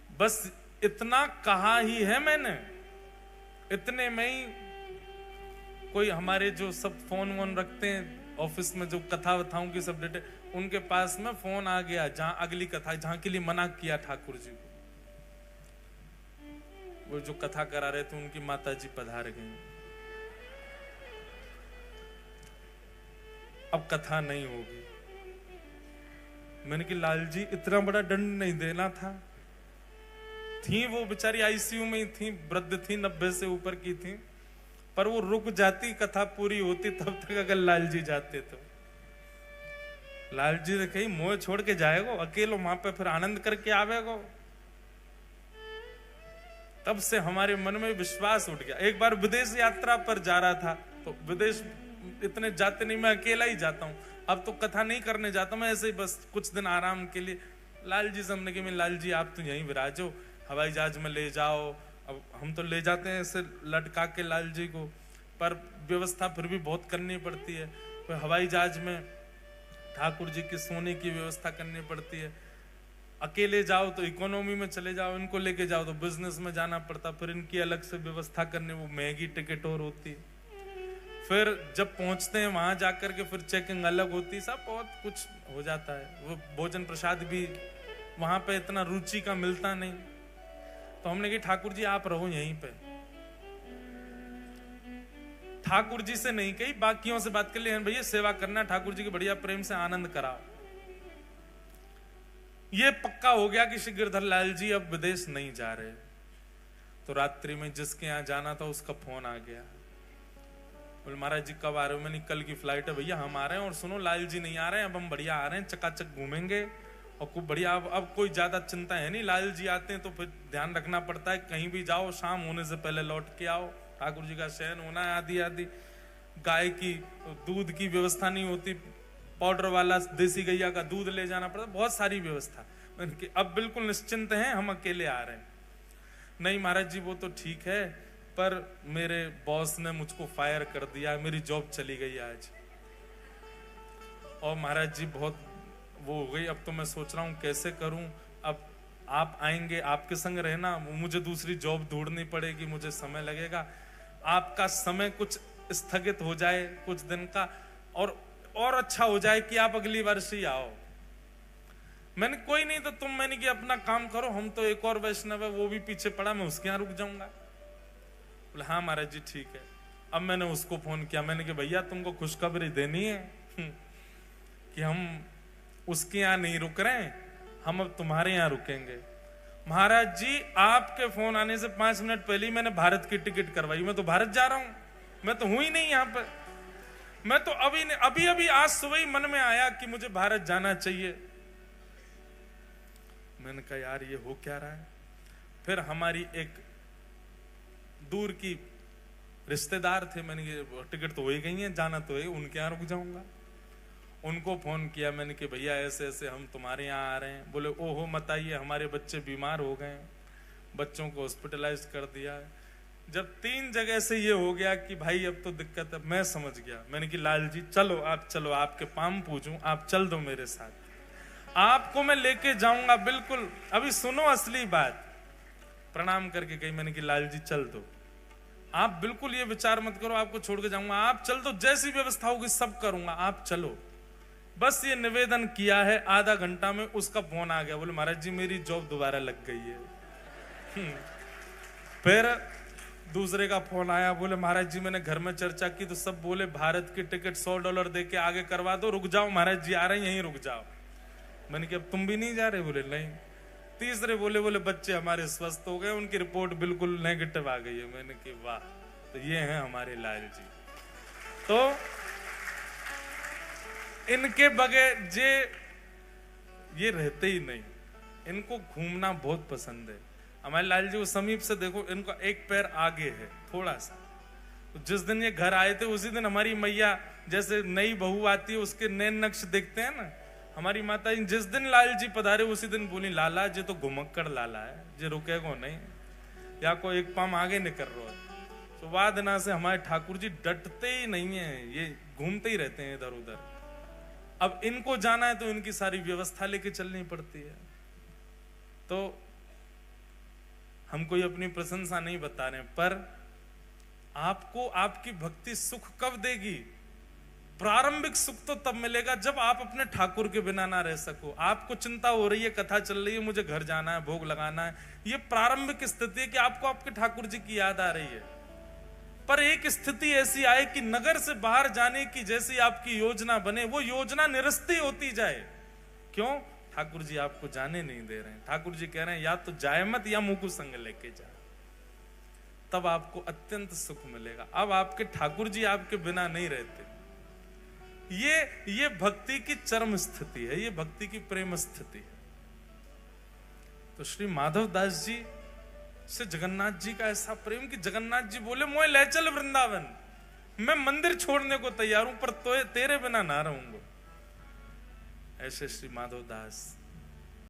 बस इतना कहा ही है मैंने, इतने में ही कोई हमारे जो सब फोन वोन रखते हैं ऑफिस में, जो कथा वथाओं की सब डिटेल, उनके पास में फोन आ गया, जहां अगली कथा, जहां के लिए मना किया ठाकुर जी को, वो जो कथा करा रहे थे उनकी माता जी पधार गई, अब कथा नहीं होगी। मैंने कि लाल जी इतना बड़ा दंड नहीं देना था, थी वो बेचारी आईसीयू में ही थी, वृद्ध थी, 90 से ऊपर की थी, पर वो रुक जाती, कथा पूरी होती तब तक, अगर लाल जी जाते तो। लाल जी ने कही मोह छोड़ के जाएगो अकेलो वहां पे फिर आनंद करके आवेगो। तब से हमारे मन में विश्वास उठ गया। एक बार विदेश यात्रा पर जा रहा था, तो विदेश इतने जाते नहीं, मैं अकेला ही जाता हूँ। अब तो कथा नहीं करने जाता मैं, ऐसे ही बस कुछ दिन आराम के लिए। लाल जी से हमने कहा लाल जी आप तो यहीं विराजो, हवाई जहाज में ले जाओ। अब हम तो ले जाते हैं ऐसे लटका के लाल जी को, पर व्यवस्था फिर भी बहुत करनी पड़ती है। तो हवाई जहाज में ठाकुर जी के सोने की व्यवस्था करनी पड़ती है। अकेले जाओ तो इकोनॉमी में चले जाओ, इनको लेके जाओ तो बिजनेस में जाना पड़ता, फिर इनकी अलग से व्यवस्था करनी, वो महंगी टिकट और होती है। फिर जब पहुंचते हैं वहां जाकर के फिर चेकिंग अलग होती है, सब बहुत कुछ हो जाता है। वो भोजन प्रसाद भी वहां पे इतना रुचि का मिलता नहीं। तो हमने कहा ठाकुर जी आप रहो यहीं पे। ठाकुर जी से नहीं कही, बाकियों से बात कर ली, भैया सेवा करना, ठाकुर जी के बढ़िया प्रेम से आनंद कराओ। ये पक्का हो गया कि श्री गिरधर लाल जी अब विदेश नहीं जा रहे। तो रात्रि में जिसके यहाँ जाना था उसका फोन आ गया, बोले महाराज जी कब आ रहे हो? मैंने कल की फ्लाइट है भैया, हम आ रहे हैं। और सुनो लाल जी नहीं आ रहे हैं, अब हम बढ़िया आ रहे हैं, चकाचक घूमेंगे और खूब बढ़िया। अब कोई ज्यादा चिंता है नहीं, लाल जी आते हैं तो फिर ध्यान रखना पड़ता है, कहीं भी जाओ शाम होने से पहले लौट के आओ, ठाकुर जी का शयन होना है आदि आदि। गाय की दूध की व्यवस्था नहीं होती, पाउडर वाला देसी गैया का दूध ले जाना पड़ता, बहुत सारी व्यवस्था। अब बिल्कुल निश्चिंत हैं, हम अकेले आ रहे हैं। नहीं महाराज जी वो तो ठीक है, पर मेरे बॉस ने मुझको फायर कर दिया, मेरी जॉब चली गई आज। और महाराज जी बहुत वो हो गई, अब तो मैं सोच रहा हूं कैसे करूं। अब आप आएंगे, आपके संग रहना, मुझे दूसरी जॉब ढूंढनी पड़ेगी, मुझे समय लगेगा। आपका समय कुछ स्थगित हो जाए कुछ दिन का, और अच्छा हो जाए कि आप अगली वर्ष ही आओ। मैंने कोई नहीं तो तुम, मैंने कि अपना काम करो, हम तो एक और वैष्णव है वो भी पीछे पड़ा, मैं उसके यहाँ रुक जाऊंगा। बोले हाँ महाराज जी ठीक है। अब मैंने उसको फोन किया, मैंने कि भैया तुमको खुशखबरी देनी है कि हम उसके यहाँ नहीं रुक रहे हैं, हम अब तुम्हारे यहाँ रुकेंगे। महाराज जी आपके फोन आने से 5 मिनट पहले ही मैंने भारत की टिकट करवाई, मैं तो भारत जा रहा हूं, मैं तो हूं ही नहीं यहाँ पर। मैं तो अभी आज सुबह ही मन में आया कि मुझे भारत जाना चाहिए। मैंने कहा यार ये हो क्या रहा है। फिर हमारी एक दूर की रिश्तेदार थे, मैंने ये टिकट तो हो ही गई है, जाना तो है, उनके यहाँ रुक जाऊंगा। उनको फोन किया मैंने कि भैया ऐसे ऐसे हम तुम्हारे यहाँ आ रहे हैं। बोले ओहो मत आइए, हमारे बच्चे बीमार हो गए, बच्चों को हॉस्पिटलाइज कर दिया है। जब 3 जगह से ये हो गया कि भाई अब तो दिक्कत है, मैं समझ गया। मैंने कि लाल जी चलो, आप चलो, आपके पाम पूजूं, आप चल दो मेरे साथ, आपको मैं लेके जाऊंगा बिल्कुल। अभी सुनो असली बात। प्रणाम करके कही मैंने कि लाल जी चल दो, आप बिल्कुल ये विचार मत करो आपको छोड़ के जाऊंगा, आप चल दो, जैसी व्यवस्था होगी सब करूंगा, आप चलो। बस ये निवेदन किया है, आधा घंटा में उसका फोन आ गया, बोले महाराज जी मेरी जॉब दोबारा लग गई है। फिर दूसरे का फोन आया, बोले महाराज जी मैंने घर में चर्चा की तो सब बोले भारत की टिकट $100 दे के आगे करवा दो, रुक जाओ महाराज जी आ रहे हैं यहीं रुक जाओ। मैंने कहा तुम भी नहीं जा रहे? बोले नहीं। तीसरे बोले बच्चे हमारे स्वस्थ हो गए, उनकी रिपोर्ट बिल्कुल नेगेटिव आ गई है। मैंने कहा वाह, तो ये हैं हमारे लाल जी। तो इनके बगैर ये रहते ही नहीं, इनको घूमना बहुत पसंद है। हमारे लाल जी को समीप से देखो, इनका एक पैर आगे है थोड़ा सा। तो जिस दिन ये घर आए थे उसी दिन हमारी मैया, जैसे नई बहू आती है उसके नैन नक्श देखते हैं ना, हमारी माता जी जिस दिन लाल जी पधारे उसी दिन बोली लाला जी तो घुमक्कड़ लाला है, जे रुकेगो नहीं, या कोई एक पाम आगे निकल रहा है। तो वादना से हमारे ठाकुर जी डटते ही नहीं है, ये घूमते ही रहते हैं इधर उधर। अब इनको जाना है तो इनकी सारी व्यवस्था लेके चलनी पड़ती है। तो हम कोई अपनी प्रशंसा नहीं बता रहे, पर आपको आपकी भक्ति सुख कब देगी? प्रारंभिक सुख तो तब मिलेगा जब आप अपने ठाकुर के बिना ना रह सको। आपको चिंता हो रही है, कथा चल रही है, मुझे घर जाना है, भोग लगाना है, ये प्रारंभिक स्थिति है कि आपको आपके ठाकुर जी की याद आ रही है। पर एक स्थिति ऐसी आए कि नगर से बाहर जाने की जैसी आपकी योजना बने, वो योजना निरस्ती होती जाए। क्यों? ठाकुर जी आपको जाने नहीं दे रहे हैं। ठाकुर जी कह रहे हैं या तो जाए मत या मुंह को संग लेके जा, तब आपको अत्यंत सुख मिलेगा। अब आपके ठाकुर जी आपके बिना नहीं रहते। ये भक्ति की चरम स्थिति है, ये भक्ति की प्रेम स्थिति है। तो श्री माधव दास जी से जगन्नाथ जी का ऐसा प्रेम कि जगन्नाथ जी बोले मोए ले चल वृंदावन, मैं मंदिर छोड़ने को तैयार हूं पर तो तेरे बिना ना रहूंगा। ऐसे श्री माधव दास